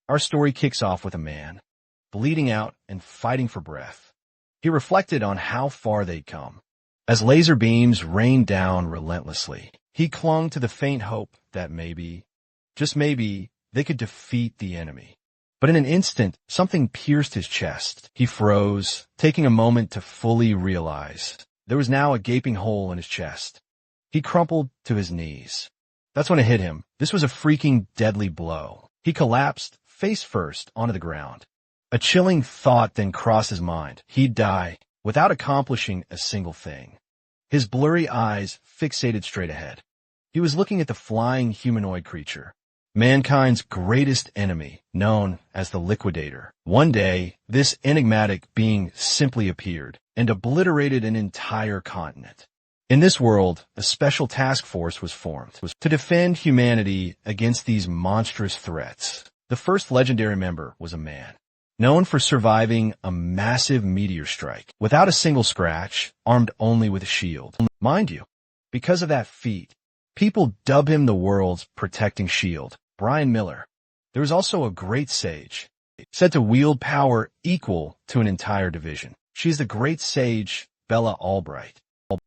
Our story kicks off with a man, bleeding out and fighting for breath. He reflected on how far they'd come. As laser beams rained down relentlessly, he clung to the faint hope that maybe, just maybe, they could defeat the enemy. But in an instant, something pierced his chest. He froze, taking a moment to fully realize there was now a gaping hole in his chest. He crumpled to his knees. That's when it hit him. This was a freaking deadly blow. He collapsed, face first, onto the ground. A chilling thought then crossed his mind. He'd die without accomplishing a single thing. His blurry eyes fixated straight ahead. He was looking at the flying humanoid creature, mankind's greatest enemy, known as the Liquidator. One day, this enigmatic being simply appeared and obliterated an entire continent. In this world, a special task force was formed to defend humanity against these monstrous threats. The first legendary member was a man, known for surviving a massive meteor strike without a single scratch, armed only with a shield. Mind you, because of that feat, people dub him the world's protecting shield, Brian Miller. There was also a great sage, said to wield power equal to an entire division. She's the great sage Bella Albright.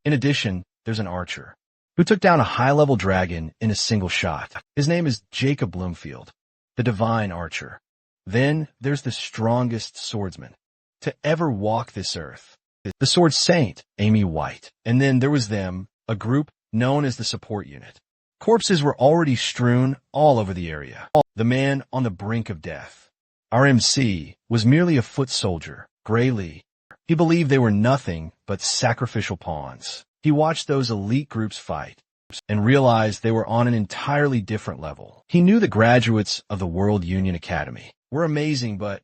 In addition, there's an archer who took down a high-level dragon in a single shot. His name is Jacob Bloomfield, the divine archer. Then there's the strongest swordsman to ever walk this earth, the sword saint, Amy White. And then there was them, a group known as the support unit. Corpses were already strewn all over the area. The man on the brink of death. Our MC was merely a foot soldier, Gray Lee. He believed they were nothing but sacrificial pawns. He watched those elite groups fight and realized they were on an entirely different level. He knew the graduates of the World Union Academy were amazing, but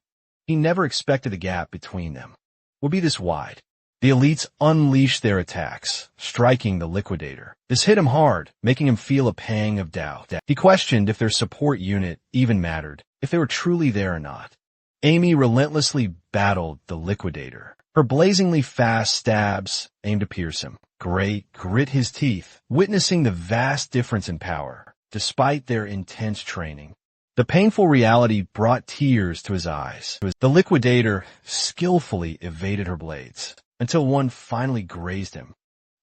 he never expected the gap between them would be this wide. The elites unleashed their attacks, striking the Liquidator. This hit him hard, making him feel a pang of doubt. He questioned if their support unit even mattered, if they were truly there or not. Amy relentlessly battled the Liquidator. Her blazingly fast stabs aimed to pierce him. Gray grit his teeth, witnessing the vast difference in power, despite their intense training. The painful reality brought tears to his eyes. The Liquidator skillfully evaded her blades, until one finally grazed him.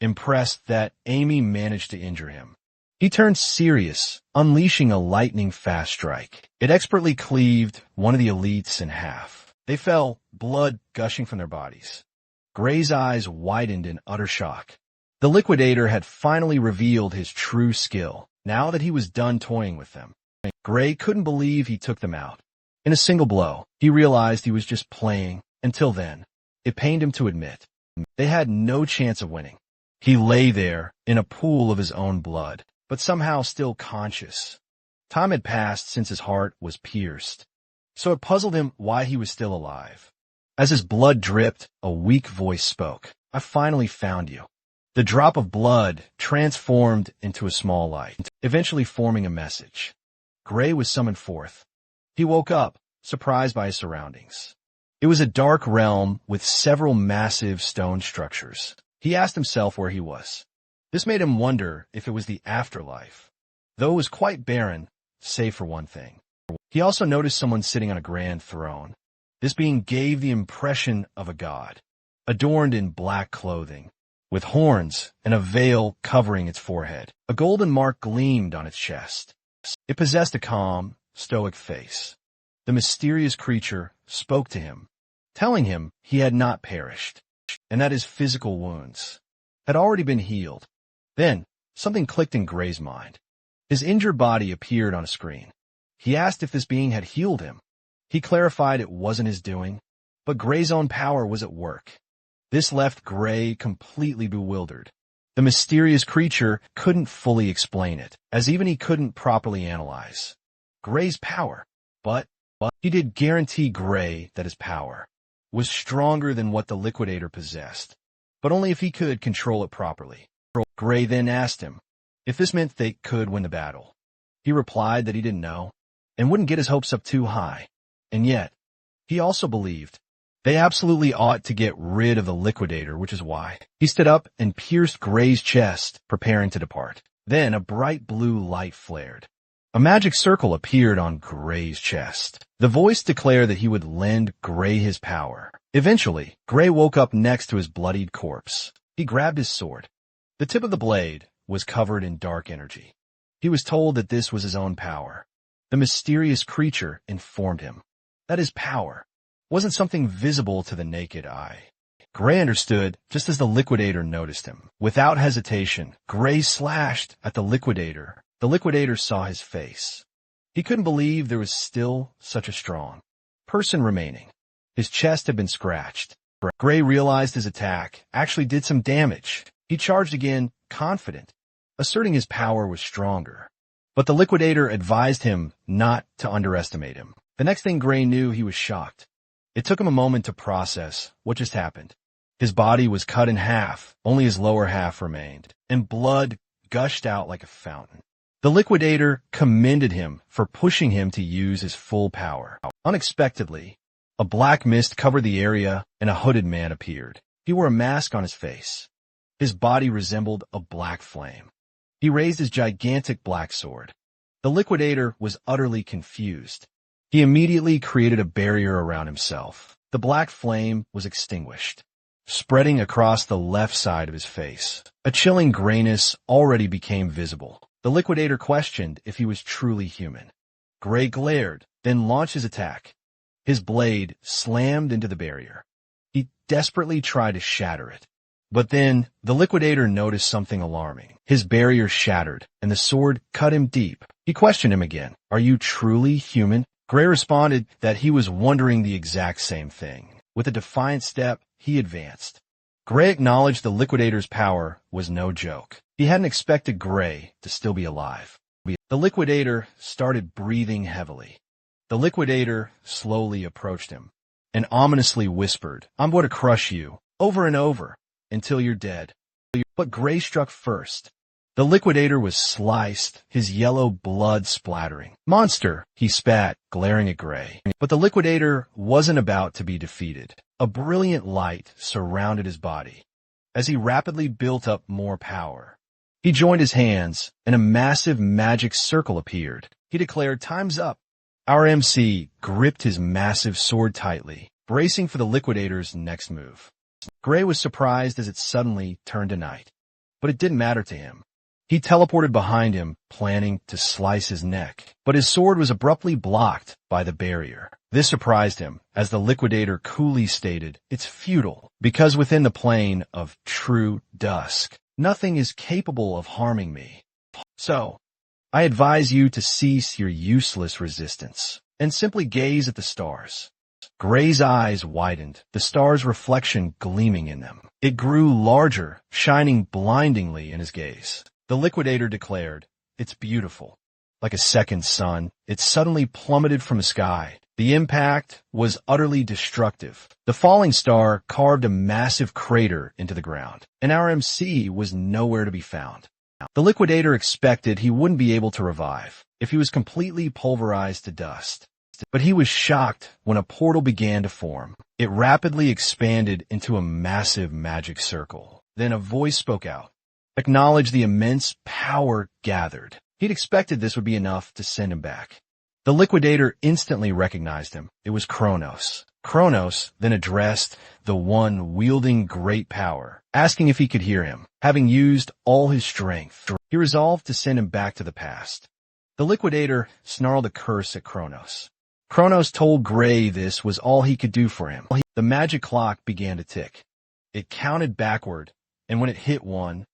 Impressed that Amy managed to injure him, he turned serious, unleashing a lightning-fast strike. It expertly cleaved one of the elites in half. They fell, blood gushing from their bodies. Gray's eyes widened in utter shock. The Liquidator had finally revealed his true skill, now that he was done toying with them. Gray couldn't believe he took them out. In a single blow, he realized he was just playing. Until then, it pained him to admit, they had no chance of winning. He lay there in a pool of his own blood, but somehow still conscious. Time had passed since his heart was pierced, so it puzzled him why he was still alive. As his blood dripped, a weak voice spoke. I finally found you. The drop of blood transformed into a small light, eventually forming a message. Gray was summoned forth. He woke up, surprised by his surroundings. It was a dark realm with several massive stone structures. He asked himself where he was. This made him wonder if it was the afterlife, though it was quite barren, save for one thing. He also noticed someone sitting on a grand throne. This being gave the impression of a god, adorned in black clothing, with horns and a veil covering its forehead. A golden mark gleamed on its chest. It possessed a calm, stoic face. The mysterious creature spoke to him, telling him he had not perished, and that his physical wounds had already been healed. Then, something clicked in Gray's mind. His injured body appeared on a screen. He asked if this being had healed him. He clarified it wasn't his doing, but Gray's own power was at work. This left Gray completely bewildered. The mysterious creature couldn't fully explain it, as even he couldn't properly analyze Gray's power. But he did guarantee Gray that his power was stronger than what the Liquidator possessed, but only if he could control it properly. Gray then asked him if this meant they could win the battle. He replied that he didn't know, and wouldn't get his hopes up too high. And yet, he also believed they absolutely ought to get rid of the Liquidator, which is why he stood up and pierced Gray's chest, preparing to depart. Then a bright blue light flared. A magic circle appeared on Gray's chest. The voice declared that he would lend Gray his power. Eventually, Gray woke up next to his bloodied corpse. He grabbed his sword. The tip of the blade was covered in dark energy. He was told that this was his own power. The mysterious creature informed him that his power wasn't something visible to the naked eye. Gray understood just as the liquidator noticed him. Without hesitation, Gray slashed at the liquidator. The liquidator saw his face. He couldn't believe there was still such a strong person remaining. His chest had been scratched. Gray realized his attack actually did some damage. He charged again, confident, asserting his power was stronger. But the liquidator advised him not to underestimate him. The next thing Gray knew, he was shocked. It took him a moment to process what just happened. His body was cut in half, only his lower half remained, and blood gushed out like a fountain. The liquidator commended him for pushing him to use his full power. Unexpectedly, a black mist covered the area and a hooded man appeared. He wore a mask on his face. His body resembled a black flame. He raised his gigantic black sword. The liquidator was utterly confused. He immediately created a barrier around himself. The black flame was extinguished, spreading across the left side of his face. A chilling grayness already became visible. The liquidator questioned if he was truly human. Gray glared, then launched his attack. His blade slammed into the barrier. He desperately tried to shatter it. But then, the liquidator noticed something alarming. His barrier shattered, and the sword cut him deep. He questioned him again. "Are you truly human?" Gray responded that he was wondering the exact same thing. With a defiant step, he advanced. Gray acknowledged the liquidator's power was no joke. He hadn't expected Gray to still be alive. The liquidator started breathing heavily. The liquidator slowly approached him and ominously whispered, "I'm going to crush you, over and over, until you're dead." But Gray struck first. The liquidator was sliced, his yellow blood splattering. "Monster!" he spat, glaring at Gray. But the liquidator wasn't about to be defeated. A brilliant light surrounded his body. As he rapidly built up more power, he joined his hands, and a massive magic circle appeared. He declared, "Time's up." Our MC gripped his massive sword tightly, bracing for the liquidator's next move. Gray was surprised as it suddenly turned to night, but it didn't matter to him. He teleported behind him, planning to slice his neck, but his sword was abruptly blocked by the barrier. This surprised him, as the liquidator coolly stated, "It's futile, because within the plane of true dusk, nothing is capable of harming me. So, I advise you to cease your useless resistance, and simply gaze at the stars." Gray's eyes widened, the star's reflection gleaming in them. It grew larger, shining blindingly in his gaze. The liquidator declared, "It's beautiful." Like a second sun, it suddenly plummeted from the sky. The impact was utterly destructive. The falling star carved a massive crater into the ground, and our MC was nowhere to be found. The liquidator expected he wouldn't be able to revive if he was completely pulverized to dust. But he was shocked when a portal began to form. It rapidly expanded into a massive magic circle. Then a voice spoke out, acknowledged the immense power gathered. He'd expected this would be enough to send him back. The liquidator instantly recognized him. It was Kronos. Kronos then addressed the one wielding great power, asking if he could hear him. Having used all his strength, he resolved to send him back to the past. The liquidator snarled a curse at Kronos. Kronos told Gray this was all he could do for him. The magic clock began to tick. It counted backward, and when it hit 1,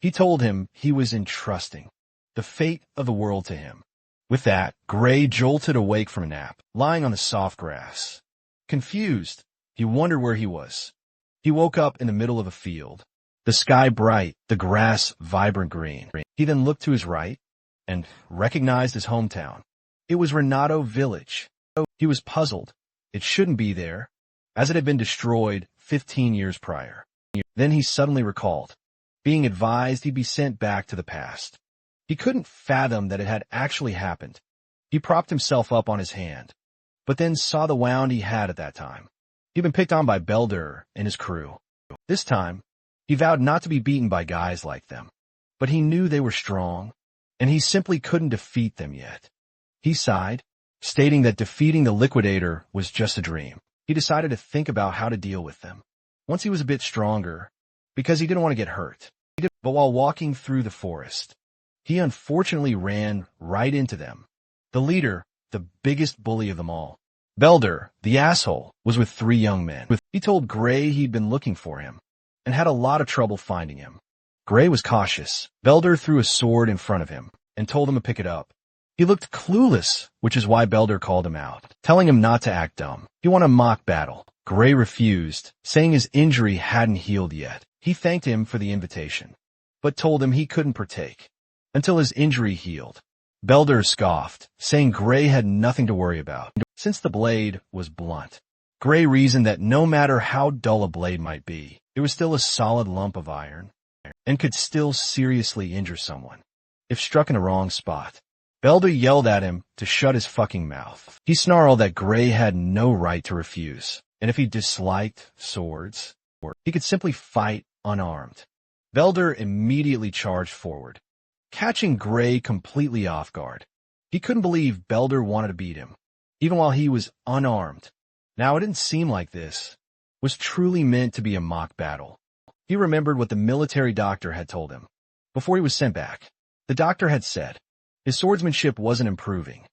he told him he was entrusting the fate of the world to him. With that, Gray jolted awake from a nap, lying on the soft grass. Confused, he wondered where he was. He woke up in the middle of a field, the sky bright, the grass vibrant green. He then looked to his right and recognized his hometown. It was Renato Village. He was puzzled. It shouldn't be there, as it had been destroyed 15 years prior. Then he suddenly recalled, being advised he'd be sent back to the past. He couldn't fathom that it had actually happened. He propped himself up on his hand, but then saw the wound he had at that time. He'd been picked on by Belder and his crew. This time, he vowed not to be beaten by guys like them, but he knew they were strong, and he simply couldn't defeat them yet. He sighed, stating that defeating the liquidator was just a dream. He decided to think about how to deal with them once he was a bit stronger, because he didn't want to get hurt. But while walking through the forest, he unfortunately ran right into them. The leader, the biggest bully of them all, Belder, the asshole, was with 3 young men. He told Gray he'd been looking for him and had a lot of trouble finding him. Gray was cautious. Belder threw a sword in front of him and told him to pick it up. He looked clueless, which is why Belder called him out, telling him not to act dumb. He wanted a mock battle. Gray refused, saying his injury hadn't healed yet. He thanked him for the invitation, but told him he couldn't partake until his injury healed. Belder scoffed, saying Gray had nothing to worry about, since the blade was blunt. Gray reasoned that no matter how dull a blade might be, it was still a solid lump of iron and could still seriously injure someone if struck in the wrong spot. Belder yelled at him to shut his fucking mouth. He snarled that Gray had no right to refuse, and if he disliked swords, he could simply fight unarmed. Belder immediately charged forward, catching Gray completely off guard. He couldn't believe Belder wanted to beat him, even while he was unarmed. Now, it didn't seem like this was truly meant to be a mock battle. He remembered what the military doctor had told him before he was sent back. The doctor had said his swordsmanship wasn't improving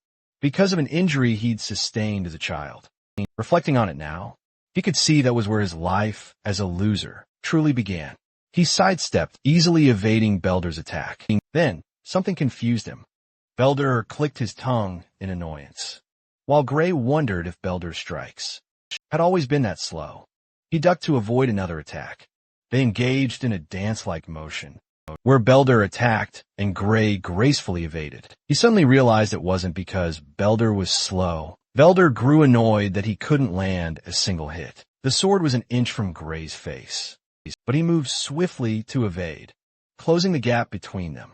because of an injury he'd sustained as a child. Reflecting on it now, he could see that was where his life as a loser truly began. He sidestepped, easily evading Belder's attack. Then, something confused him. Belder clicked his tongue in annoyance, while Gray wondered if Belder's strikes had always been that slow. He ducked to avoid another attack. They engaged in a dance-like motion, where Belder attacked and Gray gracefully evaded. He suddenly realized it wasn't because Belder was slow. Belder grew annoyed that he couldn't land a single hit. The sword was an inch from Gray's face, but he moved swiftly to evade, closing the gap between them.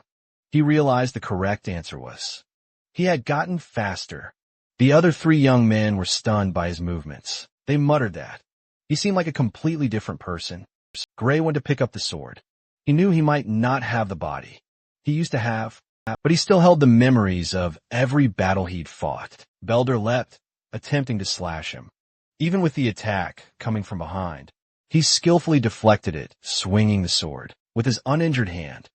He realized the correct answer was he had gotten faster. The other 3 young men were stunned by his movements. They muttered that he seemed like a completely different person. Gray went to pick up the sword. He knew he might not have the body he used to have, but he still held the memories of every battle he'd fought. Belder leapt, attempting to slash him. Even with the attack coming from behind, he skillfully deflected it, swinging the sword with his uninjured hand.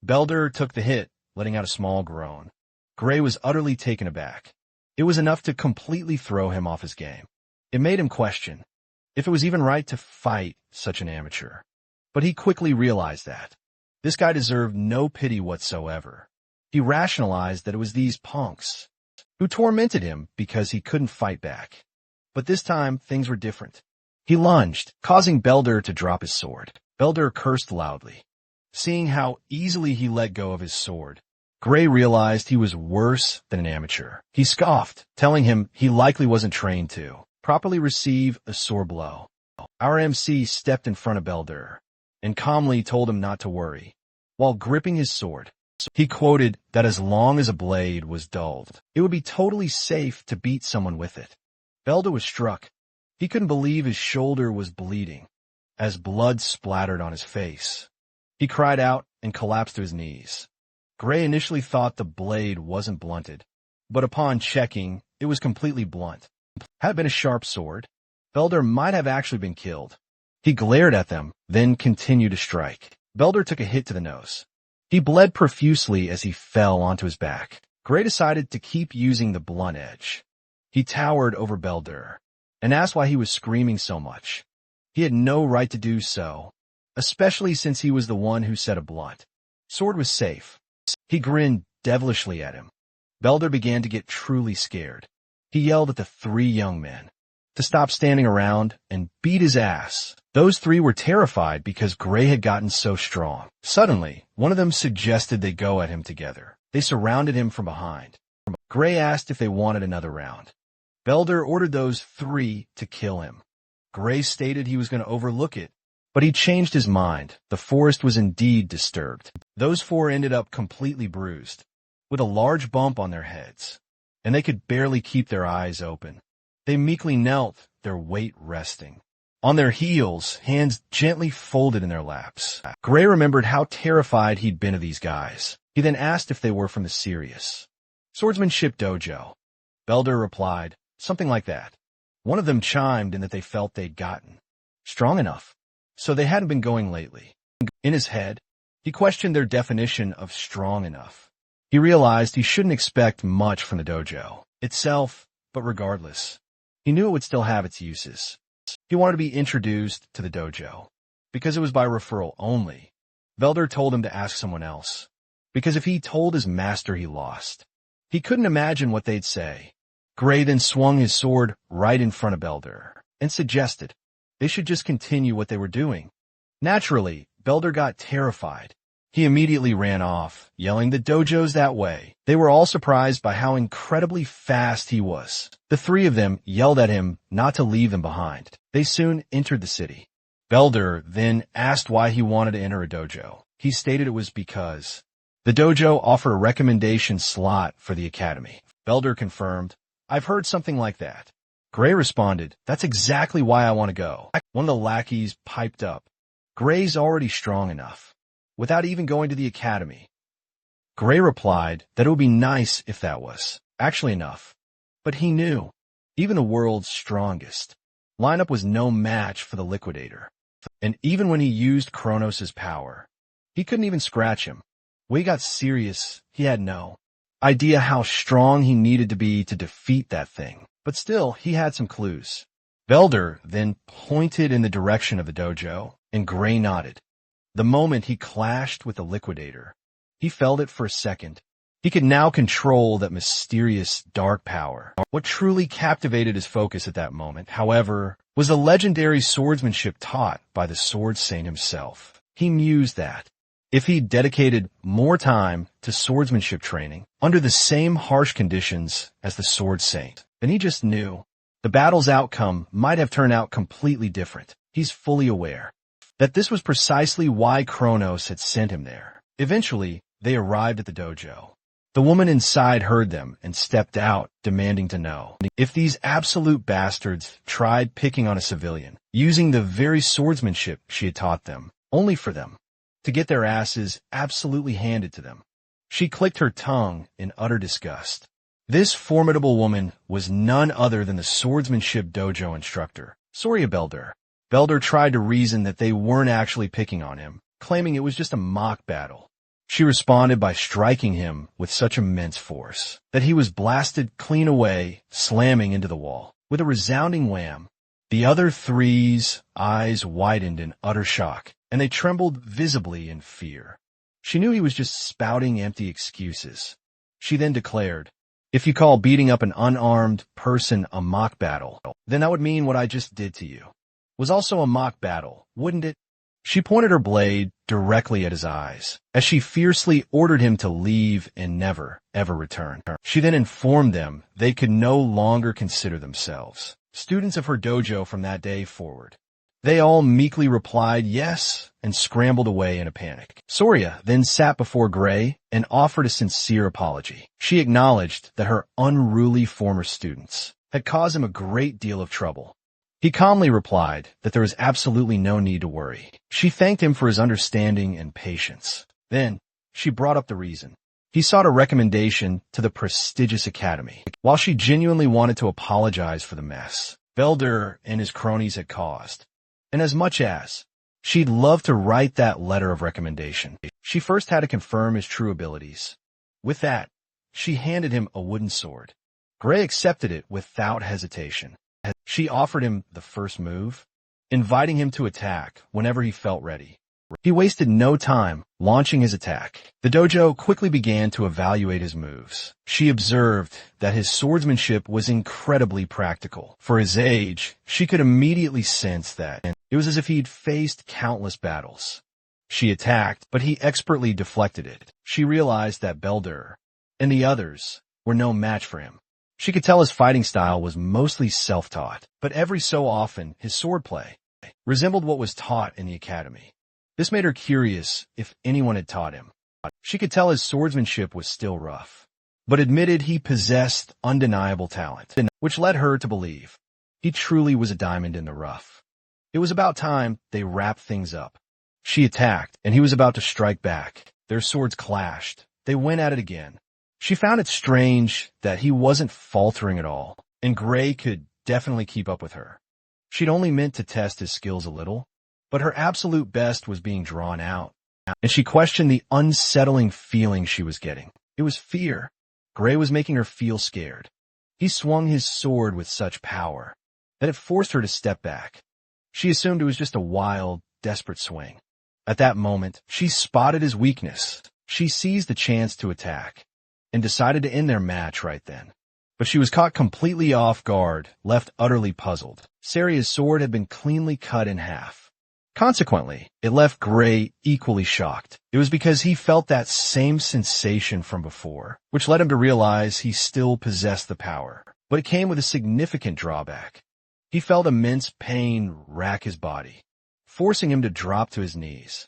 Belder took the hit, letting out a small groan. Gray was utterly taken aback. It was enough to completely throw him off his game. It made him question if it was even right to fight such an amateur. But he quickly realized that this guy deserved no pity whatsoever. He rationalized that it was these punks who tormented him because he couldn't fight back. But this time, things were different. He lunged, causing Belder to drop his sword. Belder cursed loudly. Seeing how easily he let go of his sword, Gray realized he was worse than an amateur. He scoffed, telling him he likely wasn't trained to properly receive a sore blow. Our MC stepped in front of Belder and calmly told him not to worry, while gripping his sword. He quoted that as long as a blade was dulled, it would be totally safe to beat someone with it. Belder was struck. He couldn't believe his shoulder was bleeding, as blood splattered on his face. He cried out and collapsed to his knees. Gray initially thought the blade wasn't blunted, but upon checking, it was completely blunt. Had it been a sharp sword, Belder might have actually been killed. He glared at them, then continued to strike. Belder took a hit to the nose. He bled profusely as he fell onto his back. Gray decided to keep using the blunt edge. He towered over Belder and asked why he was screaming so much. He had no right to do so, especially since he was the one who said a blunt sword was safe. He grinned devilishly at him. Belder began to get truly scared. He yelled at the 3 young men to stop standing around and beat his ass. Those 3 were terrified because Gray had gotten so strong. Suddenly, one of them suggested they go at him together. They surrounded him from behind. Gray asked if they wanted another round. Belder ordered those 3 to kill him. Gray stated he was going to overlook it, but he changed his mind. The forest was indeed disturbed. Those 4 ended up completely bruised, with a large bump on their heads, and they could barely keep their eyes open. They meekly knelt, their weight resting on their heels, hands gently folded in their laps. Gray remembered how terrified he'd been of these guys. He then asked if they were from the serious swordsmanship dojo. Belder replied, something like that. One of them chimed in that they felt they'd gotten strong enough, so they hadn't been going lately. In his head, he questioned their definition of strong enough. He realized he shouldn't expect much from the dojo itself, but regardless, he knew it would still have its uses. He wanted to be introduced to the dojo. Because it was by referral only, Belder told him to ask someone else. Because if he told his master he lost, he couldn't imagine what they'd say. Gray then swung his sword right in front of Belder and suggested they should just continue what they were doing. Naturally, Belder got terrified. He immediately ran off, yelling, "The dojo's that way." They were all surprised by how incredibly fast he was. The three of them yelled at him not to leave them behind. They soon entered the city. Belder then asked why he wanted to enter a dojo. He stated it was because the dojo offered a recommendation slot for the academy. Belder confirmed, "I've heard something like that." Gray responded, "That's exactly why I want to go." One of the lackeys piped up, "Gray's already strong enough, without even going to the academy." Gray replied that it would be nice if that was actually enough. But he knew, even the world's strongest lineup was no match for the Liquidator. And even when he used Kronos' power, he couldn't even scratch him. When he got serious, he had no idea how strong he needed to be to defeat that thing. But still, he had some clues. Belder then pointed in the direction of the dojo, and Gray nodded. The moment he clashed with the Liquidator, he felt it for a second. He could now control that mysterious dark power. What truly captivated his focus at that moment, however, was the legendary swordsmanship taught by the Sword Saint himself. He mused that if he dedicated more time to swordsmanship training under the same harsh conditions as the Sword Saint, then he just knew the battle's outcome might have turned out completely different. He's fully aware that this was precisely why Kronos had sent him there. Eventually, they arrived at the dojo. The woman inside heard them and stepped out, demanding to know if these absolute bastards tried picking on a civilian, using the very swordsmanship she had taught them, only for them to get their asses absolutely handed to them. She clicked her tongue in utter disgust. This formidable woman was none other than the swordsmanship dojo instructor, Soria Belder. Belder tried to reason that they weren't actually picking on him, claiming it was just a mock battle. She responded by striking him with such immense force that he was blasted clean away, slamming into the wall. With a resounding wham, the other three's eyes widened in utter shock, and they trembled visibly in fear. She knew he was just spouting empty excuses. She then declared, "If you call beating up an unarmed person a mock battle, then that would mean what I just did to you was also a mock battle, wouldn't it?" She pointed her blade directly at his eyes, as she fiercely ordered him to leave and never, ever return. She then informed them they could no longer consider themselves students of her dojo from that day forward. They all meekly replied yes and scrambled away in a panic. Soria then sat before Gray and offered a sincere apology. She acknowledged that her unruly former students had caused him a great deal of trouble. He calmly replied that there was absolutely no need to worry. She thanked him for his understanding and patience. Then, she brought up the reason. He sought a recommendation to the prestigious academy. While she genuinely wanted to apologize for the mess Belder and his cronies had caused, and as much as she'd love to write that letter of recommendation, she first had to confirm his true abilities. With that, she handed him a wooden sword. Gray accepted it without hesitation. She offered him the first move, inviting him to attack whenever he felt ready. He wasted no time launching his attack. The dojo quickly began to evaluate his moves. She observed that his swordsmanship was incredibly practical. For his age, she could immediately sense that it was as if he'd faced countless battles. She attacked, but he expertly deflected it. She realized that Belder and the others were no match for him. She could tell his fighting style was mostly self-taught, but every so often his swordplay resembled what was taught in the academy. This made her curious if anyone had taught him. She could tell his swordsmanship was still rough, but admitted he possessed undeniable talent, which led her to believe he truly was a diamond in the rough. It was about time they wrapped things up. She attacked, and he was about to strike back. Their swords clashed. They went at it again. She found it strange that he wasn't faltering at all, and Gray could definitely keep up with her. She'd only meant to test his skills a little, but her absolute best was being drawn out, and she questioned the unsettling feeling she was getting. It was fear. Gray was making her feel scared. He swung his sword with such power that it forced her to step back. She assumed it was just a wild, desperate swing. At that moment, she spotted his weakness. She seized the chance to attack and decided to end their match right then. But she was caught completely off guard, left utterly puzzled. Saria's sword had been cleanly cut in half. Consequently, it left Gray equally shocked. It was because he felt that same sensation from before, which led him to realize he still possessed the power. But it came with a significant drawback. He felt immense pain rack his body, forcing him to drop to his knees.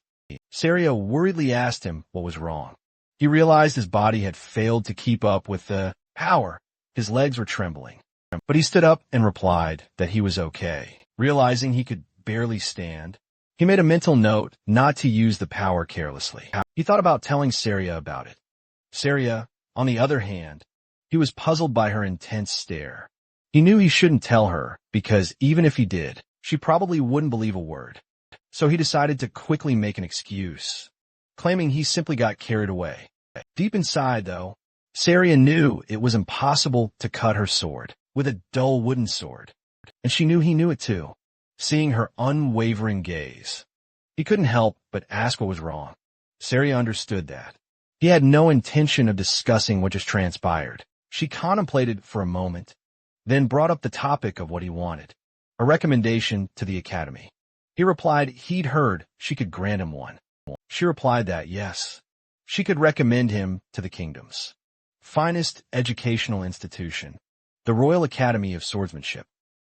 Saria worriedly asked him what was wrong. He realized his body had failed to keep up with the power. His legs were trembling. But he stood up and replied that he was okay. Realizing he could barely stand, he made a mental note not to use the power carelessly. He thought about telling Saria about it. Saria, on the other hand, he was puzzled by her intense stare. He knew he shouldn't tell her, because even if he did, she probably wouldn't believe a word. So he decided to quickly make an excuse, claiming he simply got carried away. Deep inside, though, Saria knew it was impossible to cut her sword with a dull wooden sword, and she knew he knew it too, seeing her unwavering gaze. He couldn't help but ask what was wrong. Saria understood that. He had no intention of discussing what just transpired. She contemplated for a moment, then brought up the topic of what he wanted, a recommendation to the academy. He replied he'd heard she could grant him one. She replied that, yes, she could recommend him to the kingdom's finest educational institution, the Royal Academy of Swordsmanship,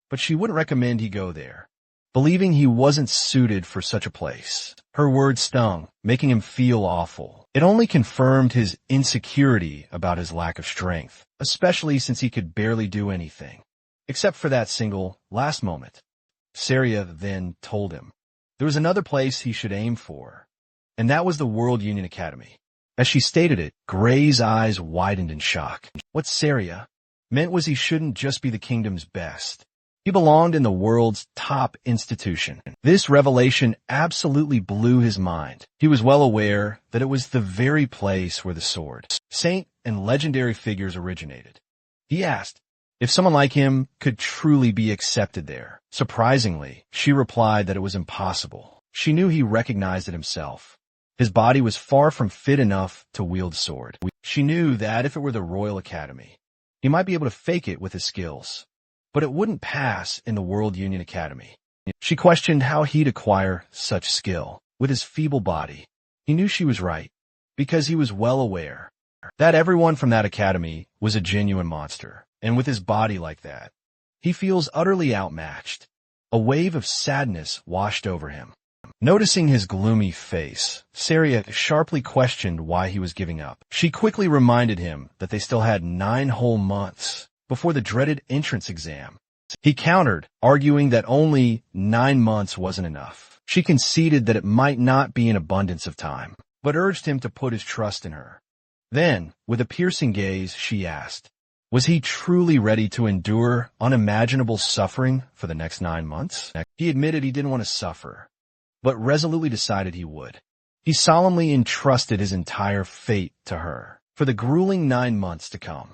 but she wouldn't recommend he go there, believing he wasn't suited for such a place. Her words stung, making him feel awful. It only confirmed his insecurity about his lack of strength, especially since he could barely do anything, except for that single last moment. Saria then told him there was another place he should aim for, and that was the World Union Academy. As she stated it, Gray's eyes widened in shock. What Saria meant was he shouldn't just be the kingdom's best. He belonged in the world's top institution. This revelation absolutely blew his mind. He was well aware that it was the very place where the sword, saint, and legendary figures originated. He asked if someone like him could truly be accepted there. Surprisingly, she replied that it was impossible. She knew he recognized it himself. His body was far from fit enough to wield a sword. She knew that if it were the Royal Academy, he might be able to fake it with his skills, but it wouldn't pass in the World Union Academy. She questioned how he'd acquire such skill with his feeble body. He knew she was right, because he was well aware that everyone from that academy was a genuine monster, and with his body like that, he feels utterly outmatched. A wave of sadness washed over him. Noticing his gloomy face, Saria sharply questioned why he was giving up. She quickly reminded him that they still had 9 whole months before the dreaded entrance exam. He countered, arguing that only 9 months wasn't enough. She conceded that it might not be an abundance of time, but urged him to put his trust in her. Then, with a piercing gaze, she asked, was he truly ready to endure unimaginable suffering for the next 9 months? He admitted he didn't want to suffer, but resolutely decided he would. He solemnly entrusted his entire fate to her for the grueling 9 months to come.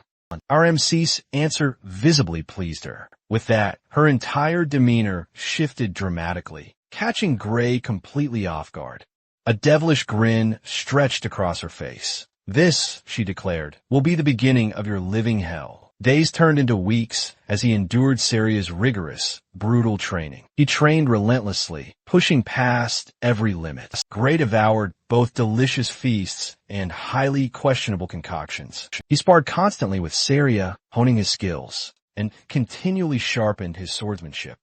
Our MC's answer visibly pleased her. With that, her entire demeanor shifted dramatically, catching Gray completely off guard. A devilish grin stretched across her face. This, she declared, will be the beginning of your living hell. Days turned into weeks as he endured Saria's rigorous, brutal training. He trained relentlessly, pushing past every limit. Gray devoured both delicious feasts and highly questionable concoctions. He sparred constantly with Saria, honing his skills, and continually sharpened his swordsmanship.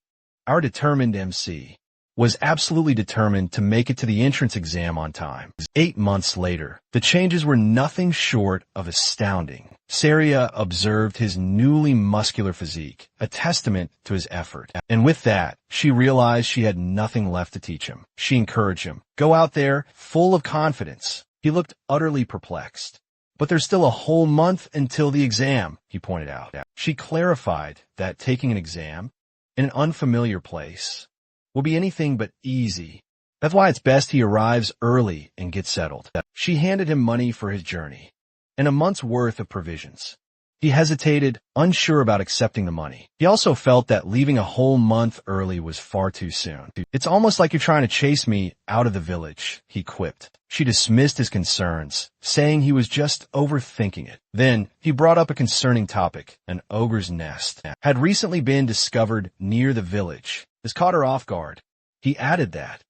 Our determined MC was absolutely determined to make it to the entrance exam on time. 8 months later, the changes were nothing short of astounding. Saria observed his newly muscular physique, a testament to his effort. And with that, she realized she had nothing left to teach him. She encouraged him, "Go out there, full of confidence." He looked utterly perplexed. "But there's still a whole month until the exam," he pointed out. She clarified that taking an exam in an unfamiliar place will be anything but easy. That's why it's best he arrives early and gets settled. She handed him money for his journey and a month's worth of provisions. He hesitated, unsure about accepting the money. He also felt that leaving a whole month early was far too soon. "It's almost like you're trying to chase me out of the village," he quipped. She dismissed his concerns, saying he was just overthinking it. Then he brought up a concerning topic. An ogre's nest had recently been discovered near the village. This caught her off guard. He added that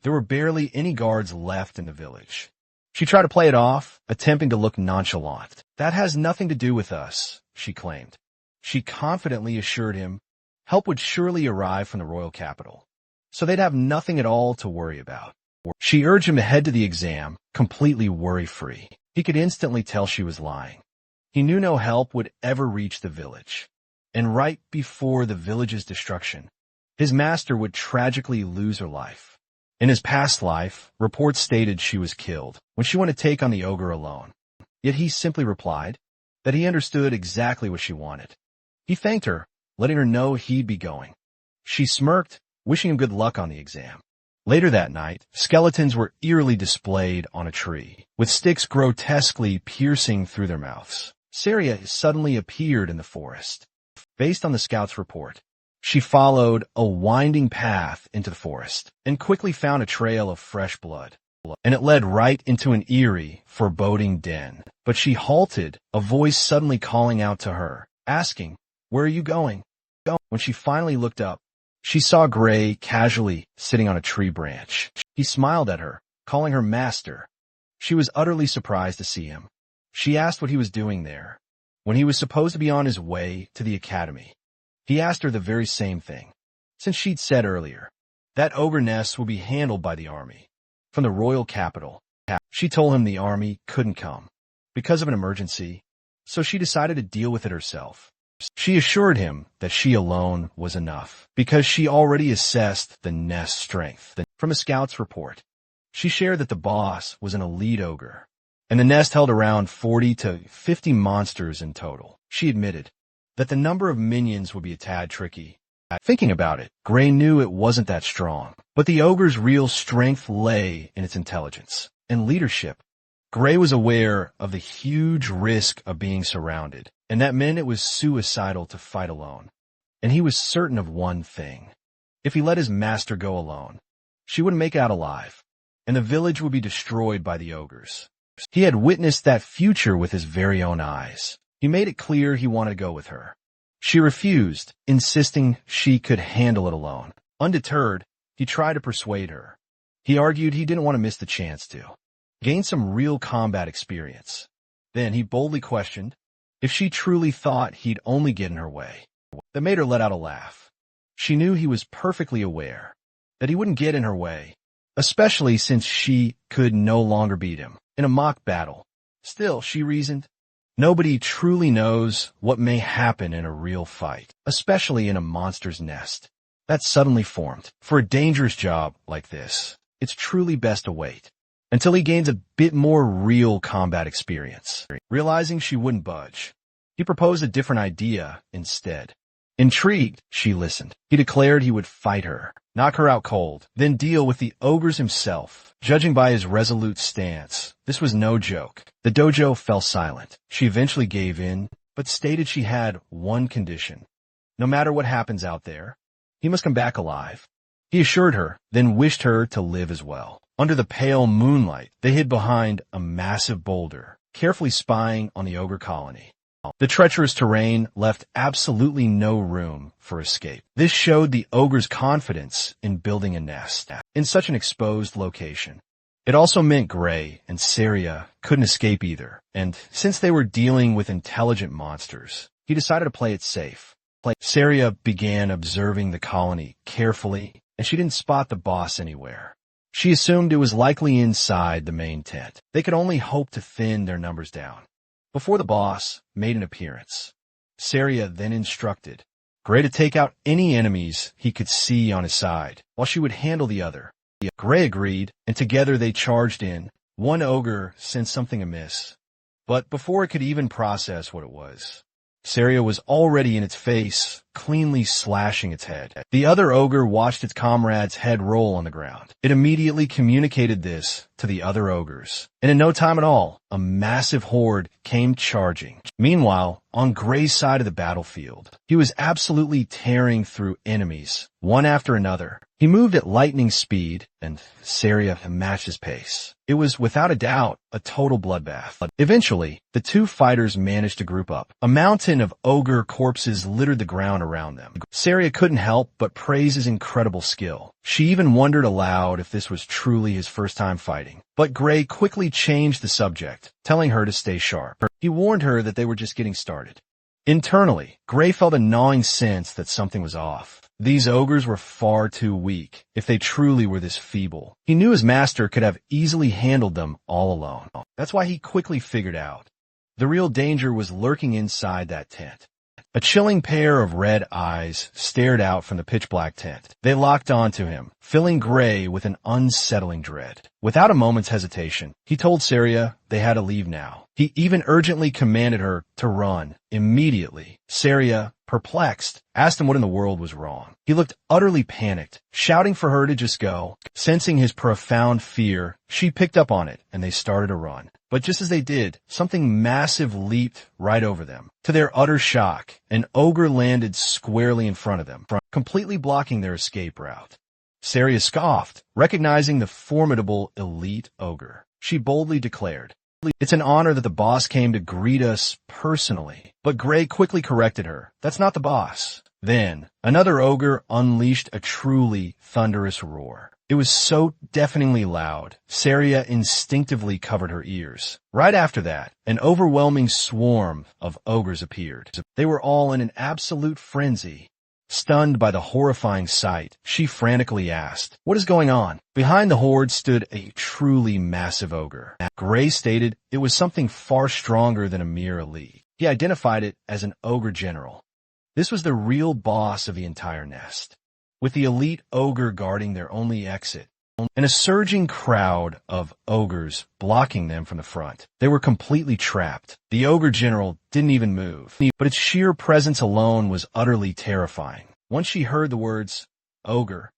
there were barely any guards left in the village. She tried to play it off, attempting to look nonchalant. "That has nothing to do with us," she claimed. She confidently assured him help would surely arrive from the royal capital, so they'd have nothing at all to worry about. She urged him to head to the exam, completely worry-free. He could instantly tell she was lying. He knew no help would ever reach the village. And right before the village's destruction, his master would tragically lose her life. In his past life, reports stated she was killed when she went to take on the ogre alone. Yet he simply replied that he understood exactly what she wanted. He thanked her, letting her know he'd be going. She smirked, wishing him good luck on the exam. Later that night, skeletons were eerily displayed on a tree, with sticks grotesquely piercing through their mouths. Saria suddenly appeared in the forest. Based on the scout's report, she followed a winding path into the forest and quickly found a trail of fresh blood, and it led right into an eerie, foreboding den. But she halted, a voice suddenly calling out to her, asking, "Where are you going?" When she finally looked up, she saw Gray casually sitting on a tree branch. He smiled at her, calling her master. She was utterly surprised to see him. She asked what he was doing there, when he was supposed to be on his way to the academy. He asked her the very same thing, since she'd said earlier that ogre nest will be handled by the army from the royal capital. She told him the army couldn't come because of an emergency, so she decided to deal with it herself. She assured him that she alone was enough, because she already assessed the nest's strength. From a scout's report, she shared that the boss was an elite ogre, and the nest held around 40 to 50 monsters in total. She admitted that the number of minions would be a tad tricky. Thinking about it, Gray knew it wasn't that strong, but the ogre's real strength lay in its intelligence and leadership. Gray was aware of the huge risk of being surrounded, and that meant it was suicidal to fight alone. And he was certain of one thing. If he let his master go alone, she wouldn't make it out alive, and the village would be destroyed by the ogres. He had witnessed that future with his very own eyes. He made it clear he wanted to go with her. She refused, insisting she could handle it alone. Undeterred, he tried to persuade her. He argued he didn't want to miss the chance to gain some real combat experience. Then he boldly questioned if she truly thought he'd only get in her way. That made her let out a laugh. She knew he was perfectly aware that he wouldn't get in her way, especially since she could no longer beat him in a mock battle. Still, she reasoned, nobody truly knows what may happen in a real fight, especially in a monster's nest that's suddenly formed. For a dangerous job like this, it's truly best to wait until he gains a bit more real combat experience. Realizing she wouldn't budge, he proposed a different idea instead. Intrigued, she listened. He declared he would fight her, knock her out cold, then deal with the ogres himself. Judging by his resolute stance, this was no joke. The dojo fell silent. She eventually gave in, but stated she had one condition. No matter what happens out there, he must come back alive. He assured her, then wished her to live as well. Under the pale moonlight, they hid behind a massive boulder, carefully spying on the ogre colony. The treacherous terrain left absolutely no room for escape. This showed the ogre's confidence in building a nest in such an exposed location. It also meant Gray and Saria couldn't escape either, and since they were dealing with intelligent monsters, he decided to play it safe. Saria began observing the colony carefully, and she didn't spot the boss anywhere. She assumed it was likely inside the main tent. They could only hope to thin their numbers down. before the boss made an appearance. Saria then instructed Gray to take out any enemies he could see on his side, while she would handle the other. Gray agreed, and together they charged in. One ogre sensed something amiss, but before it could even process what it was, Saria was already in its face, cleanly slashing its head. The other ogre watched its comrade's head roll on the ground. It immediately communicated this to the other ogres, and in no time at all, a massive horde came charging. Meanwhile, on Gray's side of the battlefield, he was absolutely tearing through enemies, one after another. He moved at lightning speed, and Saria matched his pace. It was, without a doubt, a total bloodbath. Eventually, the two fighters managed to group up. A mountain of ogre corpses littered the ground around them. Saria couldn't help but praise his incredible skill. She even wondered aloud if this was truly his first time fighting. But Gray quickly changed the subject, telling her to stay sharp. He warned her that they were just getting started. Internally, Gray felt a gnawing sense that something was off. These ogres were far too weak, if they truly were this feeble. He knew his master could have easily handled them all alone. That's why he quickly figured out the real danger was lurking inside that tent. A chilling pair of red eyes stared out from the pitch-black tent. They locked onto him, filling Gray with an unsettling dread. Without a moment's hesitation, he told Saria they had to leave now. He even urgently commanded her to run immediately. Saria, perplexed, asked him what in the world was wrong. He looked utterly panicked, shouting for her to just go. Sensing his profound fear, she picked up on it, and they started to run. But just as they did, something massive leaped right over them. To their utter shock, an ogre landed squarely in front of them, completely blocking their escape route. Saria scoffed, recognizing the formidable elite ogre. She boldly declared, "It's an honor that the boss came to greet us personally." But Gray quickly corrected her. "That's not the boss." Then, another ogre unleashed a truly thunderous roar. It was so deafeningly loud, Saria instinctively covered her ears. Right after that, an overwhelming swarm of ogres appeared. They were all in an absolute frenzy. Stunned by the horrifying sight, she frantically asked, "What is going on?" Behind the horde stood a truly massive ogre. Gray stated it was something far stronger than a mere elite. He identified it as an ogre general. This was the real boss of the entire nest, with the elite ogre guarding their only exit, and a surging crowd of ogres blocking them from the front. They were completely trapped. The ogre general didn't even move, but its sheer presence alone was utterly terrifying. Once she heard the words, "Ogre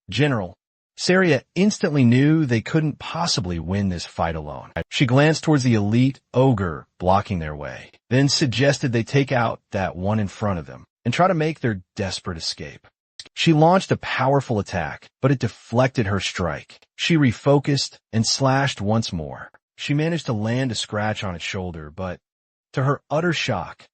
General," Saria instantly knew they couldn't possibly win this fight alone. She glanced towards the elite ogre blocking their way, then suggested they take out that one in front of them and try to make their desperate escape. She launched a powerful attack, but it deflected her strike. She refocused and slashed once more. She managed to land a scratch on its shoulder, but to her utter shock,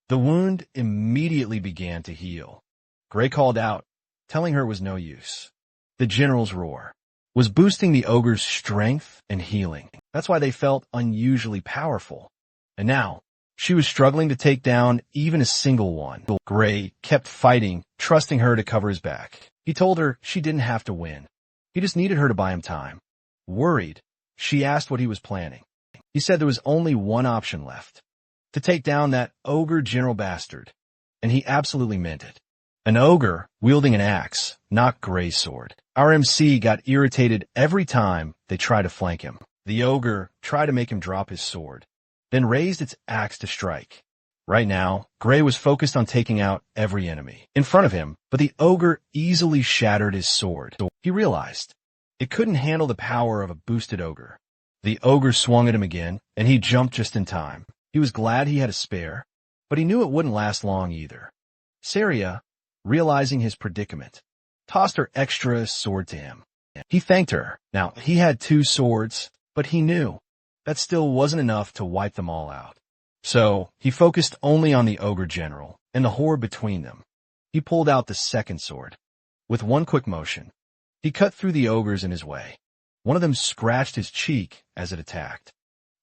the wound immediately began to heal. Gray called out, telling her it was no use. The general's roar was boosting the ogre's strength and healing. That's why they felt unusually powerful. And now, she was struggling to take down even a single one. Gray kept fighting, trusting her to cover his back. He told her she didn't have to win. He just needed her to buy him time. Worried, she asked what he was planning. He said there was only one option left: to take down that ogre general bastard. And he absolutely meant it. An ogre, wielding an axe, knocked Gray's sword. Our MC got irritated every time they tried to flank him. The ogre tried to make him drop his sword, then raised its axe to strike. Right now, Gray was focused on taking out every enemy in front of him, but the ogre easily shattered his sword. He realized it couldn't handle the power of a boosted ogre. The ogre swung at him again, and he jumped just in time. He was glad he had a spare, but he knew it wouldn't last long either. Saria, realizing his predicament, tossed her extra sword to him. He thanked her. Now, he had 2 swords, but he knew that still wasn't enough to wipe them all out. So, he focused only on the ogre general and the horde between them. He pulled out the second sword. With one quick motion, he cut through the ogres in his way. One of them scratched his cheek as it attacked.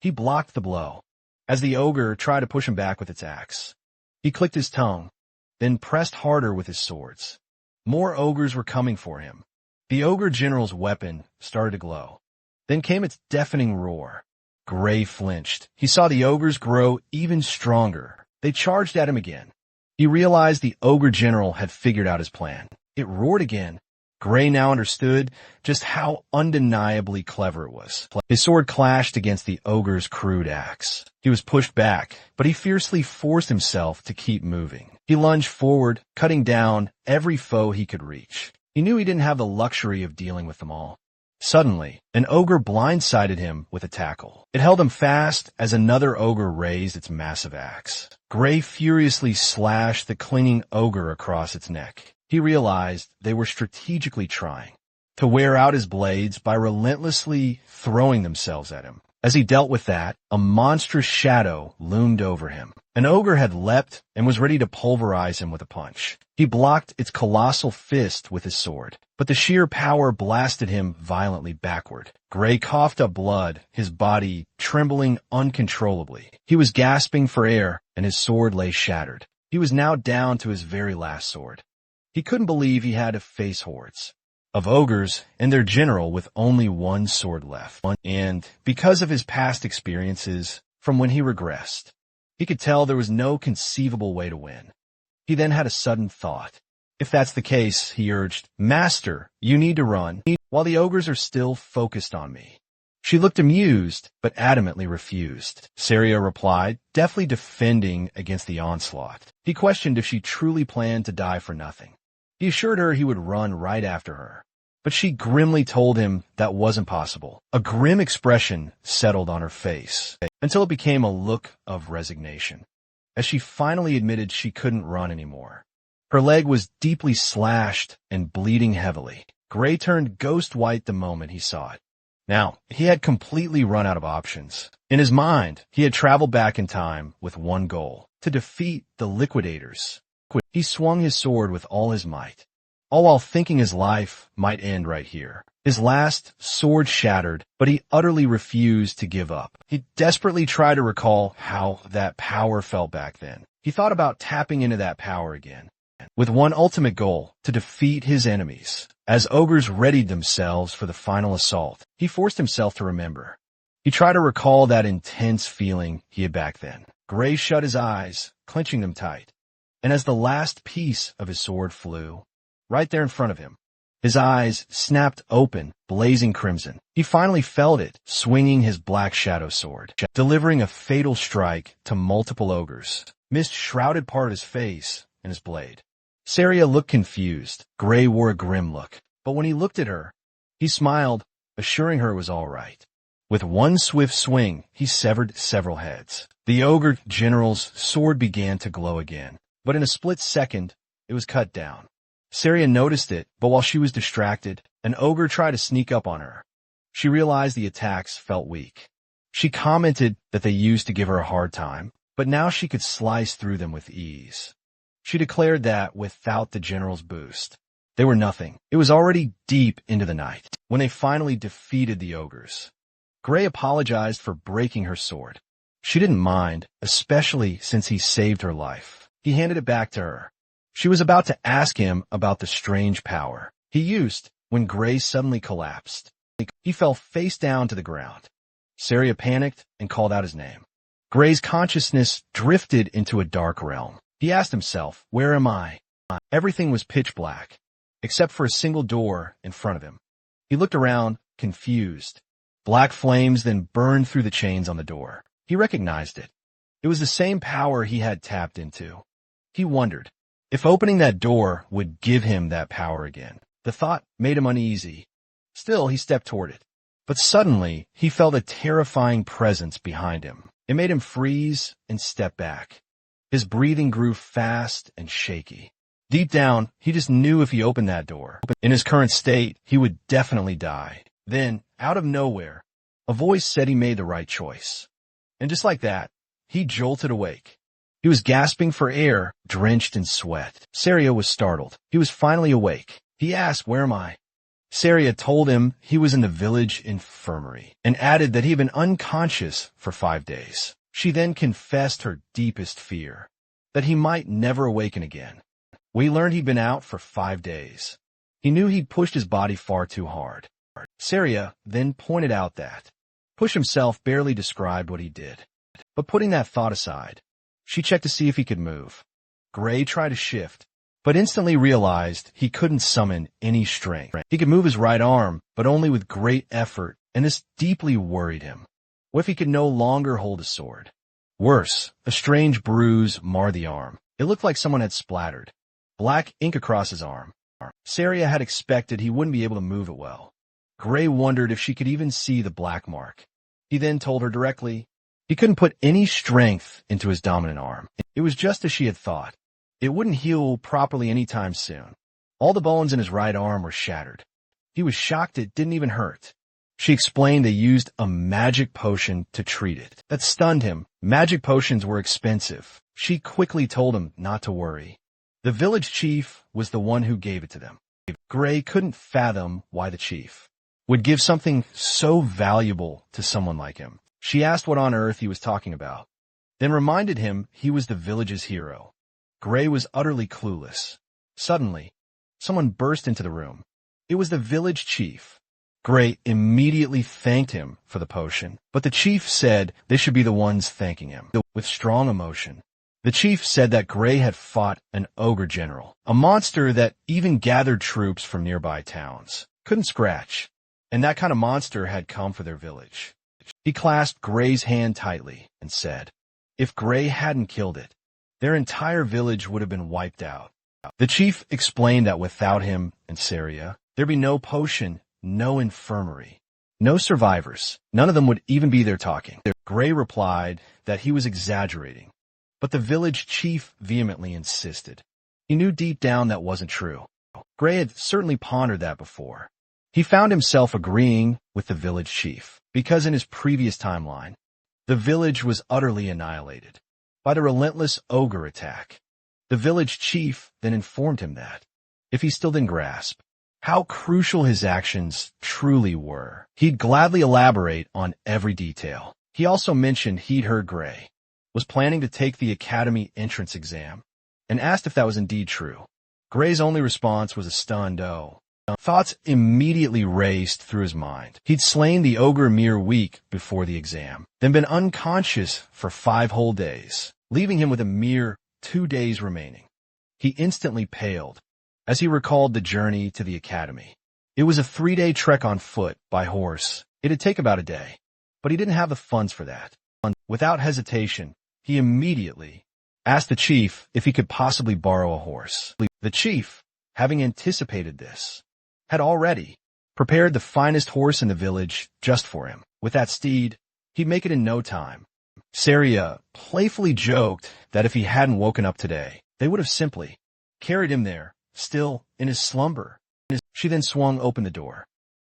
He blocked the blow. As the ogre tried to push him back with its axe, he clicked his tongue, then pressed harder with his swords. More ogres were coming for him. The ogre general's weapon started to glow. Then came its deafening roar. Gray flinched. He saw the ogres grow even stronger. They charged at him again. He realized the ogre general had figured out his plan. It roared again. Gray now understood just how undeniably clever it was. His sword clashed against the ogre's crude axe. He was pushed back, but he fiercely forced himself to keep moving. He lunged forward, cutting down every foe he could reach. He knew he didn't have the luxury of dealing with them all. Suddenly, an ogre blindsided him with a tackle. It held him fast as another ogre raised its massive axe. Gray furiously slashed the clinging ogre across its neck. He realized they were strategically trying to wear out his blades by relentlessly throwing themselves at him. As he dealt with that, a monstrous shadow loomed over him. An ogre had leapt and was ready to pulverize him with a punch. He blocked its colossal fist with his sword, but the sheer power blasted him violently backward. Gray coughed up blood, his body trembling uncontrollably. He was gasping for air, and his sword lay shattered. He was now down to his very last sword. He couldn't believe he had to face hordes of ogres and their general with only one sword left. And because of his past experiences from when he regressed, he could tell there was no conceivable way to win. He then had a sudden thought. If that's the case, he urged, "Master, you need to run while the ogres are still focused on me." She looked amused, but adamantly refused. Saria replied, deftly defending against the onslaught. He questioned if she truly planned to die for nothing. He assured her he would run right after her, but she grimly told him that wasn't possible. A grim expression settled on her face, until it became a look of resignation, as she finally admitted she couldn't run anymore. Her leg was deeply slashed and bleeding heavily. Gray turned ghost white the moment he saw it. Now, he had completely run out of options. In his mind, he had traveled back in time with one goal: to defeat the liquidators. He swung his sword with all his might, all while thinking his life might end right here. His last sword shattered, but he utterly refused to give up. He desperately tried to recall how that power felt back then. He thought about tapping into that power again, with one ultimate goal: to defeat his enemies. As ogres readied themselves for the final assault, he forced himself to remember. He tried to recall that intense feeling he had back then. Gray shut his eyes, clenching them tight. And as the last piece of his sword flew, right there in front of him, his eyes snapped open, blazing crimson. He finally felt it, swinging his black shadow sword, delivering a fatal strike to multiple ogres. Mist shrouded part of his face and his blade. Saria looked confused. Gray wore a grim look, but when he looked at her, he smiled, assuring her it was all right. With one swift swing, he severed several heads. The ogre general's sword began to glow again, but in a split second, it was cut down. Saria noticed it, but while she was distracted, an ogre tried to sneak up on her. She realized the attacks felt weak. She commented that they used to give her a hard time, but now she could slice through them with ease. She declared that without the general's boost, they were nothing. It was already deep into the night when they finally defeated the ogres. Gray apologized for breaking her sword. She didn't mind, especially since he saved her life. He handed it back to her. She was about to ask him about the strange power he used when Gray suddenly collapsed. He fell face down to the ground. Saria panicked and called out his name. Gray's consciousness drifted into a dark realm. He asked himself, "Where am I?" Everything was pitch black, except for a single door in front of him. He looked around, confused. Black flames then burned through the chains on the door. He recognized it. It was the same power he had tapped into. He wondered if opening that door would give him that power again. The thought made him uneasy. Still, he stepped toward it. But suddenly, he felt a terrifying presence behind him. It made him freeze and step back. His breathing grew fast and shaky. Deep down, he just knew if he opened that door, in his current state, he would definitely die. Then, out of nowhere, a voice said he made the right choice. And just like that, he jolted awake. He was gasping for air, drenched in sweat. Saria was startled. He was finally awake. He asked, "Where am I?" Saria told him he was in the village infirmary, and added that he had been unconscious for 5 days. She then confessed her deepest fear, that he might never awaken again. We learned he'd been out for 5 days. He knew he'd pushed his body far too hard. Saria then pointed out that, Push himself barely described what he did. But putting that thought aside, she checked to see if he could move. Gray tried to shift, but instantly realized he couldn't summon any strength. He could move his right arm, but only with great effort, and this deeply worried him. What if he could no longer hold a sword? Worse, a strange bruise marred the arm. It looked like someone had splattered black ink across his arm. Saria had expected he wouldn't be able to move it well. Gray wondered if she could even see the black mark. He then told her directly he couldn't put any strength into his dominant arm. It was just as she had thought. It wouldn't heal properly anytime soon. All the bones in his right arm were shattered. He was shocked it didn't even hurt. She explained they used a magic potion to treat it. That stunned him. Magic potions were expensive. She quickly told him not to worry. The village chief was the one who gave it to them. Gray couldn't fathom why the chief would give something so valuable to someone like him. She asked what on earth he was talking about, then reminded him he was the village's hero. Gray was utterly clueless. Suddenly, someone burst into the room. It was the village chief. Gray immediately thanked him for the potion, but the chief said they should be the ones thanking him. With strong emotion, the chief said that Gray had fought an ogre general, a monster that even gathered troops from nearby towns. Couldn't scratch, and that kind of monster had come for their village. He clasped Gray's hand tightly and said, if Gray hadn't killed it, their entire village would have been wiped out. The chief explained that without him and Saria, there'd be no potion, no infirmary, no survivors. None of them would even be there talking. Gray replied that he was exaggerating, but the village chief vehemently insisted. He knew deep down that wasn't true. Gray had certainly pondered that before. He found himself agreeing with the village chief, because in his previous timeline, the village was utterly annihilated by the relentless ogre attack. The village chief then informed him that, if he still didn't grasp how crucial his actions truly were, he'd gladly elaborate on every detail. He also mentioned he'd heard Gray was planning to take the academy entrance exam, and asked if that was indeed true. Gray's only response was a stunned "oh." Thoughts immediately raced through his mind. He'd slain the ogre a mere week before the exam, then been unconscious for 5 whole days, leaving him with a mere 2 days remaining. He instantly paled as he recalled the journey to the academy. It was a 3-day trek on foot, by horse. It'd take about a day, but he didn't have the funds for that. Without hesitation, he immediately asked the chief if he could possibly borrow a horse. The chief, having anticipated this, had already prepared the finest horse in the village just for him. With that steed, he'd make it in no time. Saria playfully joked that if he hadn't woken up today, they would have simply carried him there, still in his slumber. She then swung open the door.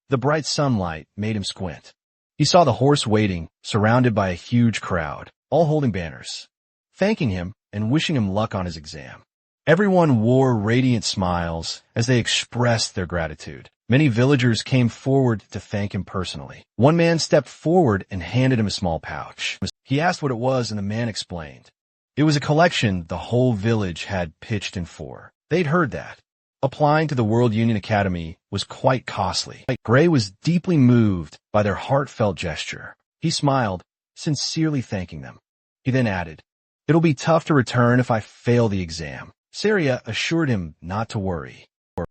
The bright sunlight made him squint. He saw the horse waiting, surrounded by a huge crowd, all holding banners, thanking him and wishing him luck on his exam. Everyone wore radiant smiles as they expressed their gratitude. Many villagers came forward to thank him personally. One man stepped forward and handed him a small pouch. He asked what it was, and the man explained. It was a collection the whole village had pitched in for. They'd heard that applying to the World Union Academy was quite costly. Gray was deeply moved by their heartfelt gesture. He smiled, sincerely thanking them. He then added, "It'll be tough to return if I fail the exam." Saria assured him not to worry.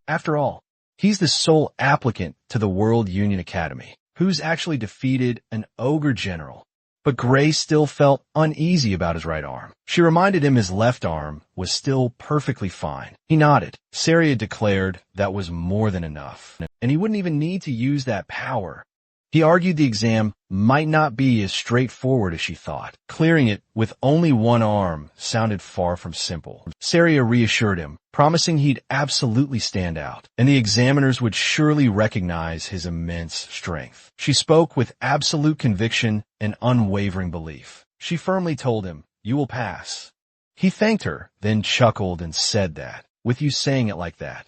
After all, he's the sole applicant to the World Union Academy, who's actually defeated an ogre general. But Gray still felt uneasy about his right arm. She reminded him his left arm was still perfectly fine. He nodded. Saria declared that was more than enough, and he wouldn't even need to use that power. He argued the exam might not be as straightforward as she thought. Clearing it with only one arm sounded far from simple. Saria reassured him, promising he'd absolutely stand out, and the examiners would surely recognize his immense strength. She spoke with absolute conviction and unwavering belief. She firmly told him, "You will pass." He thanked her, then chuckled and said that, with you saying it like that,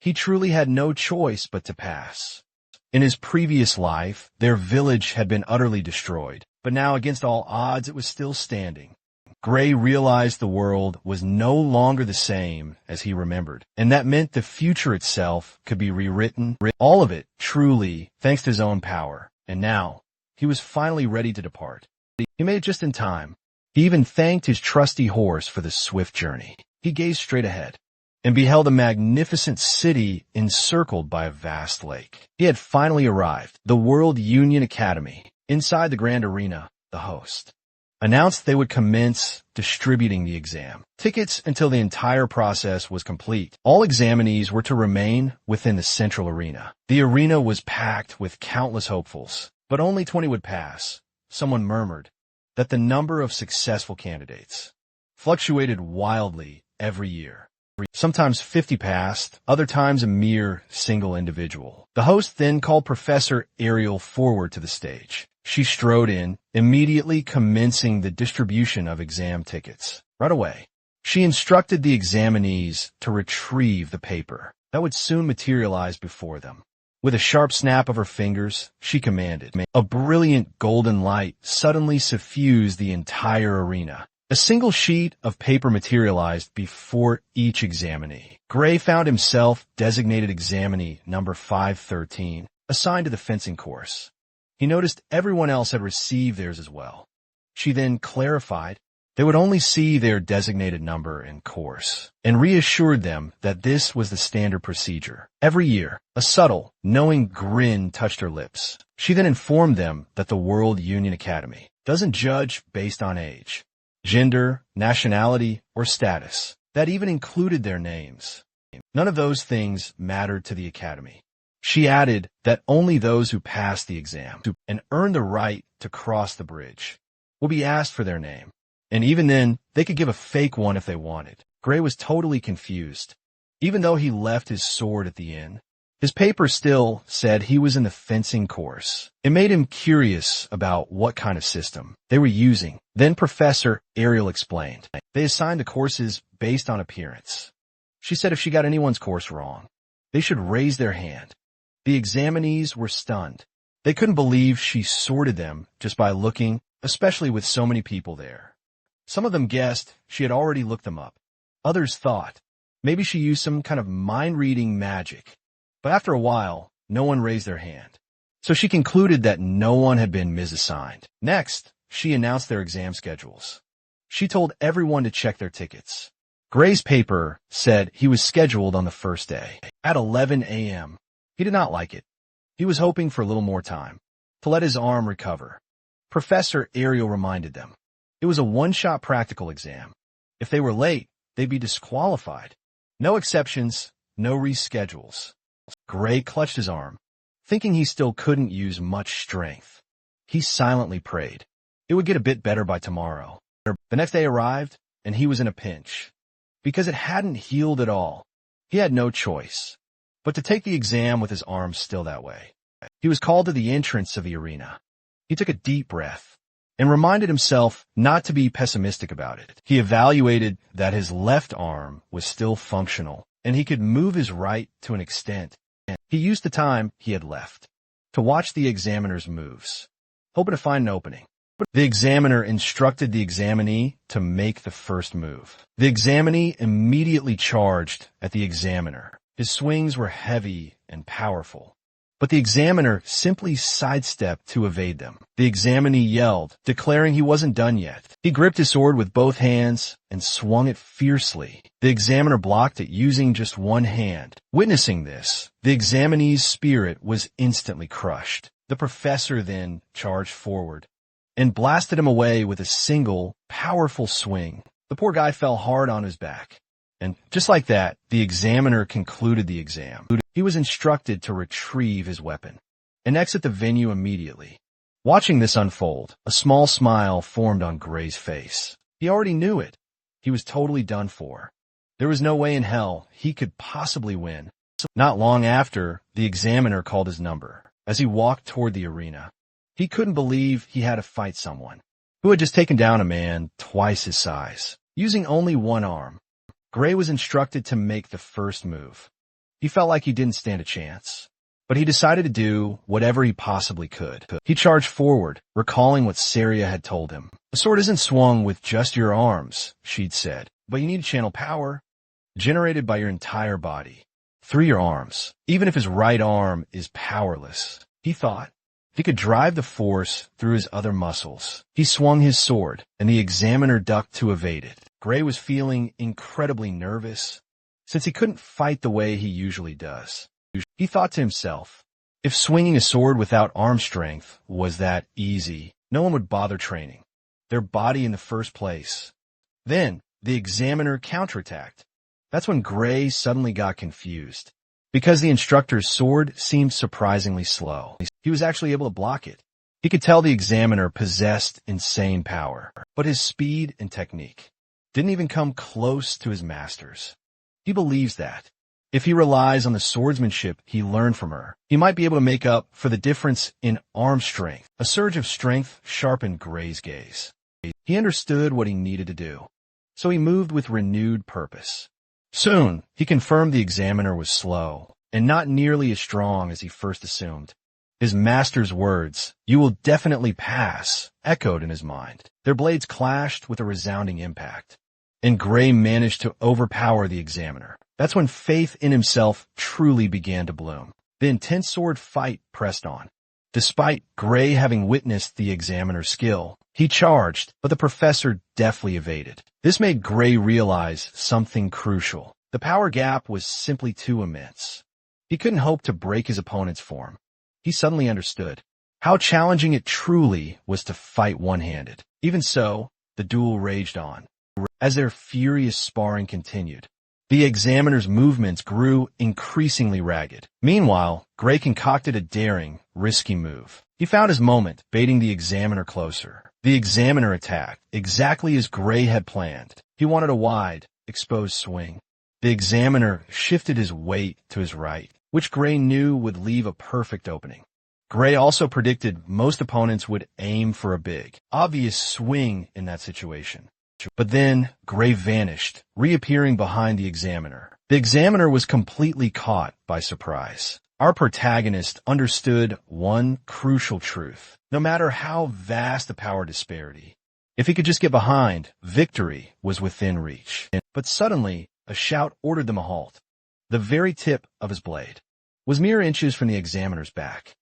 he truly had no choice but to pass. In his previous life, their village had been utterly destroyed, but now against all odds it was still standing. Gray realized the world was no longer the same as he remembered, and that meant the future itself could be rewritten, all of it truly thanks to his own power. And now, he was finally ready to depart. He made it just in time. He even thanked his trusty horse for the swift journey. He gazed straight ahead and beheld a magnificent city encircled by a vast lake. He had finally arrived. The World Union Academy. Inside the grand arena, the host announced they would commence distributing the exam tickets until the entire process was complete. All examinees were to remain within the central arena. The arena was packed with countless hopefuls, but only 20 would pass. Someone murmured that the number of successful candidates fluctuated wildly every year. Sometimes 50 passed, other times a mere single individual. The host then called Professor Ariel forward to the stage. She strode in, immediately commencing the distribution of exam tickets. Right away, she instructed the examinees to retrieve the paper that would soon materialize before them. With a sharp snap of her fingers, she commanded. A brilliant golden light suddenly suffused the entire arena. A single sheet of paper materialized before each examinee. Gray found himself designated examinee number 513, assigned to the fencing course. He noticed everyone else had received theirs as well. She then clarified they would only see their designated number in course, and reassured them that this was the standard procedure. Every year, a subtle, knowing grin touched her lips. She then informed them that the World Union Academy doesn't judge based on age, gender, nationality, or status. That even included their names. None of those things mattered to the Academy. She added that only those who passed the exam and earned the right to cross the bridge will be asked for their name. And even then, they could give a fake one if they wanted. Gray was totally confused. Even though he left his sword at the inn, his paper still said he was in the fencing course. It made him curious about what kind of system they were using. Then Professor Ariel explained. They assigned the courses based on appearance. She said if she got anyone's course wrong, they should raise their hand. The examinees were stunned. They couldn't believe she sorted them just by looking, especially with so many people there. Some of them guessed she had already looked them up. Others thought maybe she used some kind of mind-reading magic. But after a while, no one raised their hand. So she concluded that no one had been misassigned. Next, she announced their exam schedules. She told everyone to check their tickets. Gray's paper said he was scheduled on the first day at 11 a.m. He did not like it. He was hoping for a little more time to let his arm recover. Professor Ariel reminded them it was a one-shot practical exam. If they were late, they'd be disqualified. No exceptions, no reschedules. Gray clutched his arm, thinking he still couldn't use much strength. He silently prayed it would get a bit better by tomorrow. The next day arrived, and he was in a pinch. Because it hadn't healed at all, he had no choice but to take the exam with his arm still that way. He was called to the entrance of the arena. He took a deep breath and reminded himself not to be pessimistic about it. He evaluated that his left arm was still functional, and he could move his right to an extent. He used the time he had left to watch the examiner's moves, hoping to find an opening. The examiner instructed the examinee to make the first move. The examinee immediately charged at the examiner. His swings were heavy and powerful, but the examiner simply sidestepped to evade them. The examinee yelled, declaring he wasn't done yet. He gripped his sword with both hands and swung it fiercely. The examiner blocked it using just one hand. Witnessing this, the examinee's spirit was instantly crushed. The professor then charged forward and blasted him away with a single, powerful swing. The poor guy fell hard on his back. And just like that, the examiner concluded the exam. He was instructed to retrieve his weapon and exit the venue immediately. Watching this unfold, a small smile formed on Gray's face. He already knew it. He was totally done for. There was no way in hell he could possibly win. Not long after, the examiner called his number. As he walked toward the arena, he couldn't believe he had to fight someone who had just taken down a man twice his size, using only one arm. Gray was instructed to make the first move. He felt like he didn't stand a chance, but he decided to do whatever he possibly could. He charged forward, recalling what Saria had told him. A sword isn't swung with just your arms, she'd said, but you need to channel power generated by your entire body through your arms, even if his right arm is powerless. He thought, He could drive the force through his other muscles. He swung his sword, and the examiner ducked to evade it. Gray was feeling incredibly nervous, since he couldn't fight the way he usually does. He thought to himself, if swinging a sword without arm strength was that easy, no one would bother training their body in the first place. Then, the examiner counterattacked. That's when Gray suddenly got confused, because the instructor's sword seemed surprisingly slow. He was actually able to block it. He could tell the examiner possessed insane power, but his speed and technique didn't even come close to his master's. He believes that if he relies on the swordsmanship he learned from her, he might be able to make up for the difference in arm strength. A surge of strength sharpened Gray's gaze. He understood what he needed to do, so he moved with renewed purpose. Soon, he confirmed the examiner was slow and not nearly as strong as he first assumed. His master's words, "You will definitely pass," echoed in his mind. Their blades clashed with a resounding impact, and Gray managed to overpower the examiner. That's when faith in himself truly began to bloom. The intense sword fight pressed on. Despite Gray having witnessed the examiner's skill, he charged, but the professor deftly evaded. This made Gray realize something crucial. The power gap was simply too immense. He couldn't hope to break his opponent's form. He suddenly understood how challenging it truly was to fight one-handed. Even so, the duel raged on. As their furious sparring continued, the examiner's movements grew increasingly ragged. Meanwhile, Gray concocted a daring, risky move. He found his moment, baiting the examiner closer. The examiner attacked, exactly as Gray had planned. He wanted a wide, exposed swing. The examiner shifted his weight to his right, which Gray knew would leave a perfect opening. Gray also predicted most opponents would aim for a big, obvious swing in that situation. But then, Gray vanished, reappearing behind the examiner. The examiner was completely caught by surprise. Our protagonist understood one crucial truth. No matter how vast the power disparity, if he could just get behind, victory was within reach. But suddenly, a shout ordered them a halt. The very tip of his blade was mere inches from the examiner's back.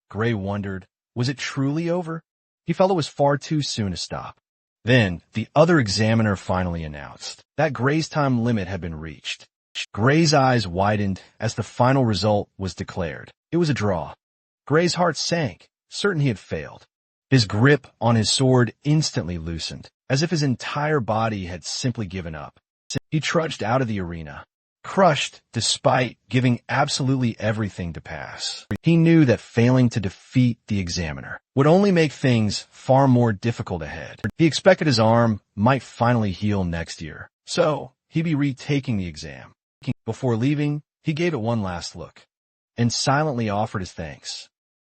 Gray wondered, was it truly over? He felt it was far too soon to stop. Then, the other examiner finally announced that Gray's time limit had been reached. Gray's eyes widened as the final result was declared. It was a draw. Gray's heart sank, certain he had failed. His grip on his sword instantly loosened, as if his entire body had simply given up. He trudged out of the arena, crushed despite giving absolutely everything to pass. He knew that failing to defeat the examiner would only make things far more difficult ahead. He expected his arm might finally heal next year, so he'd be retaking the exam. Before leaving, he gave it one last look and silently offered his thanks.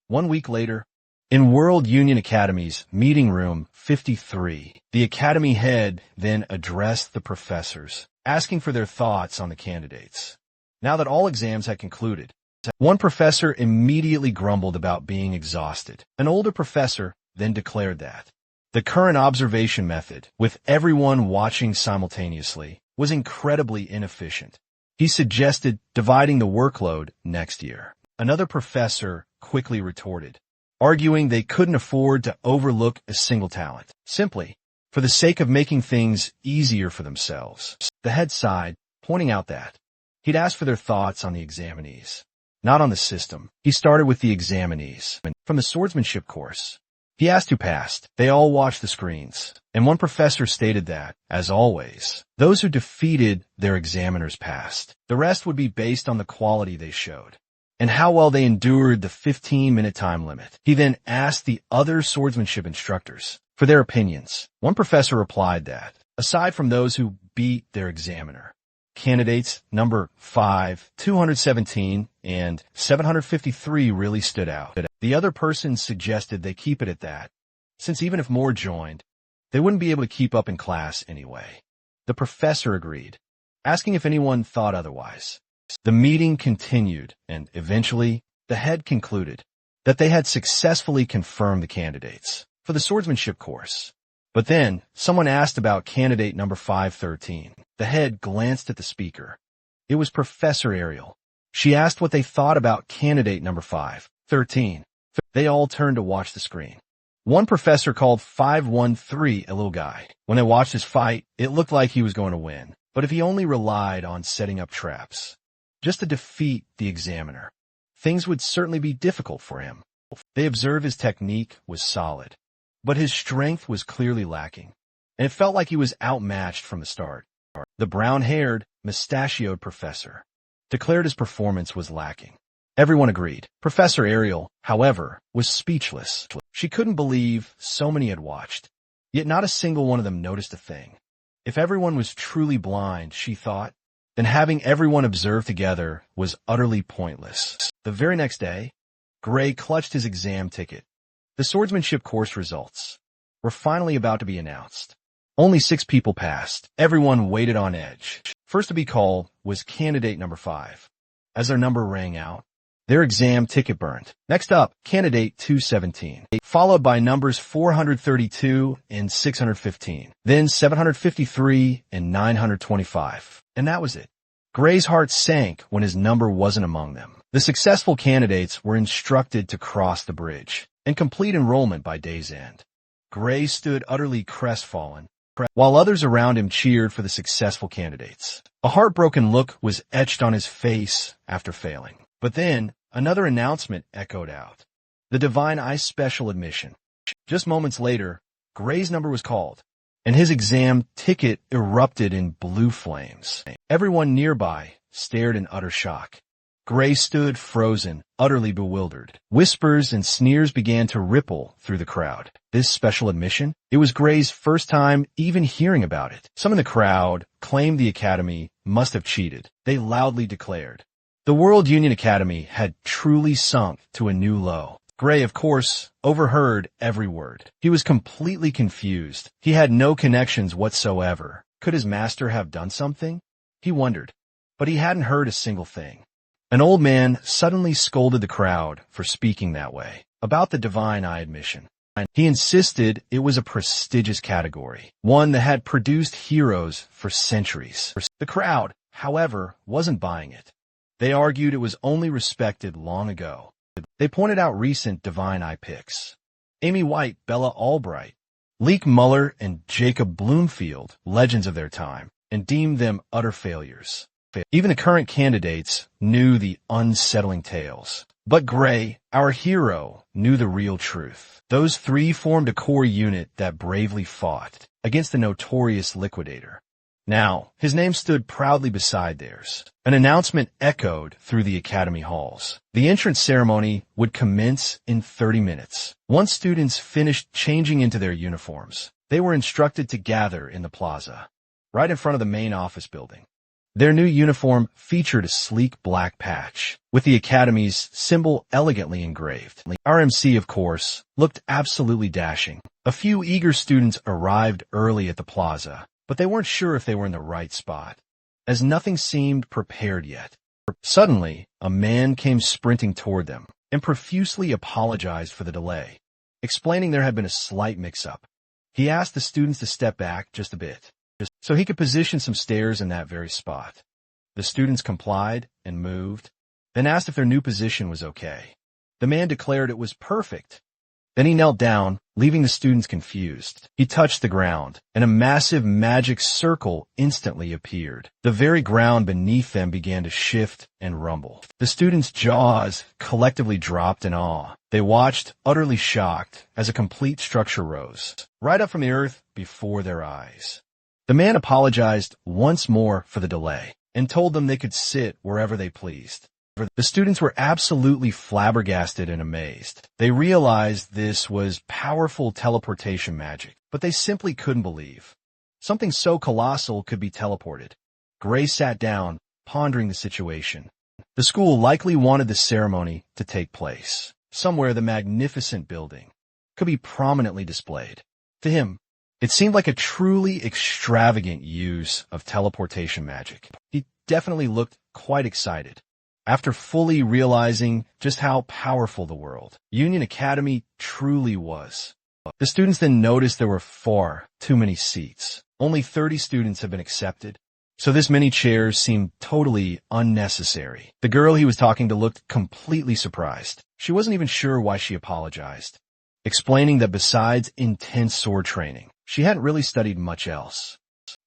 1 week later, in World Union Academy's meeting room 53, the academy head then addressed the professors, asking for their thoughts on the candidates. Now that all exams had concluded, one professor immediately grumbled about being exhausted. An older professor then declared that the current observation method, with everyone watching simultaneously, was incredibly inefficient. He suggested dividing the workload next year. Another professor quickly retorted, arguing they couldn't afford to overlook a single talent, simply for the sake of making things easier for themselves. The head sighed, pointing out that he'd asked for their thoughts on the examinees, not on the system. He started with the examinees from the swordsmanship course. He asked who passed. They all watched the screens, and one professor stated that, as always, those who defeated their examiners passed. The rest would be based on the quality they showed and how well they endured the 15-minute time limit. He then asked the other swordsmanship instructors for their opinions. One professor replied that, aside from those who beat their examiner, candidates number 5, 217, and 753 really stood out. The other person suggested they keep it at that, since even if more joined, they wouldn't be able to keep up in class anyway. The professor agreed, asking if anyone thought otherwise. The meeting continued, and eventually, the head concluded that they had successfully confirmed the candidates for the swordsmanship course. But then, someone asked about candidate number 513. The head glanced at the speaker. It was Professor Ariel. She asked what they thought about candidate number 513. They all turned to watch the screen. One professor called 513 a little guy. When they watched his fight, it looked like he was going to win. But if he only relied on setting up traps, just to defeat the examiner, things would certainly be difficult for him. They observed his technique was solid, but his strength was clearly lacking, and it felt like he was outmatched from the start. The brown-haired, mustachioed professor declared his performance was lacking. Everyone agreed. Professor Ariel, however, was speechless. She couldn't believe so many had watched, yet not a single one of them noticed a thing. If everyone was truly blind, she thought, then having everyone observe together was utterly pointless. The very next day, Gray clutched his exam ticket. The swordsmanship course results were finally about to be announced. Only 6 people passed. Everyone waited on edge. First to be called was candidate number 5. As their number rang out, their exam ticket burned. Next up, candidate 217, followed by numbers 432 and 615, then 753 and 925. And that was it. Gray's heart sank when his number wasn't among them. The successful candidates were instructed to cross the bridge and complete enrollment by day's end. Gray stood utterly crestfallen, while others around him cheered for the successful candidates. A heartbroken look was etched on his face after failing. But then, another announcement echoed out. The Divine Eye Special Admission. Just moments later, Gray's number was called, and his exam ticket erupted in blue flames. Everyone nearby stared in utter shock. Gray stood frozen, utterly bewildered. Whispers and sneers began to ripple through the crowd. This special admission? It was Gray's first time even hearing about it. Some in the crowd claimed the Academy must have cheated. They loudly declared the World Union Academy had truly sunk to a new low. Gray, of course, overheard every word. He was completely confused. He had no connections whatsoever. Could his master have done something? He wondered, but he hadn't heard a single thing. An old man suddenly scolded the crowd for speaking that way about the Divine Eye admission. He insisted it was a prestigious category, one that had produced heroes for centuries. The crowd, however, wasn't buying it. They argued it was only respected long ago. They pointed out recent Divine Eye picks. Amy White, Bella Albright, Leek Muller, and Jacob Bloomfield, legends of their time, and deemed them utter failures. Even the current candidates knew the unsettling tales. But Gray, our hero, knew the real truth. Those 3 formed a core unit that bravely fought against the notorious Liquidator. Now, his name stood proudly beside theirs. An announcement echoed through the academy halls. The entrance ceremony would commence in 30 minutes. Once students finished changing into their uniforms, they were instructed to gather in the plaza, right in front of the main office building. Their new uniform featured a sleek black patch, with the Academy's symbol elegantly engraved. Our MC, of course, looked absolutely dashing. A few eager students arrived early at the plaza, but they weren't sure if they were in the right spot, as nothing seemed prepared yet. Suddenly, a man came sprinting toward them and profusely apologized for the delay, explaining there had been a slight mix-up. He asked the students to step back just a bit, so he could position some stairs in that very spot. The students complied and moved, then asked if their new position was okay. The man declared it was perfect. Then he knelt down, leaving the students confused. He touched the ground, and a massive magic circle instantly appeared. The very ground beneath them began to shift and rumble. The students' jaws collectively dropped in awe. They watched, utterly shocked, as a complete structure rose, right up from the earth before their eyes. The man apologized once more for the delay, and told them they could sit wherever they pleased. The students were absolutely flabbergasted and amazed. They realized this was powerful teleportation magic, but they simply couldn't believe something so colossal could be teleported. Gray sat down, pondering the situation. The school likely wanted the ceremony to take place. Somewhere the magnificent building could be prominently displayed. To him, it seemed like a truly extravagant use of teleportation magic. He definitely looked quite excited. After fully realizing just how powerful the World Union Academy truly was. The students then noticed there were far too many seats. Only 30 students had been accepted, So this many chairs seemed totally unnecessary. The girl he was talking to looked completely surprised. She wasn't even sure why she apologized, explaining that besides intense sword training, she hadn't really studied much else.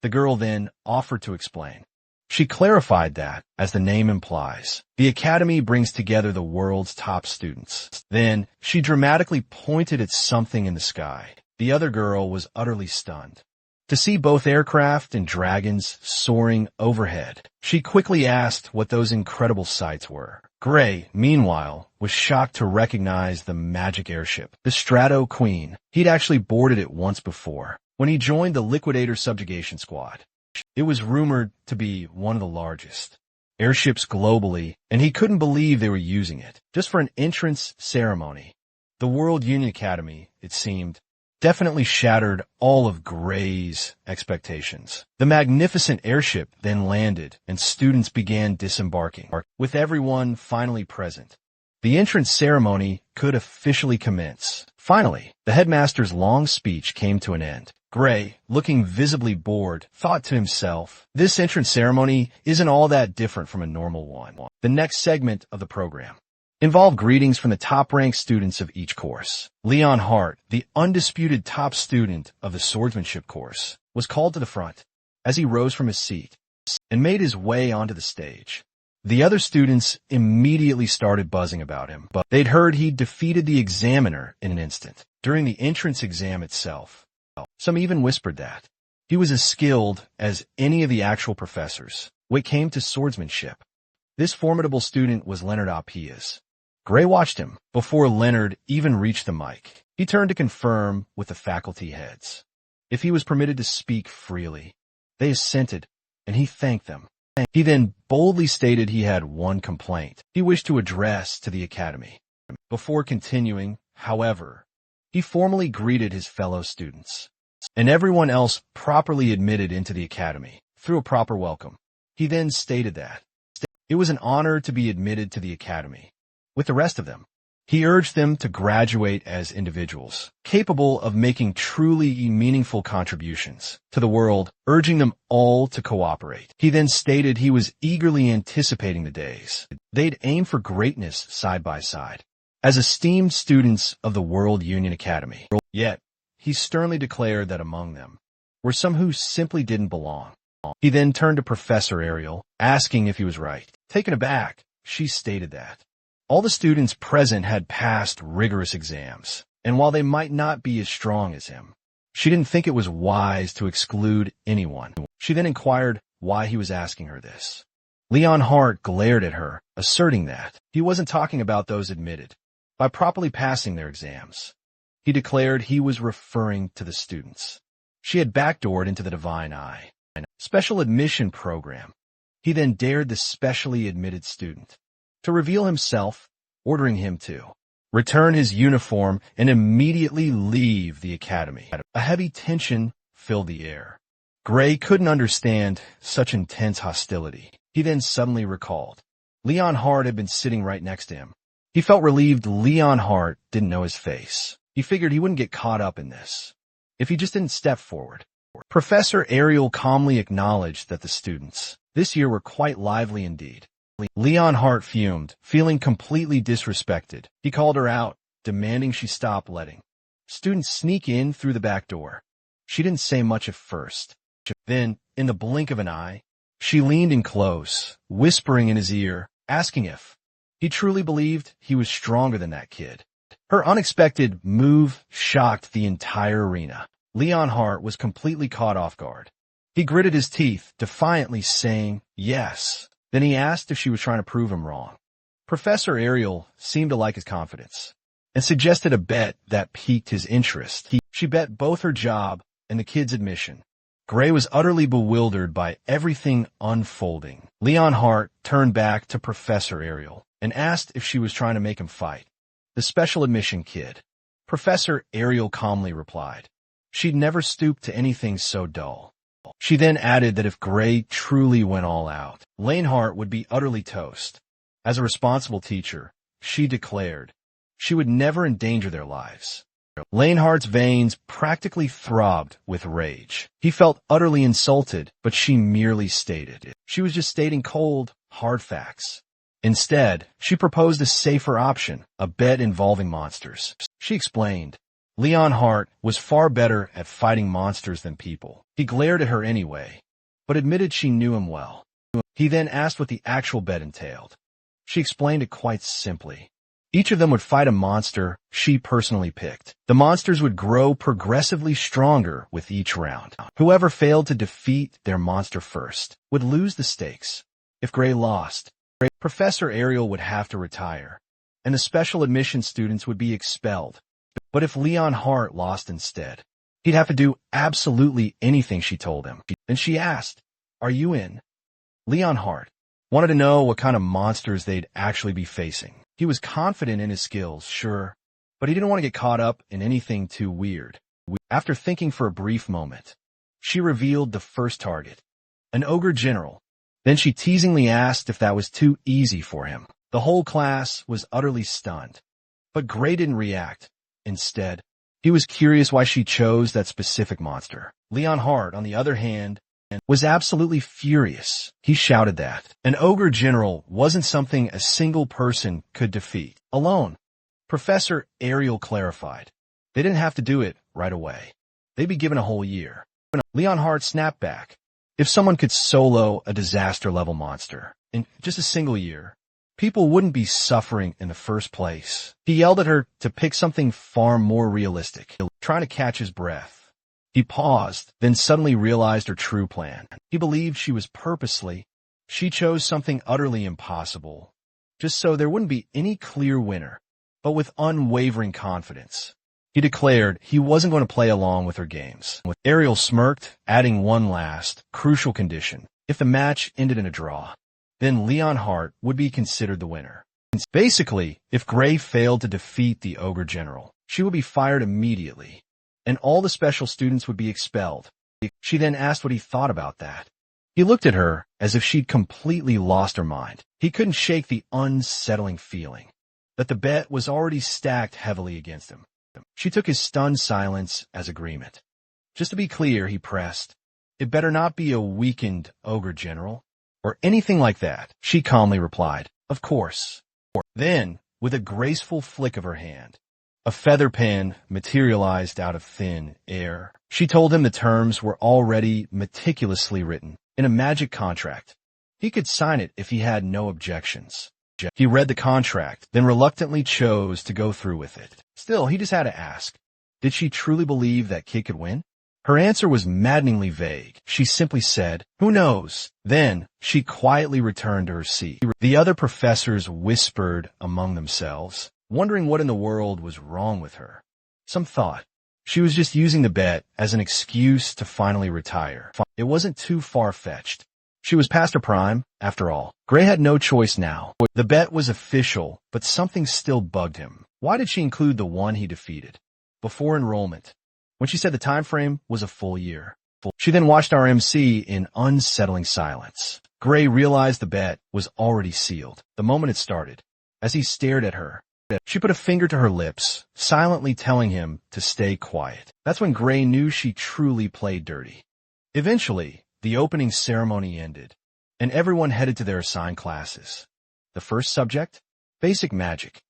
The girl then offered to explain. She clarified that, as the name implies, the academy brings together the world's top students. Then, she dramatically pointed at something in the sky. The other girl was utterly stunned. To see both aircraft and dragons soaring overhead, she quickly asked what those incredible sights were. Gray, meanwhile, was shocked to recognize the magic airship, the Strato Queen. He'd actually boarded it once before, when he joined the Liquidator Subjugation Squad. It was rumored to be one of the largest airships globally, and he couldn't believe they were using it just for an entrance ceremony. The World Union Academy, it seemed, definitely shattered all of Gray's expectations. The magnificent airship then landed, and students began disembarking, with everyone finally present. The entrance ceremony could officially commence. Finally, the headmaster's long speech came to an end. Gray, looking visibly bored, thought to himself, this entrance ceremony isn't all that different from a normal one. The next segment of the program involved greetings from the top-ranked students of each course. Leon Hart, the undisputed top student of the swordsmanship course, was called to the front as he rose from his seat and made his way onto the stage. The other students immediately started buzzing about him, but they'd heard he'd defeated the examiner in an instant during the entrance exam itself. Some even whispered that he was as skilled as any of the actual professors when it came to swordsmanship. This formidable student was Leonard Apias. Gray watched him before Leonard even reached the mic. He turned to confirm with the faculty heads if he was permitted to speak freely. They assented, and he thanked them. He then boldly stated he had one complaint he wished to address to the academy. Before continuing, however, he formally greeted his fellow students and everyone else properly admitted into the academy through a proper welcome. He then stated that it was an honor to be admitted to the academy with the rest of them. He urged them to graduate as individuals, capable of making truly meaningful contributions to the world, urging them all to cooperate. He then stated he was eagerly anticipating the days they'd aim for greatness side by side as esteemed students of the World Union Academy. Yet, he sternly declared that among them were some who simply didn't belong. He then turned to Professor Ariel, asking if he was right. Taken aback, she stated that all the students present had passed rigorous exams, and while they might not be as strong as him, she didn't think it was wise to exclude anyone. She then inquired why he was asking her this. Leon Hart glared at her, asserting that he wasn't talking about those admitted by properly passing their exams. He declared he was referring to the students she had backdoored into the Divine Eye special admission program. He then dared the specially admitted student to reveal himself, ordering him to return his uniform and immediately leave the academy. A heavy tension filled the air. Gray couldn't understand such intense hostility. He then suddenly recalled Leon Hart had been sitting right next to him. He felt relieved Leon Hart didn't know his face. He figured he wouldn't get caught up in this if he just didn't step forward. Professor Ariel calmly acknowledged that the students this year were quite lively indeed. Leon Hart fumed, feeling completely disrespected. He called her out, demanding she stop letting students sneak in through the back door. She didn't say much at first. Then, in the blink of an eye, she leaned in close, whispering in his ear, asking if he truly believed he was stronger than that kid. Her unexpected move shocked the entire arena. Leon Hart was completely caught off guard. He gritted his teeth, defiantly saying yes. Then he asked if she was trying to prove him wrong. Professor Ariel seemed to like his confidence and suggested a bet that piqued his interest. She bet both her job and the kid's admission. Gray was utterly bewildered by everything unfolding. Leon Hart turned back to Professor Ariel and asked if she was trying to make him fight the special admission kid. Professor Ariel calmly replied she'd never stooped to anything so dull. She then added that if Gray truly went all out, Lane Hart would be utterly toast. As a responsible teacher, she declared she would never endanger their lives Leonhardt's veins practically throbbed with rage. He felt utterly insulted, but she merely stated it. She was just stating cold, hard facts. Instead, she proposed a safer option, a bet involving monsters. She explained, Leonhardt was far better at fighting monsters than people. He glared at her anyway, but admitted she knew him well. He then asked what the actual bet entailed. She explained it quite simply. Each of them would fight a monster she personally picked. The monsters would grow progressively stronger with each round. Whoever failed to defeat their monster first would lose the stakes. If Gray lost, Professor Ariel would have to retire, and the special admission students would be expelled. But if Leonhardt lost instead, he'd have to do absolutely anything she told him. And she asked, "Are you in?" Leonhardt wanted to know what kind of monsters they'd actually be facing. He was confident in his skills, sure, but he didn't want to get caught up in anything too weird. After thinking for a brief moment, she revealed the first target, an ogre general. Then she teasingly asked if that was too easy for him. The whole class was utterly stunned, but Gray didn't react. Instead, he was curious why she chose that specific monster. Leonhardt, on the other hand, was absolutely furious. He shouted that an ogre general wasn't something a single person could defeat alone. Professor Ariel clarified. They didn't have to do it right away. They'd be given a whole year. Leonhardt snapped back. If someone could solo a disaster-level monster in just a single year, people wouldn't be suffering in the first place. He yelled at her to pick something far more realistic, trying to catch his breath. He paused, then suddenly realized her true plan. He believed she was purposely. She chose something utterly impossible, just so there wouldn't be any clear winner, but with unwavering confidence. He declared he wasn't going to play along with her games. Ariel smirked, adding one last, crucial condition. If the match ended in a draw, then Leonhardt would be considered the winner. Basically, if Gray failed to defeat the ogre general, she would be fired immediately, and all the special students would be expelled. She then asked what he thought about that. He looked at her as if she'd completely lost her mind. He couldn't shake the unsettling feeling that the bet was already stacked heavily against him. She took his stunned silence as agreement. Just to be clear, he pressed, it better not be a weakened ogre general, or anything like that. She calmly replied, of course. Then, with a graceful flick of her hand, a feather pen materialized out of thin air. She told him the terms were already meticulously written in a magic contract. He could sign it if he had no objections. He read the contract, then reluctantly chose to go through with it. Still, he just had to ask, did she truly believe that kid could win? Her answer was maddeningly vague. She simply said, who knows? Then, she quietly returned to her seat. The other professors whispered among themselves, wondering what in the world was wrong with her. Some thought she was just using the bet as an excuse to finally retire. It wasn't too far-fetched. She was past her prime, after all. Gray had no choice now. The bet was official, but something still bugged him. Why did she include the one he defeated? Before enrollment, when she said the time frame was a full year. She then watched our MC in unsettling silence. Gray realized the bet was already sealed the moment it started. As he stared at her, she put a finger to her lips, silently telling him to stay quiet. That's when Gray knew she truly played dirty. Eventually, the opening ceremony ended, and everyone headed to their assigned classes. The first subject? Basic magic.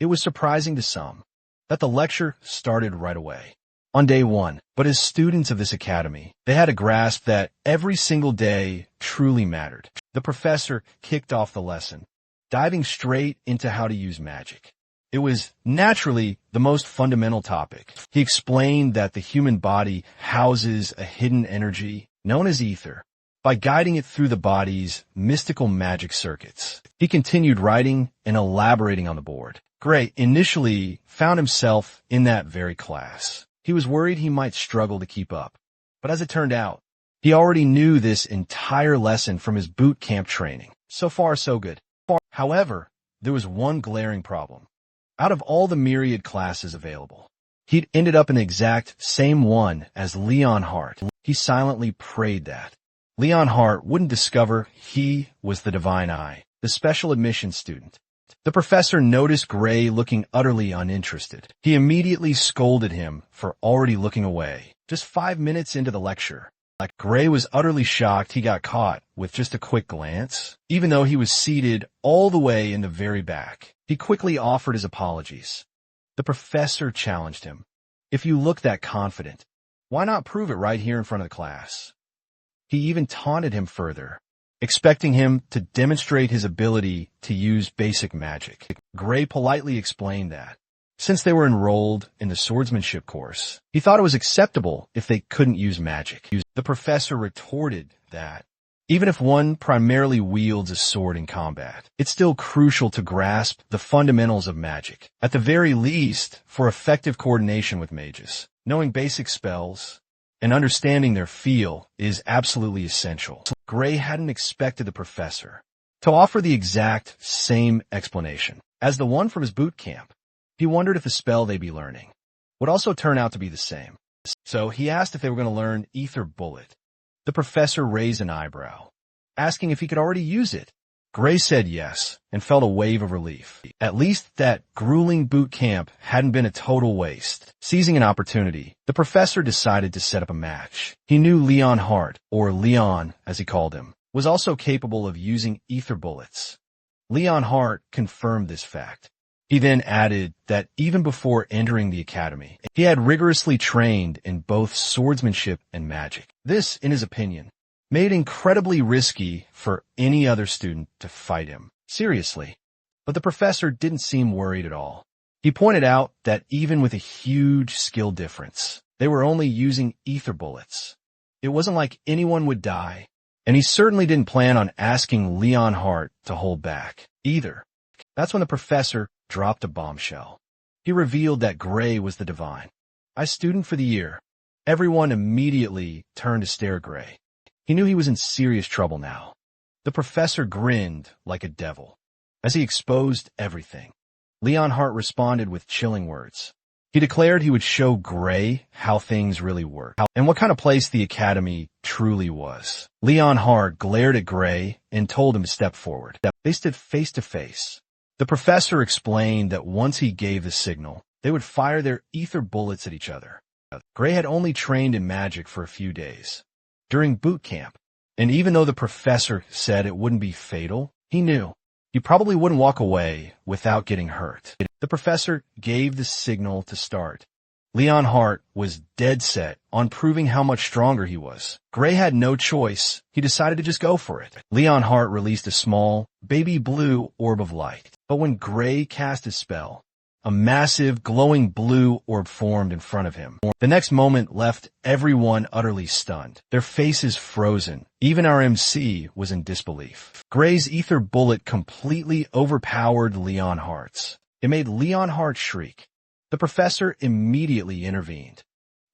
It was surprising to some that the lecture started right away, on day one. But as students of this academy, they had a grasp that every single day truly mattered. The professor kicked off the lesson, diving straight into how to use magic. It was naturally the most fundamental topic. He explained that the human body houses a hidden energy known as ether, by guiding it through the body's mystical magic circuits. He continued writing and elaborating on the board. Gray initially found himself in that very class. He was worried he might struggle to keep up, but as it turned out, he already knew this entire lesson from his boot camp training. So far, so good. However, there was one glaring problem. Out of all the myriad classes available, he'd ended up in the exact same one as Leonhardt. He silently prayed that Leonhardt wouldn't discover he was the divine eye, the special admission student. The professor noticed Gray looking utterly uninterested. He immediately scolded him for already looking away. Just 5 minutes into the lecture, Gray was utterly shocked he got caught with just a quick glance, even though he was seated all the way in the very back. He quickly offered his apologies. The professor challenged him. If you look that confident, why not prove it right here in front of the class? He even taunted him further, expecting him to demonstrate his ability to use basic magic. Gray politely explained that, since they were enrolled in the swordsmanship course, he thought it was acceptable if they couldn't use magic. The professor retorted that, even if one primarily wields a sword in combat, it's still crucial to grasp the fundamentals of magic. At the very least, for effective coordination with mages, knowing basic spells and understanding their feel is absolutely essential. Gray hadn't expected the professor to offer the exact same explanation as the one from his boot camp. He wondered if the spell they'd be learning would also turn out to be the same. So he asked if they were going to learn Ether Bullet. The professor raised an eyebrow, asking if he could already use it. Gray said yes, and felt a wave of relief. At least that grueling boot camp hadn't been a total waste. Seizing an opportunity, the professor decided to set up a match. He knew Leon Hart, or Leon as he called him, was also capable of using ether bullets. Leon Hart confirmed this fact. He then added that even before entering the academy, he had rigorously trained in both swordsmanship and magic. This, in his opinion, made it incredibly risky for any other student to fight him. Seriously. But the professor didn't seem worried at all. He pointed out that even with a huge skill difference, they were only using ether bullets. It wasn't like anyone would die, and he certainly didn't plan on asking Leon Hart to hold back either. That's when the professor dropped a bombshell. He revealed that Gray was the divine, a student for the year. Everyone immediately turned to stare at Gray. He knew he was in serious trouble now. The professor grinned like a devil as he exposed everything. Leon Hart responded with chilling words. He declared he would show Gray how things really work and what kind of place the academy truly was. Leon Hart glared at Gray and told him to step forward. They stood face to face. The professor explained that once he gave the signal, they would fire their ether bullets at each other. Gray had only trained in magic for a few days during boot camp, and even though the professor said it wouldn't be fatal, he knew he probably wouldn't walk away without getting hurt. The professor gave the signal to start. Leon Hart was dead set on proving how much stronger he was. Gray had no choice. He decided to just go for it. Leon Hart released a small, baby blue orb of light. But when Gray cast his spell, a massive, glowing blue orb formed in front of him. The next moment left everyone utterly stunned, their faces frozen. Even our MC was in disbelief. Gray's ether bullet completely overpowered Leon Hart's. It made Leon Hart shriek. The professor immediately intervened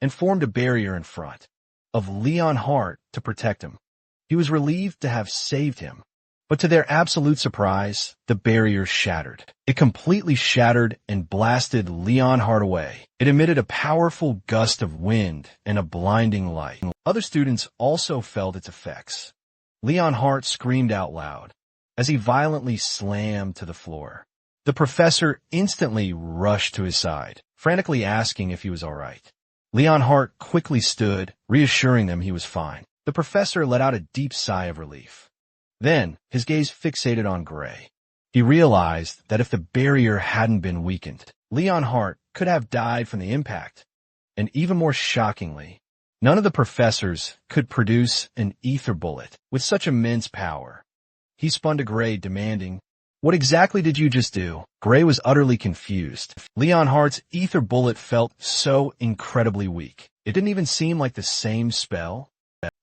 and formed a barrier in front of Leon Hart to protect him. He was relieved to have saved him, but to their absolute surprise, the barrier shattered. It completely shattered and blasted Leon Hart away. It emitted a powerful gust of wind and a blinding light. Other students also felt its effects. Leon Hart screamed out loud as he violently slammed to the floor. The professor instantly rushed to his side, frantically asking if he was all right. Leon Hart quickly stood, reassuring them he was fine. The professor let out a deep sigh of relief. Then, his gaze fixated on Gray. He realized that if the barrier hadn't been weakened, Leon Hart could have died from the impact. And even more shockingly, none of the professors could produce an ether bullet with such immense power. He spun to Gray, demanding, "What exactly did you just do?" Gray was utterly confused. Leon Hart's ether bullet felt so incredibly weak. It didn't even seem like the same spell.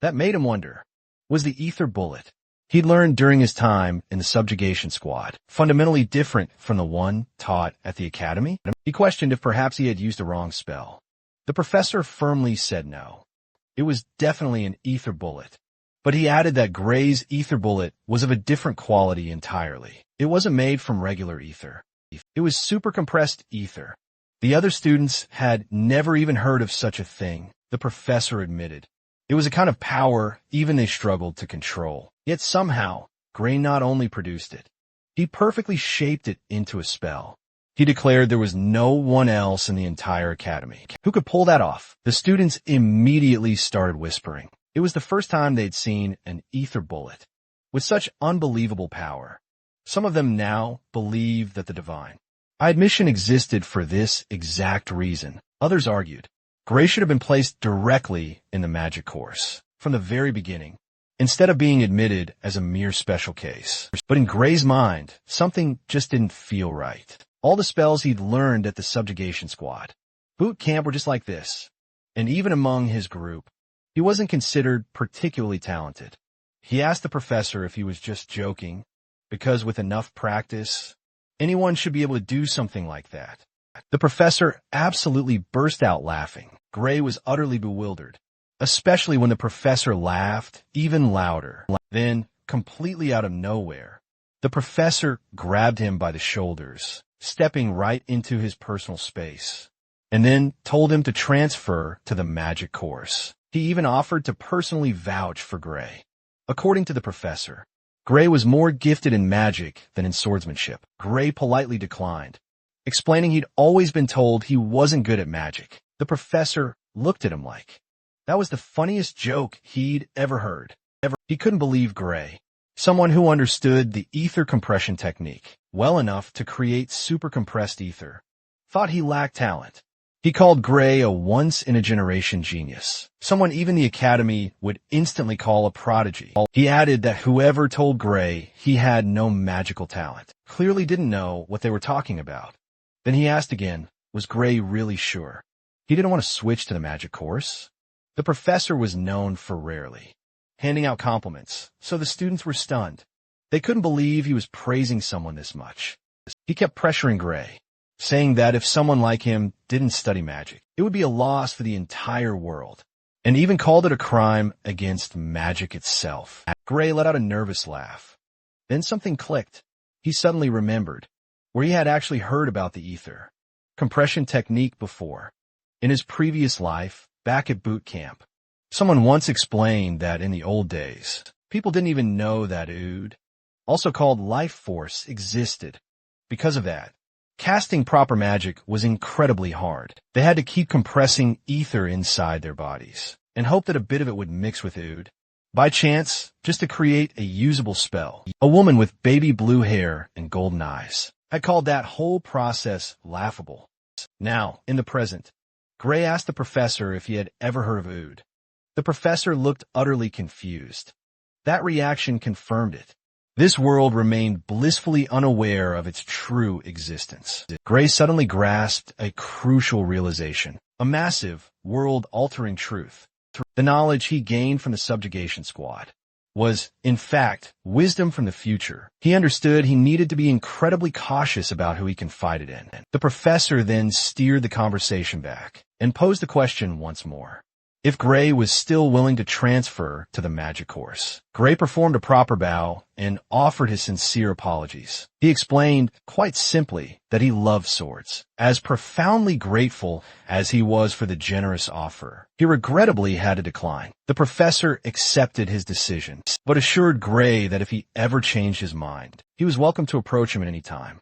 That made him wonder, was the ether bullet he'd learned during his time in the subjugation squad fundamentally different from the one taught at the academy? He questioned if perhaps he had used the wrong spell. The professor firmly said no. It was definitely an ether bullet. But he added that Gray's ether bullet was of a different quality entirely. It wasn't made from regular ether. It was super compressed ether. The other students had never even heard of such a thing, the professor admitted. It was a kind of power even they struggled to control. Yet somehow, Gray not only produced it, He perfectly shaped it into a spell. He declared there was no one else in the entire academy who could pull that off. The students immediately started whispering. It was the first time they'd seen an ether bullet with such unbelievable power. Some of them now believed that the divine admission existed for this exact reason. Others argued Gray should have been placed directly in the magic course from the very beginning, instead of being admitted as a mere special case. But in Gray's mind, something just didn't feel right. All the spells he'd learned at the subjugation squad boot camp were just like this, and even among his group, he wasn't considered particularly talented. He asked the professor if he was just joking, because with enough practice, anyone should be able to do something like that. The professor absolutely burst out laughing. Gray was utterly bewildered, especially when the professor laughed even louder. Then, completely out of nowhere, the professor grabbed him by the shoulders, stepping right into his personal space, and then told him to transfer to the magic course. He even offered to personally vouch for Gray. According to the professor, Gray was more gifted in magic than in swordsmanship. Gray politely declined, explaining he'd always been told he wasn't good at magic. The professor looked at him like that was the funniest joke he'd ever heard. He couldn't believe Gray, someone who understood the ether compression technique well enough to create super compressed ether, thought he lacked talent. He called Gray a once-in-a-generation genius, someone even the Academy would instantly call a prodigy. He added that whoever told Gray he had no magical talent clearly didn't know what they were talking about. Then he asked again, was Gray really sure he didn't want to switch to the magic course? The professor was known for rarely handing out compliments, so the students were stunned. They couldn't believe he was praising someone this much. He kept pressuring Gray, saying that if someone like him didn't study magic, it would be a loss for the entire world, and even called it a crime against magic itself. Gray let out a nervous laugh. Then something clicked. He suddenly remembered where he had actually heard about the ether compression technique before. In his previous life, back at boot camp, someone once explained that in the old days, people didn't even know that ood, also called life force, existed. Because of that, casting proper magic was incredibly hard. They had to keep compressing ether inside their bodies and hope that a bit of it would mix with ood, by chance, just to create a usable spell. A woman with baby blue hair and golden eyes had called that whole process laughable. Now, in the present, Gray asked the professor if he had ever heard of ood. The professor looked utterly confused. That reaction confirmed it. This world remained blissfully unaware of its true existence. Gray suddenly grasped a crucial realization, a massive, world-altering truth. The knowledge he gained from the subjugation squad was, in fact, wisdom from the future. He understood he needed to be incredibly cautious about who he confided in. The professor then steered the conversation back and posed the question once more. If Gray was still willing to transfer to the magic course, Gray performed a proper bow and offered his sincere apologies. He explained, quite simply, that he loved swords. As profoundly grateful as he was for the generous offer, he regrettably had to decline. The professor accepted his decision, but assured Gray that if he ever changed his mind, he was welcome to approach him at any time.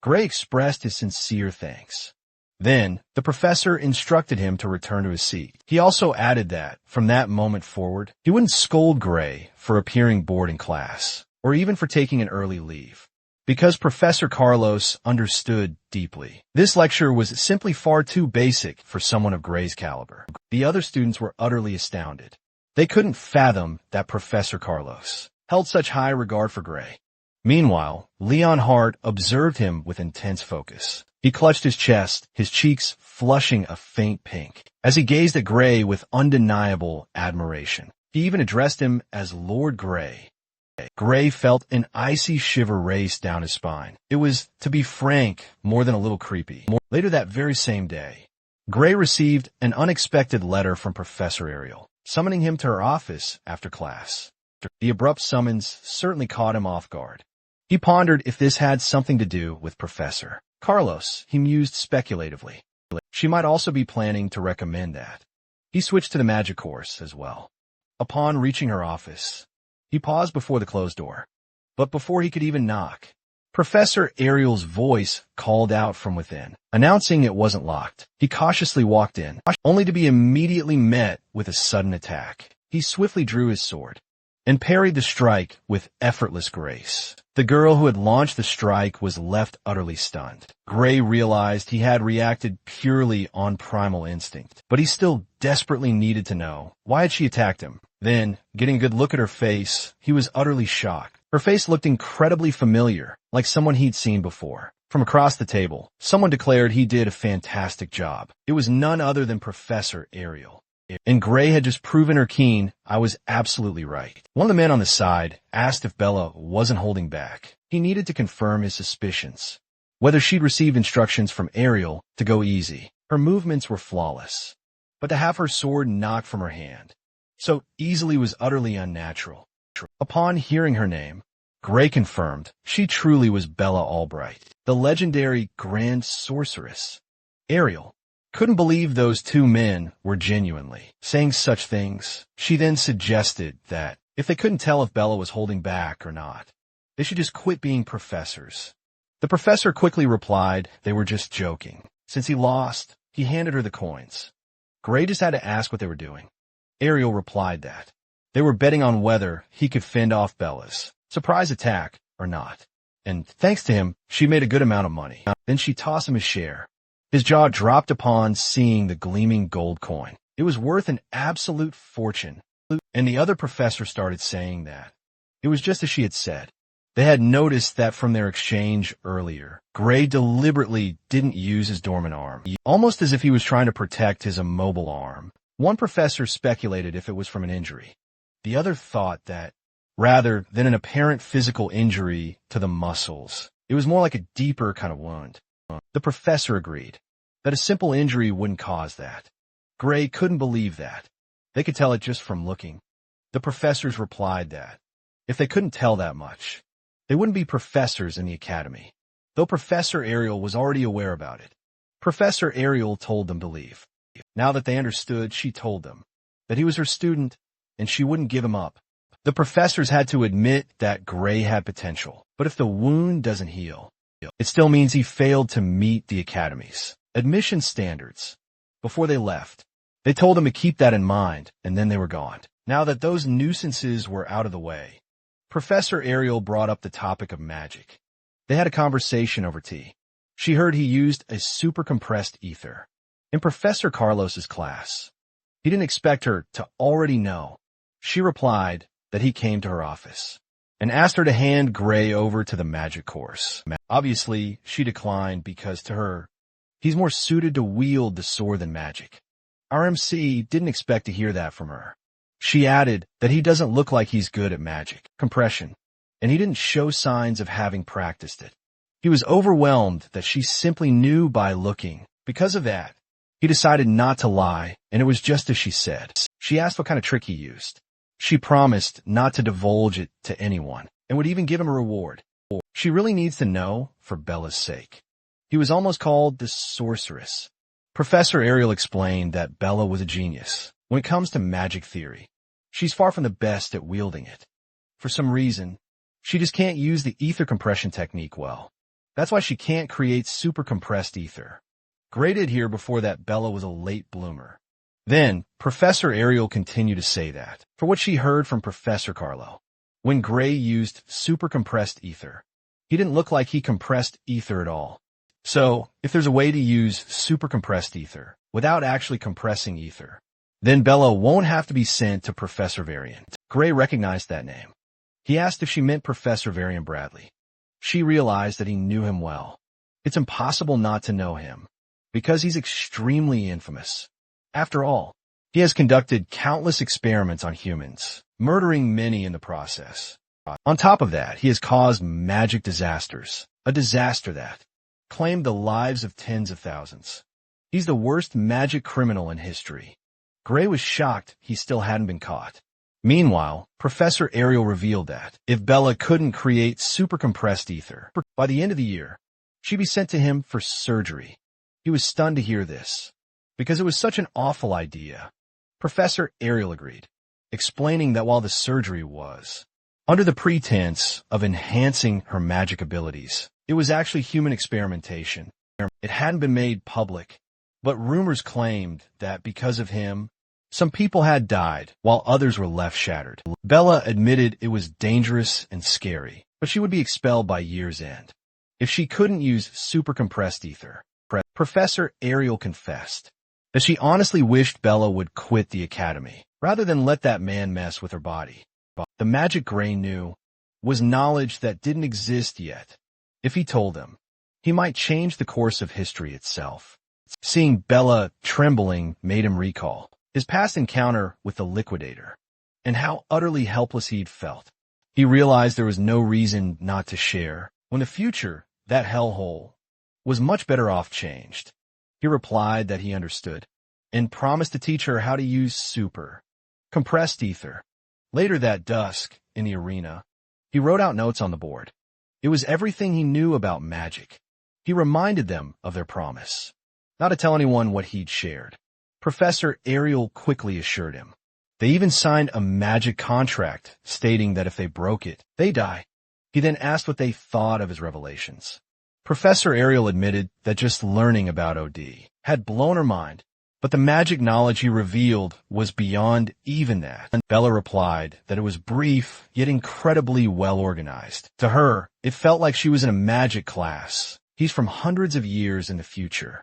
Gray expressed his sincere thanks. Then, the professor instructed him to return to his seat. He also added that, from that moment forward, he wouldn't scold Gray for appearing bored in class, or even for taking an early leave, because Professor Carlos understood deeply. This lecture was simply far too basic for someone of Gray's caliber. The other students were utterly astounded. They couldn't fathom that Professor Carlos held such high regard for Gray. Meanwhile, Leon Hart observed him with intense focus. He clutched his chest, his cheeks flushing a faint pink, as he gazed at Gray with undeniable admiration. He even addressed him as Lord Gray. Gray felt an icy shiver race down his spine. It was, to be frank, more than a little creepy. Later that very same day, Gray received an unexpected letter from Professor Ariel, summoning him to her office after class. The abrupt summons certainly caught him off guard. He pondered if this had something to do with Professor Carlos. He mused speculatively. She might also be planning to recommend that he switched to the magic course as well. Upon reaching her office, he paused before the closed door. But before he could even knock, Professor Ariel's voice called out from within, announcing it wasn't locked. He cautiously walked in, only to be immediately met with a sudden attack. He swiftly drew his sword and parried the strike with effortless grace. The girl who had launched the strike was left utterly stunned. Gray realized he had reacted purely on primal instinct, but he still desperately needed to know, why had she attacked him? Then, getting a good look at her face, he was utterly shocked. Her face looked incredibly familiar, like someone he'd seen before. From across the table, someone declared he did a fantastic job. It was none other than Professor Ariel. And Gray had just proven her keen. I was absolutely right. One of the men on the side asked if Bella wasn't holding back. He needed to confirm his suspicions, whether she'd received instructions from Ariel to go easy. Her movements were flawless, but to have her sword knocked from her hand so easily was utterly unnatural. Upon hearing her name, Gray confirmed she truly was Bella Albright, the legendary Grand Sorceress. Ariel couldn't believe those two men were genuinely saying such things. She then suggested that if they couldn't tell if Bella was holding back or not, they should just quit being professors. The professor quickly replied they were just joking. Since he lost, he handed her the coins. Gray just had to ask what they were doing. Ariel replied that they were betting on whether he could fend off Bella's surprise attack or not. And thanks to him, she made a good amount of money. Then she tossed him his share. His jaw dropped upon seeing the gleaming gold coin. It was worth an absolute fortune. And the other professor started saying that it was just as she had said. They had noticed that from their exchange earlier, Gray deliberately didn't use his dormant arm, almost as if he was trying to protect his immobile arm. One professor speculated if it was from an injury. The other thought that, rather than an apparent physical injury to the muscles, it was more like a deeper kind of wound. The professor agreed that a simple injury wouldn't cause that. Gray couldn't believe that. They could tell it just from looking. The professors replied that if they couldn't tell that much, they wouldn't be professors in the academy, though Professor Ariel was already aware about it. Professor Ariel told them to leave. Now that they understood, she told them that he was her student and she wouldn't give him up. The professors had to admit that Gray had potential, but if the wound doesn't heal, it still means he failed to meet the academy's admission standards. Before they left, they told him to keep that in mind, and then they were gone. Now that those nuisances were out of the way, Professor Ariel brought up the topic of magic. They had a conversation over tea. She heard he used a super compressed ether in Professor Carlos's class. He didn't expect her to already know. She replied that he came to her office and asked her to hand Gray over to the magic course. Obviously, she declined because to her, he's more suited to wield the sword than magic. Our MC didn't expect to hear that from her. She added that he doesn't look like he's good at magic compression, and he didn't show signs of having practiced it. He was overwhelmed that she simply knew by looking. Because of that, he decided not to lie, and it was just as she said. She asked what kind of trick he used. She promised not to divulge it to anyone, and would even give him a reward. She really needs to know for Bella's sake. He was almost called the sorceress. Professor Ariel explained that Bella was a genius when it comes to magic theory. She's far from the best at wielding it. For some reason, she just can't use the ether compression technique well. That's why she can't create super compressed ether. Gray did hear before that Bella was a late bloomer. Then, Professor Ariel continued to say that, for what she heard from Professor Carlo, when Gray used super compressed ether, he didn't look like he compressed ether at all. So, if there's a way to use super compressed ether without actually compressing ether, then Bella won't have to be sent to Professor Varian. Gray recognized that name. He asked if she meant Professor Varian Bradley. She realized that he knew him well. It's impossible not to know him, because he's extremely infamous. After all, he has conducted countless experiments on humans, murdering many in the process. On top of that, he has caused magic disasters, a disaster that claimed the lives of tens of thousands. He's the worst magic criminal in history. Gray was shocked he still hadn't been caught. Meanwhile, Professor Ariel revealed that if Bella couldn't create super compressed ether by the end of the year, she'd be sent to him for surgery. He was stunned to hear this, because it was such an awful idea. Professor Ariel agreed, explaining that while the surgery was under the pretense of enhancing her magic abilities. It was actually human experimentation. It hadn't been made public, but rumors claimed that because of him, some people had died while others were left shattered. Bella admitted it was dangerous and scary, but she would be expelled by year's end if she couldn't use super compressed ether. Professor Ariel confessed that she honestly wished Bella would quit the academy rather than let that man mess with her body. The magic Gray knew was knowledge that didn't exist yet. If he told them, he might change the course of history itself. Seeing Bella trembling made him recall his past encounter with the Liquidator and how utterly helpless he'd felt. He realized there was no reason not to share when the future, that hellhole, was much better off changed. He replied that he understood and promised to teach her how to use super compressed ether. Later that dusk, in the arena, he wrote out notes on the board. It was everything he knew about magic. He reminded them of their promise, not to tell anyone what he'd shared. Professor Ariel quickly assured him. They even signed a magic contract stating that if they broke it, they die. He then asked what they thought of his revelations. Professor Ariel admitted that just learning about OD had blown her mind, but the magic knowledge he revealed was beyond even that. Bella replied that it was brief, yet incredibly well organized. To her, it felt like she was in a magic class. He's from hundreds of years in the future,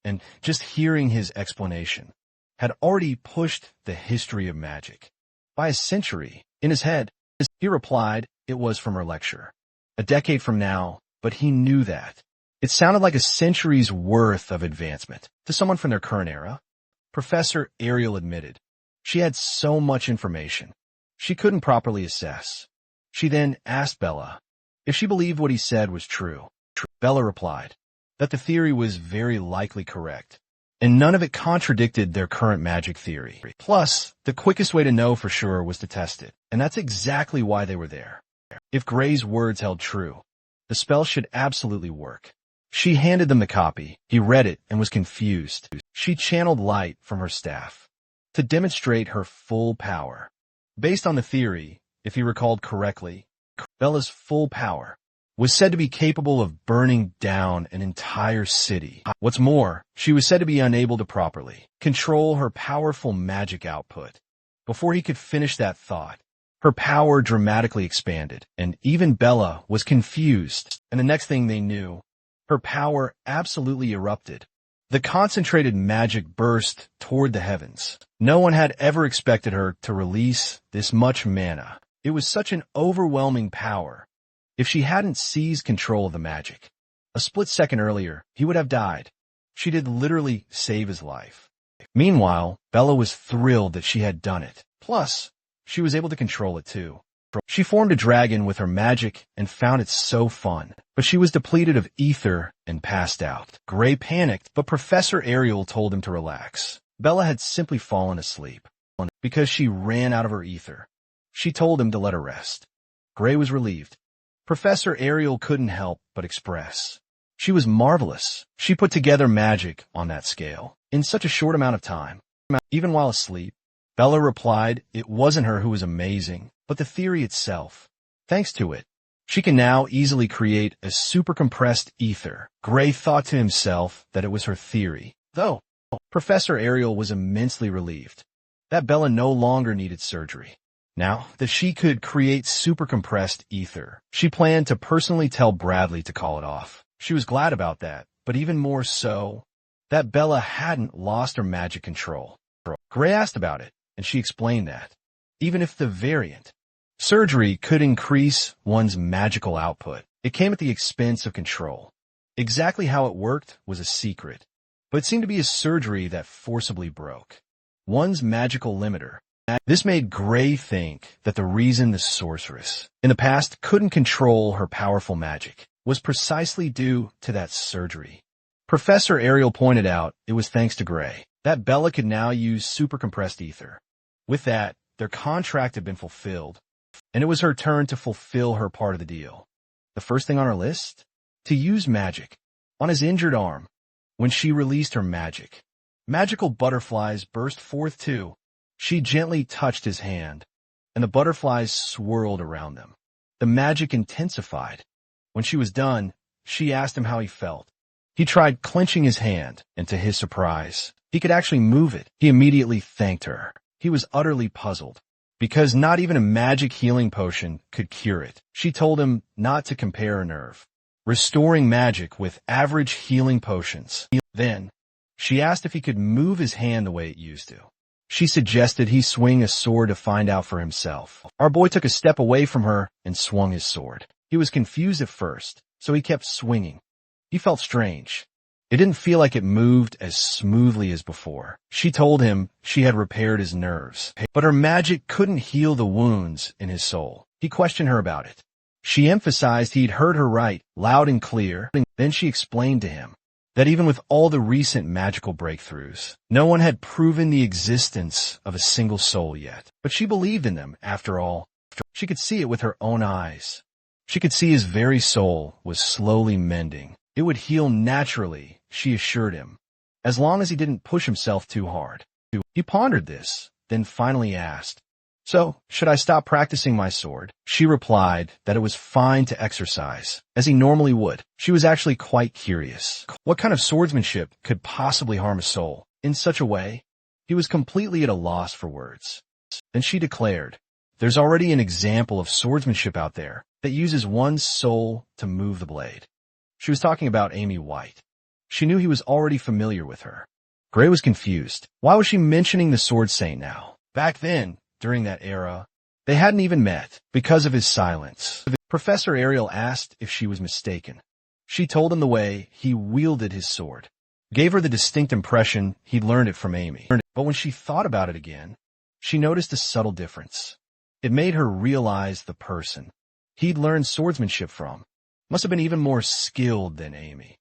and just hearing his explanation had already pushed the history of magic by a century in his head. He replied it was from her lecture, a decade from now, but he knew that. It sounded like a century's worth of advancement to someone from their current era. Professor Ariel admitted she had so much information she couldn't properly assess. She then asked Bella if she believed what he said was true. Bella replied that the theory was very likely correct, and none of it contradicted their current magic theory. Plus, the quickest way to know for sure was to test it, and that's exactly why they were there. If Gray's words held true, the spell should absolutely work. She handed them the copy. He read it and was confused. She channeled light from her staff to demonstrate her full power. Based on the theory, if he recalled correctly, Bella's full power was said to be capable of burning down an entire city. What's more, she was said to be unable to properly control her powerful magic output. Before he could finish that thought, her power dramatically expanded, and even Bella was confused. And the next thing they knew, her power absolutely erupted. The concentrated magic burst toward the heavens. No one had ever expected her to release this much mana. It was such an overwhelming power. If she hadn't seized control of the magic a split second earlier, he would have died. She did literally save his life. Meanwhile, Bella was thrilled that she had done it. Plus, she was able to control it too. She formed a dragon with her magic and found it so fun, but she was depleted of ether and passed out. Gray panicked, but Professor Ariel told him to relax. Bella had simply fallen asleep because she ran out of her ether. She told him to let her rest. Gray was relieved. Professor Ariel couldn't help but express. She was marvelous. She put together magic on that scale in such a short amount of time. Even while asleep, Bella replied it wasn't her who was amazing, but the theory itself. Thanks to it, she can now easily create a super compressed ether. Gray thought to himself that it was her theory, though. Professor Ariel was immensely relieved that Bella no longer needed surgery. Now that she could create super compressed ether, she planned to personally tell Bradley to call it off. She was glad about that, but even more so, that Bella hadn't lost her magic control. Gray asked about it, and she explained that, even if the variant surgery could increase one's magical output, it came at the expense of control. Exactly how it worked was a secret, but it seemed to be a surgery that forcibly broke one's magical limiter. This made Gray think that the reason the sorceress in the past couldn't control her powerful magic was precisely due to that surgery. Professor Ariel pointed out it was thanks to Gray that Bella could now use super compressed ether. With that, their contract had been fulfilled, and it was her turn to fulfill her part of the deal. The first thing on her list? To use magic on his injured arm. When she released her magic, magical butterflies burst forth too. She gently touched his hand, and and the butterflies swirled around them. The magic intensified. When she was done, she asked him how he felt. He tried clenching his hand, and to his surprise, he could actually move it. He immediately thanked her. He was utterly puzzled, because not even a magic healing potion could cure it. She told him not to compare a nerve, restoring magic with average healing potions. Then, she asked if he could move his hand the way it used to. She suggested he swing a sword to find out for himself. Our boy took a step away from her and swung his sword. He was confused at first, so he kept swinging. He felt strange. It didn't feel like it moved as smoothly as before. She told him she had repaired his nerves, but her magic couldn't heal the wounds in his soul. He questioned her about it. She emphasized he'd heard her right, loud and clear. Then she explained to him that even with all the recent magical breakthroughs, no one had proven the existence of a single soul yet. But she believed in them, after all. She could see it with her own eyes. She could see his very soul was slowly mending. It would heal naturally, she assured him, as long as he didn't push himself too hard. He pondered this, then finally asked, "So, should I stop practicing my sword?" She replied that it was fine to exercise, as he normally would. She was actually quite curious. What kind of swordsmanship could possibly harm a soul in such a way? He was completely at a loss for words. Then she declared, "There's already an example of swordsmanship out there that uses one's soul to move the blade." She was talking about Amy White. She knew he was already familiar with her. Gray was confused. Why was she mentioning the Sword Saint now? Back then, during that era, they hadn't even met because of his silence. Professor Ariel asked if she was mistaken. She told him the way he wielded his sword gave her the distinct impression he'd learned it from Amy. But when she thought about it again, she noticed a subtle difference. It made her realize the person he'd learned swordsmanship from must have been even more skilled than Amy.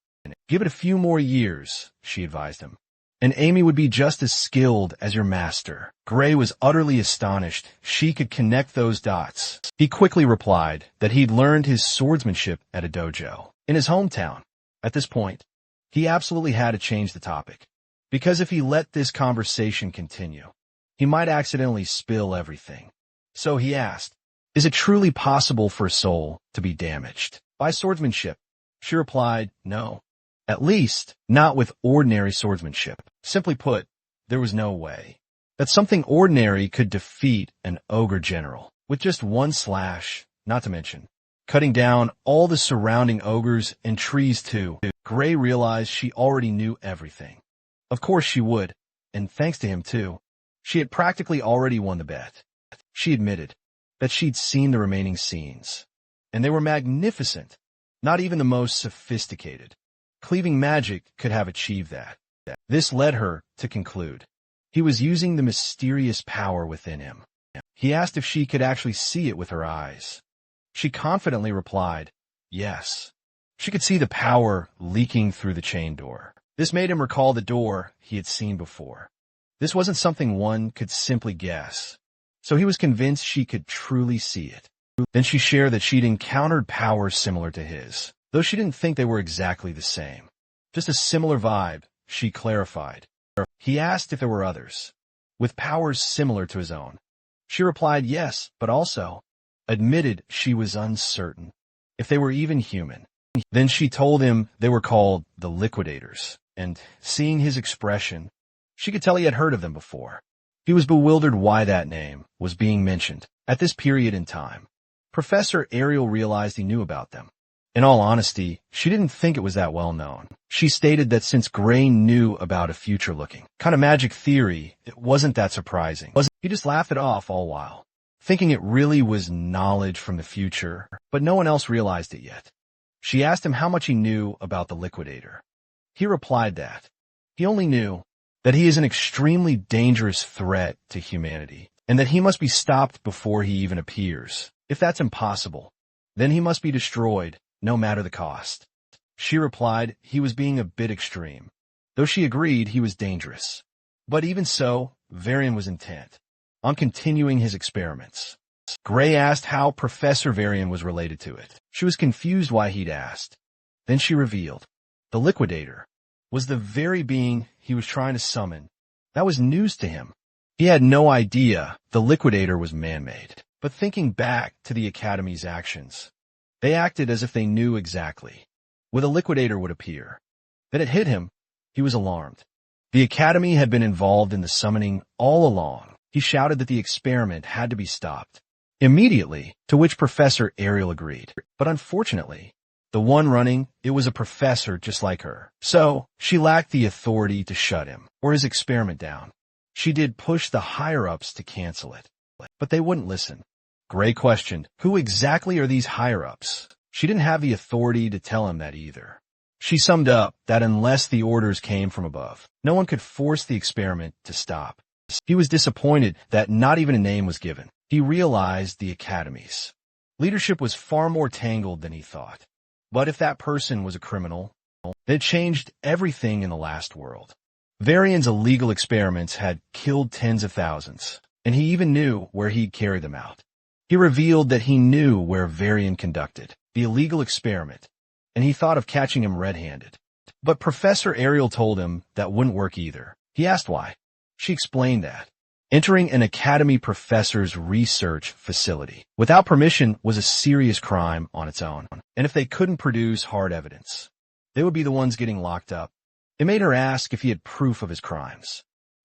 "Give it a few more years," she advised him, "and Amy would be just as skilled as your master." Gray was utterly astonished she could connect those dots. He quickly replied that he'd learned his swordsmanship at a dojo in his hometown. At this point, he absolutely had to change the topic, because if he let this conversation continue, he might accidentally spill everything. So he asked, "Is it truly possible for a soul to be damaged by swordsmanship?" She replied, "No. At least, not with ordinary swordsmanship." Simply put, there was no way that something ordinary could defeat an ogre general with just one slash, not to mention cutting down all the surrounding ogres and trees too. Gray realized she already knew everything. Of course she would, and thanks to him too. She had practically already won the bet. She admitted that she'd seen the remaining scenes, and they were magnificent. Not even the most sophisticated cleaving magic could have achieved that. This led her to conclude he was using the mysterious power within him. He asked if she could actually see it with her eyes. She confidently replied, yes. She could see the power leaking through the chain door. This made him recall the door he had seen before. This wasn't something one could simply guess, so he was convinced she could truly see it. Then she shared that she'd encountered powers similar to his, though she didn't think they were exactly the same. Just a similar vibe, she clarified. He asked if there were others, with powers similar to his own. She replied yes, but also admitted she was uncertain if they were even human. Then she told him they were called the Liquidators, and seeing his expression, she could tell he had heard of them before. He was bewildered why that name was being mentioned at this period in time. Professor Ariel realized he knew about them. In all honesty, she didn't think it was that well known. She stated that since Gray knew about a future-looking kind of magic theory, it wasn't that surprising. He just laughed it off all while, thinking it really was knowledge from the future, but no one else realized it yet. She asked him how much he knew about the Liquidator. He replied that he only knew that he is an extremely dangerous threat to humanity, and that he must be stopped before he even appears. If that's impossible, then he must be destroyed, no matter the cost. She replied he was being a bit extreme, though she agreed he was dangerous. But even so, Varian was intent on continuing his experiments. Gray asked how Professor Varian was related to it. She was confused why he'd asked. Then she revealed the Liquidator was the very being he was trying to summon. That was news to him. He had no idea the Liquidator was man-made. But thinking back to the Academy's actions, they acted as if they knew exactly when a liquidator would appear. Then it hit him. He was alarmed. The Academy had been involved in the summoning all along. He shouted that the experiment had to be stopped immediately, to which Professor Ariel agreed. But unfortunately, the one running, it was a professor just like her. So, she lacked the authority to shut him or his experiment down. She did push the higher-ups to cancel it, but they wouldn't listen. Gray questioned, who exactly are these higher-ups? She didn't have the authority to tell him that either. She summed up that unless the orders came from above, no one could force the experiment to stop. He was disappointed that not even a name was given. He realized the Academy's leadership was far more tangled than he thought. But if that person was a criminal, it changed everything in the last world. Varian's illegal experiments had killed tens of thousands, and he even knew where he'd carry them out. He revealed that he knew where Varian conducted the illegal experiment, and he thought of catching him red-handed. But Professor Ariel told him that wouldn't work either. He asked why. She explained that entering an Academy professor's research facility without permission was a serious crime on its own, and if they couldn't produce hard evidence, they would be the ones getting locked up. It made her ask if he had proof of his crimes.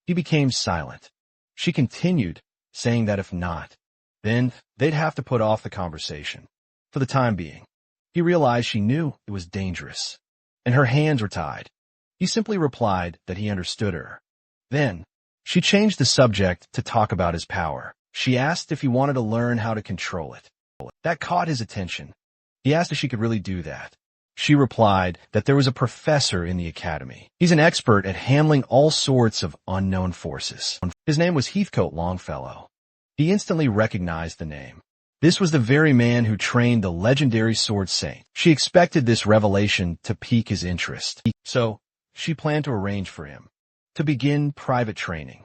He became silent. She continued, saying that if not, then they'd have to put off the conversation for the time being. He realized she knew it was dangerous, and her hands were tied. He simply replied that he understood her. Then, she changed the subject to talk about his power. She asked if he wanted to learn how to control it. That caught his attention. He asked if she could really do that. She replied that there was a professor in the Academy. He's an expert at handling all sorts of unknown forces. His name was Heathcote Longfellow. He instantly recognized the name. This was the very man who trained the legendary sword saint. She expected this revelation to pique his interest, so she planned to arrange for him to begin private training,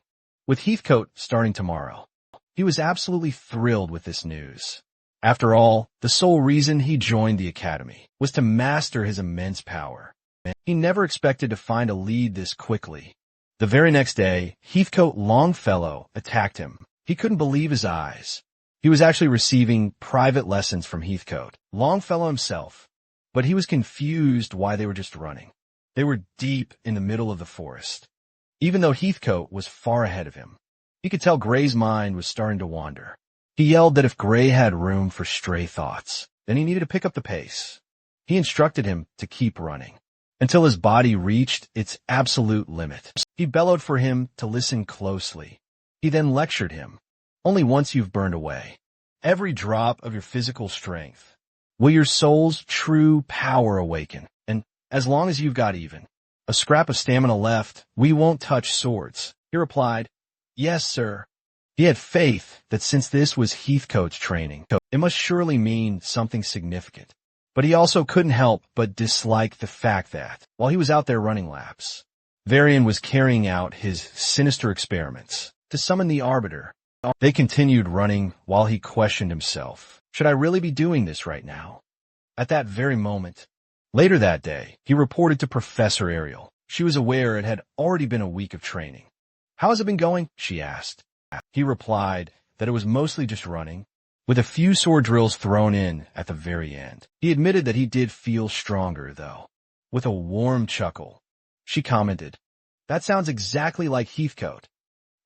with Heathcote starting tomorrow. He was absolutely thrilled with this news. After all, the sole reason he joined the Academy was to master his immense power. He never expected to find a lead this quickly. The very next day, Heathcote Longfellow attacked him. He couldn't believe his eyes. He was actually receiving private lessons from Heathcote Longfellow himself, but he was confused why they were just running. They were deep in the middle of the forest. Even though Heathcote was far ahead of him, he could tell Gray's mind was starting to wander. He yelled that if Gray had room for stray thoughts, then he needed to pick up the pace. He instructed him to keep running until his body reached its absolute limit. He bellowed for him to listen closely. He then lectured him. Only once you've burned away every drop of your physical strength will your soul's true power awaken. And as long as you've got even a scrap of stamina left, we won't touch swords. He replied, yes, sir. He had faith that since this was Heathcote's training, it must surely mean something significant. But he also couldn't help but dislike the fact that, while he was out there running laps, Varian was carrying out his sinister experiments to summon the Arbiter. They continued running while he questioned himself. Should I really be doing this right now? At that very moment, later that day, he reported to Professor Ariel. She was aware it had already been a week of training. How has it been going? She asked. He replied that it was mostly just running, with a few sword drills thrown in at the very end. He admitted that he did feel stronger, though. With a warm chuckle, she commented, that sounds exactly like Heathcote.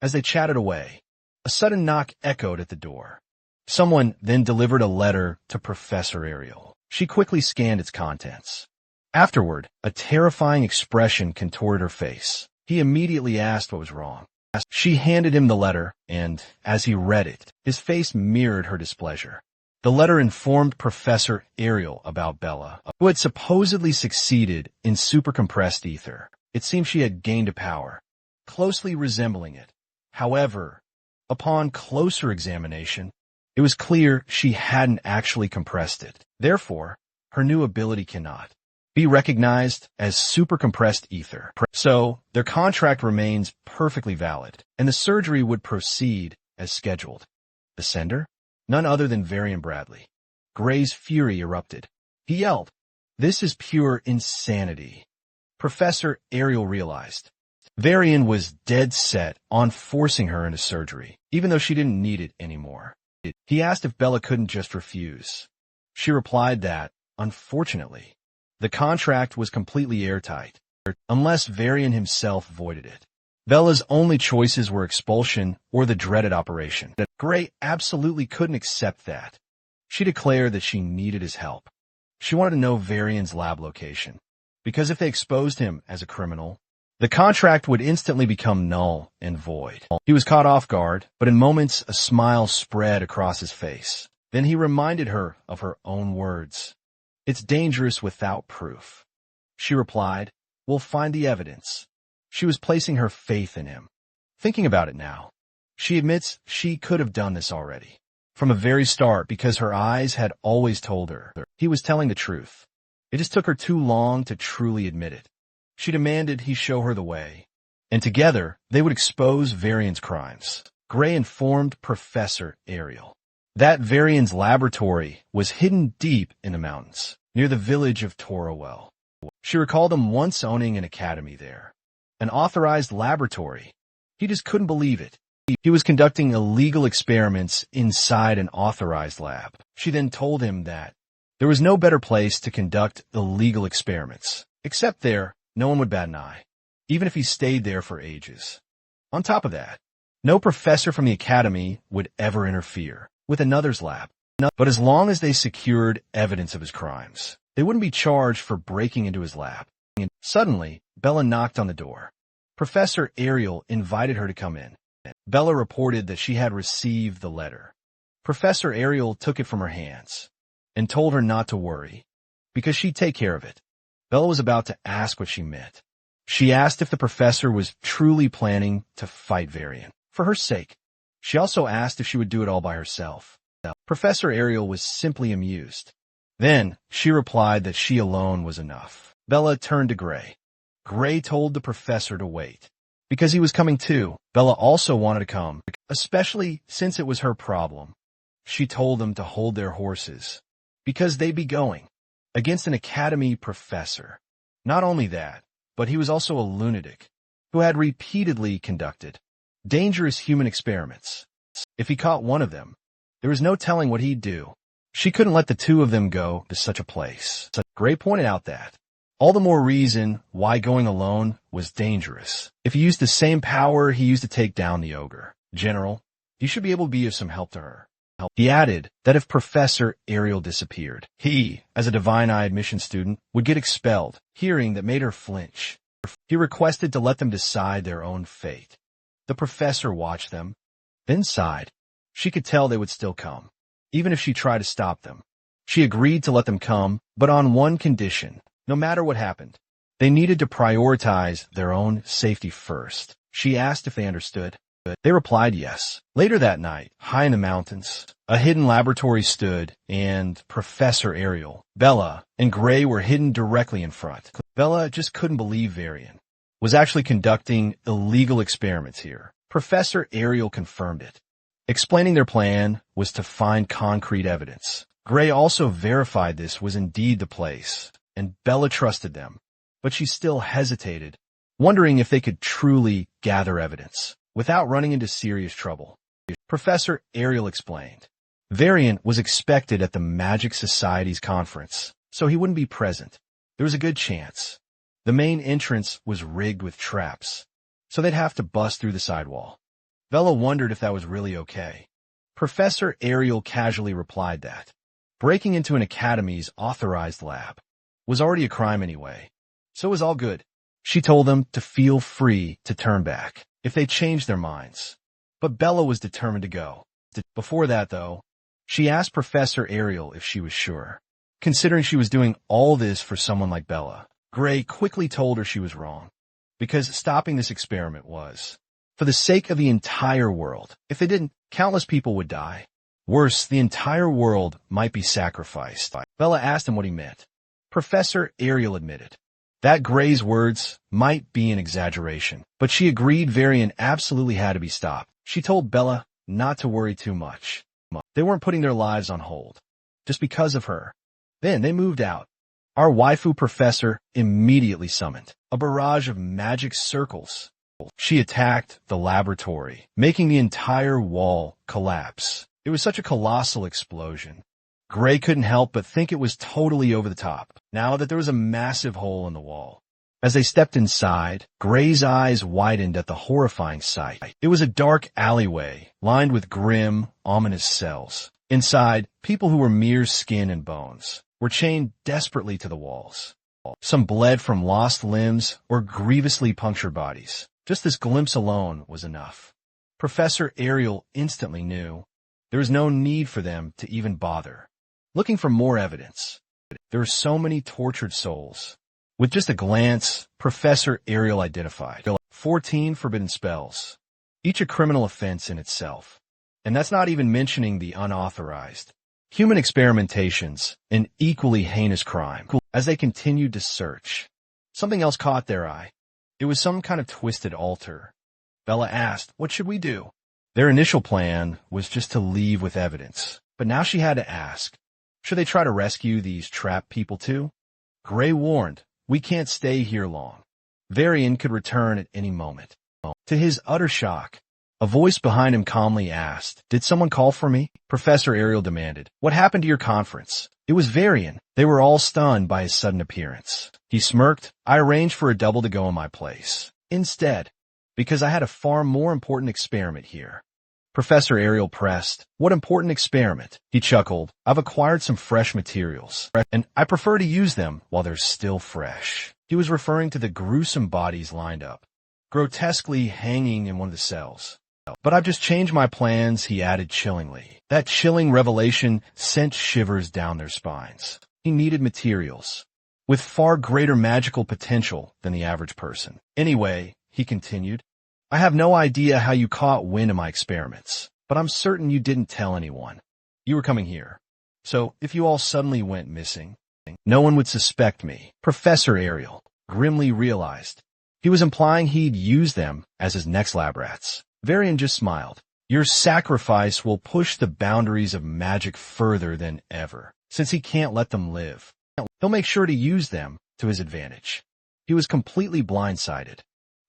As they chatted away, a sudden knock echoed at the door. Someone then delivered a letter to Professor Ariel. She quickly scanned its contents. Afterward, a terrifying expression contorted her face. He immediately asked what was wrong. She handed him the letter, and, as he read it, his face mirrored her displeasure. The letter informed Professor Ariel about Bella, who had supposedly succeeded in supercompressed ether. It seemed she had gained a power, closely resembling it. However, upon closer examination, it was clear she hadn't actually compressed it. Therefore, her new ability cannot be recognized as supercompressed ether. So, their contract remains perfectly valid, and the surgery would proceed as scheduled. The sender? None other than Varian Bradley. Gray's fury erupted. He yelled, "This is pure insanity." Professor Ariel realized Varian was dead set on forcing her into surgery, even though she didn't need it anymore. He asked if Bella couldn't just refuse. She replied that, unfortunately, the contract was completely airtight, unless Varian himself voided it. Bella's only choices were expulsion or the dreaded operation. Gray absolutely couldn't accept that. She declared that she needed his help. She wanted to know Varian's lab location, because if they exposed him as a criminal, the contract would instantly become null and void. He was caught off guard, but in moments a smile spread across his face. Then he reminded her of her own words. "It's dangerous without proof." She replied, "We'll find the evidence." She was placing her faith in him. Thinking about it now, she admits she could have done this already, from the very start, because her eyes had always told her he was telling the truth. It just took her too long to truly admit it. She demanded he show her the way, and together they would expose Varian's crimes. Gray informed Professor Ariel that Varian's laboratory was hidden deep in the mountains, near the village of Torowell. She recalled him once owning an academy there, an authorized laboratory. He just couldn't believe it. He was conducting illegal experiments inside an authorized lab. She then told him that there was no better place to conduct illegal experiments, except there, no one would bat an eye, even if he stayed there for ages. On top of that, no professor from the academy would ever interfere with another's lab. But as long as they secured evidence of his crimes, they wouldn't be charged for breaking into his lab. And suddenly, Bella knocked on the door. Professor Ariel invited her to come in. Bella reported that she had received the letter. Professor Ariel took it from her hands and told her not to worry, because she'd take care of it. Bella was about to ask what she meant. She asked if the professor was truly planning to fight Varian, for her sake. She also asked if she would do it all by herself. Professor Ariel was simply amused. Then, she replied that she alone was enough. Bella turned to Gray. Gray told the professor to wait, because he was coming too. Bella also wanted to come, especially since it was her problem. She told them to hold their horses, because they'd be going against an academy professor. Not only that, but he was also a lunatic who had repeatedly conducted dangerous human experiments. If he caught one of them, there was no telling what he'd do. She couldn't let the two of them go to such a place. Gray pointed out that all the more reason why going alone was dangerous. If he used the same power he used to take down the ogre general, he should be able to be of some help to her. He added that if Professor Ariel disappeared, he, as a Divine Eye admission student, would get expelled. Hearing that made her flinch. He requested to let them decide their own fate. The professor watched them, then sighed. She could tell they would still come, even if she tried to stop them. She agreed to let them come, but on one condition. No matter what happened, they needed to prioritize their own safety first. She asked if they understood. They replied yes. Later that night, high in the mountains, a hidden laboratory stood, and Professor Ariel, Bella, and Gray were hidden directly in front. Bella just couldn't believe Varian was actually conducting illegal experiments here. Professor Ariel confirmed it, explaining their plan was to find concrete evidence. Gray also verified this was indeed the place, and Bella trusted them, but she still hesitated, wondering if they could truly gather evidence without running into serious trouble. Professor Ariel explained. Varian was expected at the Magic Society's conference, so he wouldn't be present. There was a good chance. The main entrance was rigged with traps, so they'd have to bust through the sidewall. Bella wondered if that was really okay. Professor Ariel casually replied that breaking into an academy's authorized lab was already a crime anyway, so it was all good. She told them to feel free to turn back if they changed their minds. But Bella was determined to go. Before that, though, she asked Professor Ariel if she was sure. Considering she was doing all this for someone like Bella, Gray quickly told her she was wrong, because stopping this experiment was for the sake of the entire world. If they didn't, countless people would die. Worse, the entire world might be sacrificed. Bella asked him what he meant. Professor Ariel admitted that Gray's words might be an exaggeration, but she agreed Varian absolutely had to be stopped. She told Bella not to worry too much. They weren't putting their lives on hold just because of her. Then they moved out. Our waifu professor immediately summoned a barrage of magic circles. She attacked the laboratory, making the entire wall collapse. It was such a colossal explosion. Gray couldn't help but think it was totally over the top, now that there was a massive hole in the wall. As they stepped inside, Gray's eyes widened at the horrifying sight. It was a dark alleyway, lined with grim, ominous cells. Inside, people who were mere skin and bones were chained desperately to the walls. Some bled from lost limbs or grievously punctured bodies. Just this glimpse alone was enough. Professor Ariel instantly knew there was no need for them to even bother looking for more evidence. There were so many tortured souls. With just a glance, Professor Ariel identified 14 forbidden spells, each a criminal offense in itself. And that's not even mentioning the unauthorized human experimentations, an equally heinous crime. As they continued to search, something else caught their eye. It was some kind of twisted altar. Bella asked, "What should we do?" Their initial plan was just to leave with evidence, but now she had to ask, should they try to rescue these trapped people too? Gray warned, "We can't stay here long. Varian could return at any moment." To his utter shock, a voice behind him calmly asked, "Did someone call for me?" Professor Ariel demanded, "What happened to your conference?" It was Varian. They were all stunned by his sudden appearance. He smirked, "I arranged for a double to go in my place instead, because I had a far more important experiment here." Professor Ariel pressed, "What important experiment?" He chuckled, "I've acquired some fresh materials, and I prefer to use them while they're still fresh." He was referring to the gruesome bodies lined up, grotesquely hanging in one of the cells. "But I've just changed my plans," he added chillingly. That chilling revelation sent shivers down their spines. He needed materials with far greater magical potential than the average person. "Anyway," he continued, "I have no idea how you caught wind of my experiments, but I'm certain you didn't tell anyone. You were coming here. So if you all suddenly went missing, no one would suspect me." Professor Ariel grimly realized he was implying he'd use them as his next lab rats. Varian just smiled. "Your sacrifice will push the boundaries of magic further than ever, since he can't let them live. He'll make sure to use them to his advantage." He was completely blindsided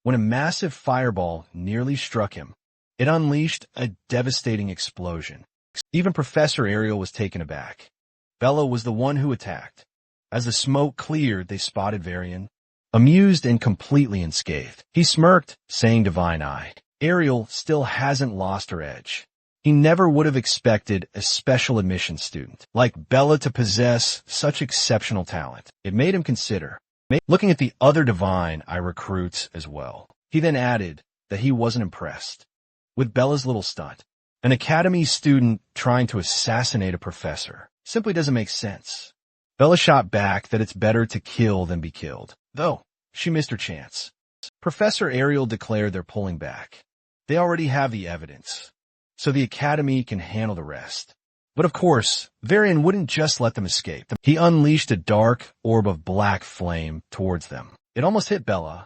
when a massive fireball nearly struck him. It unleashed a devastating explosion. Even Professor Ariel was taken aback. Bella was the one who attacked. As the smoke cleared, they spotted Varian, amused and completely unscathed. He smirked, saying, "Divine Eye." Ariel still hasn't lost her edge. He never would have expected a special admission student like Bella to possess such exceptional talent. It made him consider looking at the other Divine Eye recruits as well. He then added that he wasn't impressed with Bella's little stunt. An academy student trying to assassinate a professor simply doesn't make sense. Bella shot back that it's better to kill than be killed, though she missed her chance. Professor Ariel declared they're pulling back. They already have the evidence, so the Academy can handle the rest. But of course, Varian wouldn't just let them escape. He unleashed a dark orb of black flame towards them. It almost hit Bella,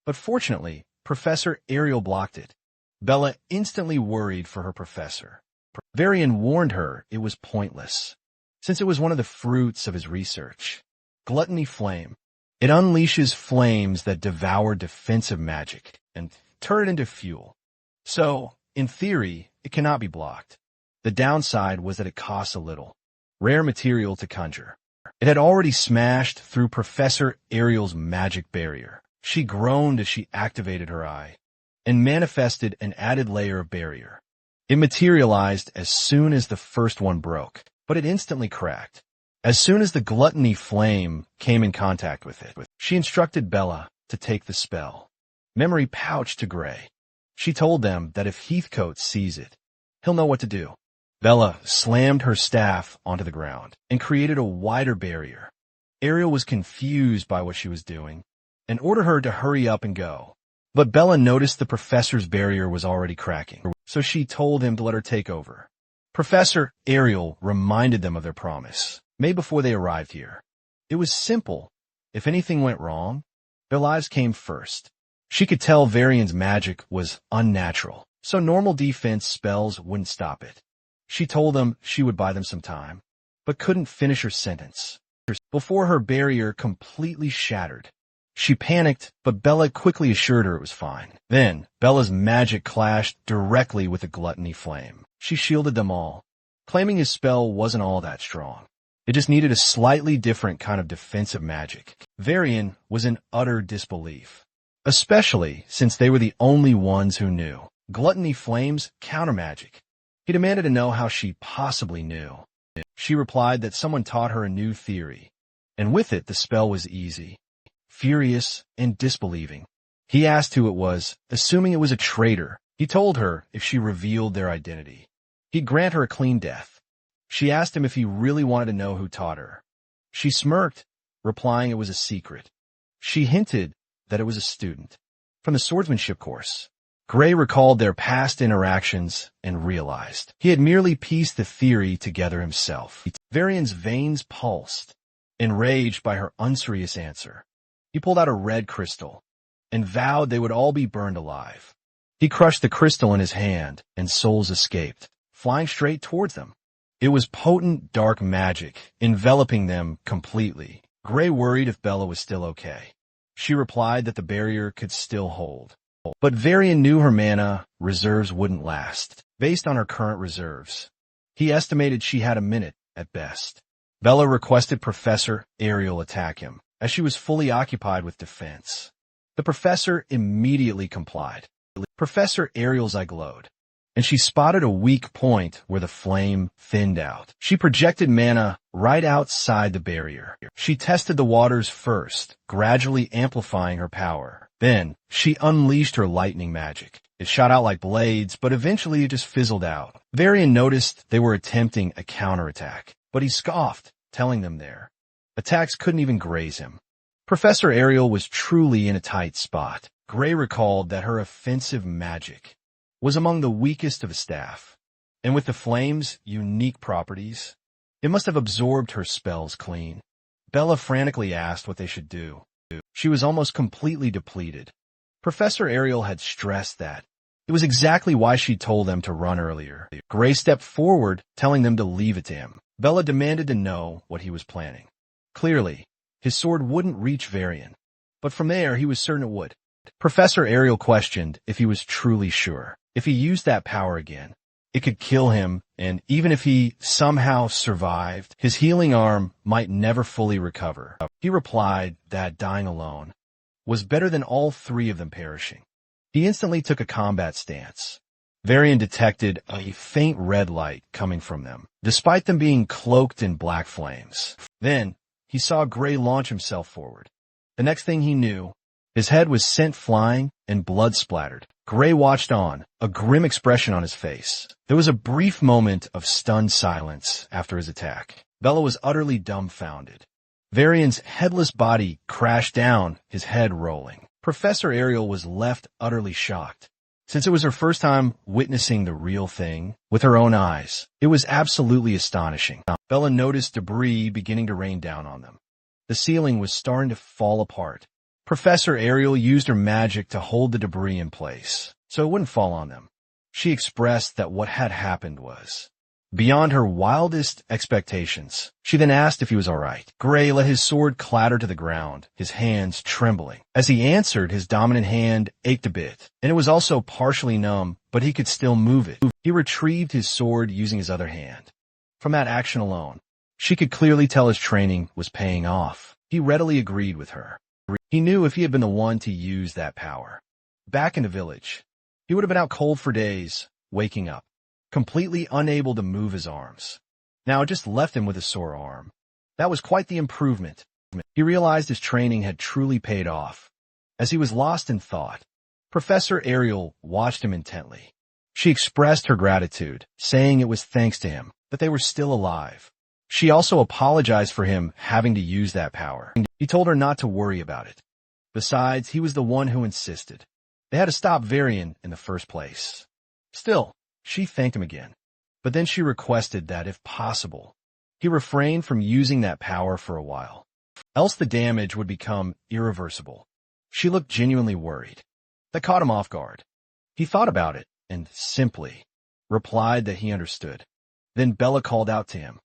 but fortunately, Professor Ariel blocked it. Bella instantly worried for her professor. Varian warned her it was pointless, since it was one of the fruits of his research. Gluttony Flame. It unleashes flames that devour defensive magic and turn it into fuel. So, in theory, it cannot be blocked. The downside was that it costs a little rare material to conjure. It had already smashed through Professor Ariel's magic barrier. She groaned as she activated her eye and manifested an added layer of barrier. It materialized as soon as the first one broke, but it instantly cracked. As soon as the Gluttony Flame came in contact with it, she instructed Bella to take the spell. Memory pouched to Gray. She told them that if Heathcote sees it, he'll know what to do. Bella slammed her staff onto the ground and created a wider barrier. Ariel was confused by what she was doing and ordered her to hurry up and go. But Bella noticed the professor's barrier was already cracking, so she told him to let her take over. Professor Ariel reminded them of their promise, made before they arrived here. It was simple. If anything went wrong, their lives came first. She could tell Varian's magic was unnatural, so normal defense spells wouldn't stop it. She told them she would buy them some time, but couldn't finish her sentence before her barrier completely shattered. She panicked, but Bella quickly assured her it was fine. Then, Bella's magic clashed directly with the Gluttony Flame. She shielded them all, claiming his spell wasn't all that strong. It just needed a slightly different kind of defensive magic. Varian was in utter disbelief, especially since they were the only ones who knew. Gluttony Flame's counter magic. He demanded to know how she possibly knew. She replied that someone taught her a new theory, and with it the spell was easy. Furious and disbelieving, he asked who it was, assuming it was a traitor. He told her if she revealed their identity, he'd grant her a clean death. She asked him if he really wanted to know who taught her. She smirked, replying it was a secret. She hinted that it was a student from the swordsmanship course. Gray recalled their past interactions and realized he had merely pieced the theory together himself. Varian's veins pulsed, enraged by her unserious answer. He pulled out a red crystal and vowed they would all be burned alive. He crushed the crystal in his hand, and souls escaped, flying straight towards them. It was potent dark magic, enveloping them completely. Gray worried if Bella was still okay. She replied that the barrier could still hold. But Varian knew her mana reserves wouldn't last. Based on her current reserves, he estimated she had a minute at best. Bella requested Professor Ariel attack him, as she was fully occupied with defense. The professor immediately complied. Professor Ariel's eye glowed, and she spotted a weak point where the flame thinned out. She projected mana right outside the barrier. She tested the waters first, gradually amplifying her power. Then, she unleashed her lightning magic. It shot out like blades, but eventually it just fizzled out. Varian noticed they were attempting a counterattack, but he scoffed, telling them their attacks couldn't even graze him. Professor Ariel was truly in a tight spot. Gray recalled that her offensive magic was among the weakest of the staff, and with the flame's unique properties, it must have absorbed her spells clean. Bella frantically asked what they should do. She was almost completely depleted. Professor Ariel had stressed that it was exactly why she told them to run earlier. Gray stepped forward, telling them to leave it to him. Bella demanded to know what he was planning. Clearly, his sword wouldn't reach Varian, but from there he was certain it would. Professor Ariel questioned if he was truly sure. If he used that power again, it could kill him, and even if he somehow survived, his healing arm might never fully recover. He replied that dying alone was better than all three of them perishing. He instantly took a combat stance. Varian detected a faint red light coming from them, despite them being cloaked in black flames. Then, he saw Gray launch himself forward. The next thing he knew, his head was sent flying and blood splattered. Gray watched on, a grim expression on his face. There was a brief moment of stunned silence after his attack. Bella was utterly dumbfounded. Varian's headless body crashed down, his head rolling. Professor Ariel was left utterly shocked. Since it was her first time witnessing the real thing with her own eyes, it was absolutely astonishing. Bella noticed debris beginning to rain down on them. The ceiling was starting to fall apart. Professor Ariel used her magic to hold the debris in place, so it wouldn't fall on them. She expressed that what had happened was beyond her wildest expectations. She then asked if he was all right. Gray let his sword clatter to the ground, his hands trembling. As he answered, his dominant hand ached a bit, and it was also partially numb, but he could still move it. He retrieved his sword using his other hand. From that action alone, she could clearly tell his training was paying off. He readily agreed with her. He knew if he had been the one to use that power. Back in the village, he would have been out cold for days, waking up, completely unable to move his arms. Now it just left him with a sore arm. That was quite the improvement. He realized his training had truly paid off. As he was lost in thought, Professor Ariel watched him intently. She expressed her gratitude, saying it was thanks to him that they were still alive. She also apologized for him having to use that power. He told her not to worry about it. Besides, he was the one who insisted. They had to stop Varian in the first place. Still, she thanked him again. But then she requested that, if possible, he refrain from using that power for a while. Else the damage would become irreversible. She looked genuinely worried. That caught him off guard. He thought about it and simply replied that he understood. Then Bella called out to him.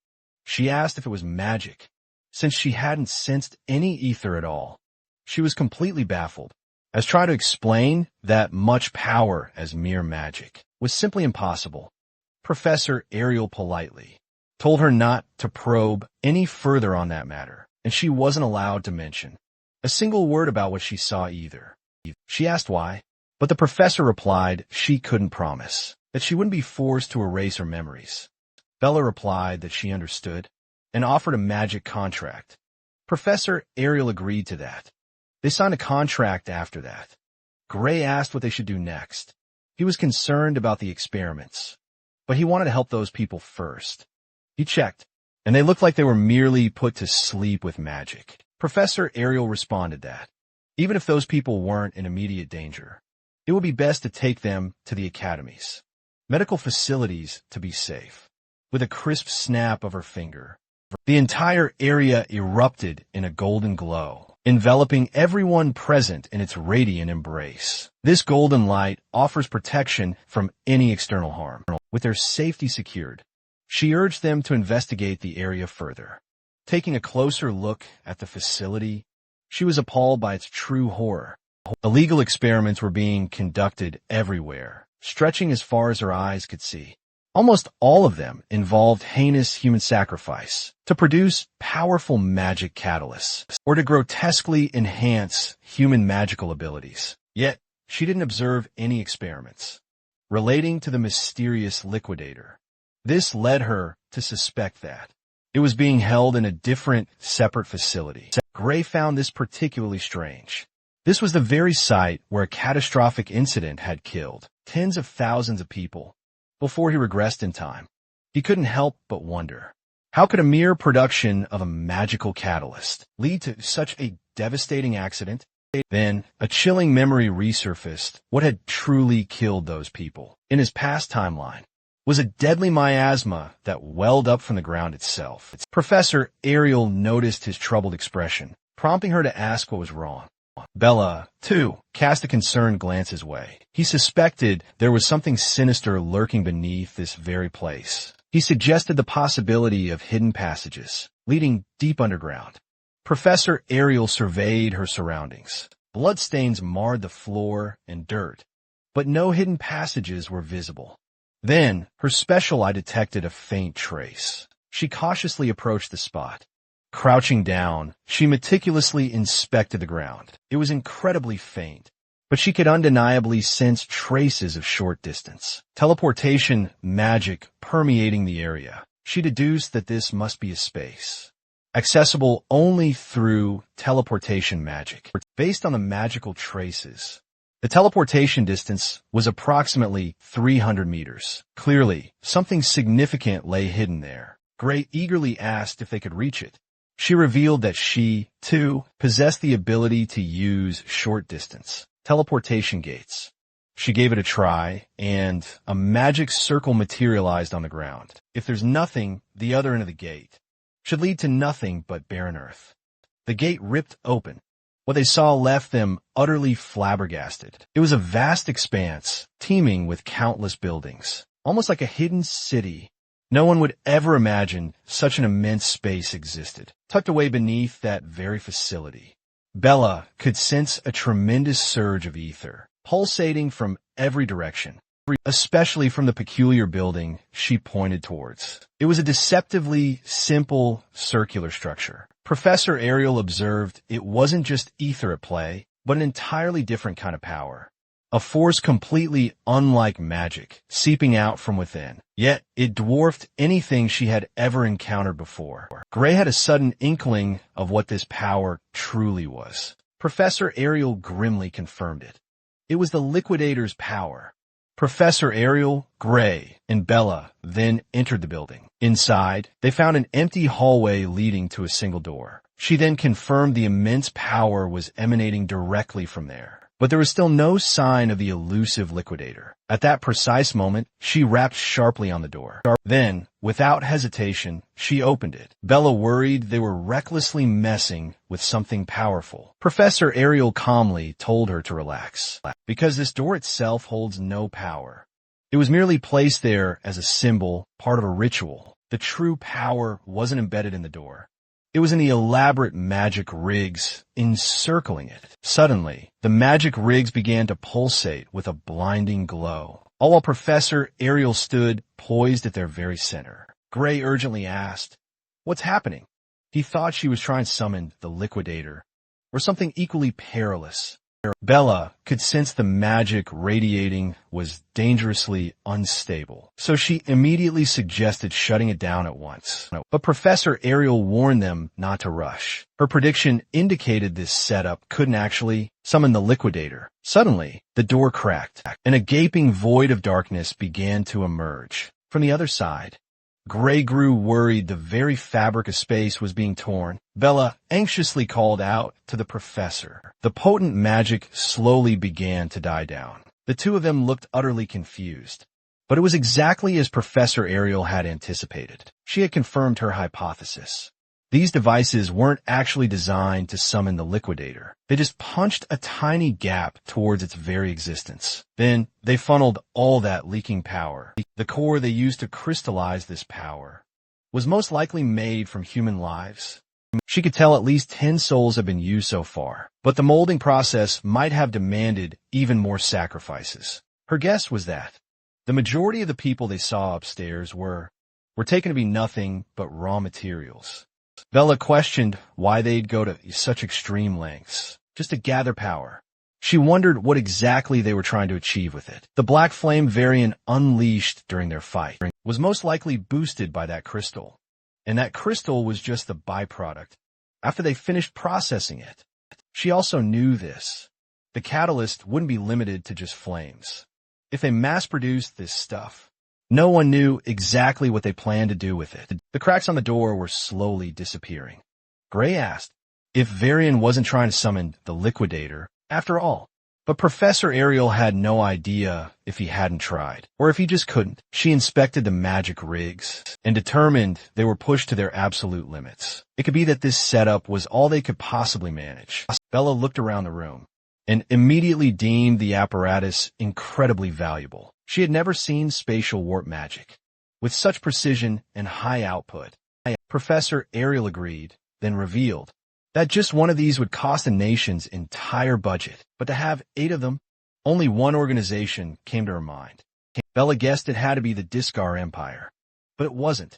She asked if it was magic, since she hadn't sensed any ether at all. She was completely baffled, as trying to explain that much power as mere magic was simply impossible. Professor Ariel politely told her not to probe any further on that matter, and she wasn't allowed to mention a single word about what she saw either. She asked why, but the professor replied she couldn't promise, that she wouldn't be forced to erase her memories. Bella replied that she understood and offered a magic contract. Professor Ariel agreed to that. They signed a contract after that. Gray asked what they should do next. He was concerned about the experiments, but he wanted to help those people first. He checked, and they looked like they were merely put to sleep with magic. Professor Ariel responded that, even if those people weren't in immediate danger, it would be best to take them to the academies, medical facilities, to be safe. With a crisp snap of her finger, the entire area erupted in a golden glow, enveloping everyone present in its radiant embrace. This golden light offers protection from any external harm. With their safety secured, she urged them to investigate the area further. Taking a closer look at the facility, she was appalled by its true horror. Illegal experiments were being conducted everywhere, stretching as far as her eyes could see. Almost all of them involved heinous human sacrifice to produce powerful magic catalysts or to grotesquely enhance human magical abilities. Yet, she didn't observe any experiments relating to the mysterious liquidator. This led her to suspect that it was being held in a different, separate facility. Gray found this particularly strange. This was the very site where a catastrophic incident had killed tens of thousands of people. Before he regressed in time, he couldn't help but wonder, how could a mere production of a magical catalyst lead to such a devastating accident? Then, a chilling memory resurfaced. What had truly killed those people in his past timeline was a deadly miasma that welled up from the ground itself. Professor Ariel noticed his troubled expression, prompting her to ask what was wrong. Bella, too, cast a concerned glance his way. He suspected there was something sinister lurking beneath this very place. He suggested the possibility of hidden passages leading deep underground. Professor Ariel surveyed her surroundings. Bloodstains marred the floor and dirt, but no hidden passages were visible. Then, her special eye detected a faint trace. She cautiously approached the spot. Crouching down, she meticulously inspected the ground. It was incredibly faint, but she could undeniably sense traces of short distance. Teleportation magic permeating the area. She deduced that this must be a space accessible only through teleportation magic. Based on the magical traces, the teleportation distance was approximately 300 meters. Clearly, something significant lay hidden there. Gray eagerly asked if they could reach it. She revealed that she, too, possessed the ability to use short-distance teleportation gates. She gave it a try, and a magic circle materialized on the ground. If there's nothing, the other end of the gate should lead to nothing but barren earth. The gate ripped open. What they saw left them utterly flabbergasted. It was a vast expanse, teeming with countless buildings, almost like a hidden city. No one would ever imagine such an immense space existed, tucked away beneath that very facility. Bella could sense a tremendous surge of ether, pulsating from every direction, especially from the peculiar building she pointed towards. It was a deceptively simple circular structure. Professor Ariel observed it wasn't just ether at play, but an entirely different kind of power. A force completely unlike magic, seeping out from within. Yet, it dwarfed anything she had ever encountered before. Gray had a sudden inkling of what this power truly was. Professor Ariel grimly confirmed it. It was the Liquidator's power. Professor Ariel, Gray, and Bella then entered the building. Inside, they found an empty hallway leading to a single door. She then confirmed the immense power was emanating directly from there. But there was still no sign of the elusive Liquidator. At that precise moment, she rapped sharply on the door. Then, without hesitation, she opened it. Bella worried they were recklessly messing with something powerful. Professor Ariel calmly told her to relax, because this door itself holds no power. It was merely placed there as a symbol, part of a ritual. The true power wasn't embedded in the door. It was in the elaborate magic rigs encircling it. Suddenly, the magic rigs began to pulsate with a blinding glow. all while Professor Ariel stood poised at their very center. Gray urgently asked, "What's happening?" He thought she was trying to summon the liquidator, or something equally perilous. Bella could sense the magic radiating was dangerously unstable, so she immediately suggested shutting it down at once. But Professor Ariel warned them not to rush. Her prediction indicated this setup couldn't actually summon the liquidator. Suddenly, the door cracked, and a gaping void of darkness began to emerge. From the other side, Gray grew worried the very fabric of space was being torn. Bella anxiously called out to the professor. The potent magic slowly began to die down. The two of them looked utterly confused. But it was exactly as Professor Ariel had anticipated. She had confirmed her hypothesis. These devices weren't actually designed to summon the liquidator. They just punched a tiny gap towards its very existence. Then they funneled all that leaking power. The core they used to crystallize this power was most likely made from human lives. She could tell at least 10 souls had been used so far, but the molding process might have demanded even more sacrifices. Her guess was that the majority of the people they saw upstairs were taken to be nothing but raw materials. Bella questioned why they'd go to such extreme lengths, just to gather power. She wondered what exactly they were trying to achieve with it. The black flame variant unleashed during their fight was most likely boosted by that crystal, and that crystal was just the byproduct after they finished processing it. She also knew this. The catalyst wouldn't be limited to just flames. If they mass-produced this stuff, no one knew exactly what they planned to do with it. The cracks on the door were slowly disappearing. Gray asked if Varian wasn't trying to summon the liquidator after all. But Professor Ariel had no idea if he hadn't tried, or if he just couldn't. She inspected the magic rigs and determined they were pushed to their absolute limits. It could be that this setup was all they could possibly manage. Bella looked around the room and immediately deemed the apparatus incredibly valuable. She had never seen spatial warp magic with such precision and high output. Professor Ariel agreed, then revealed that just one of these would cost a nation's entire budget. But to have 8 of them, only one organization came to her mind. Bella guessed it had to be the Discar Empire, but it wasn't.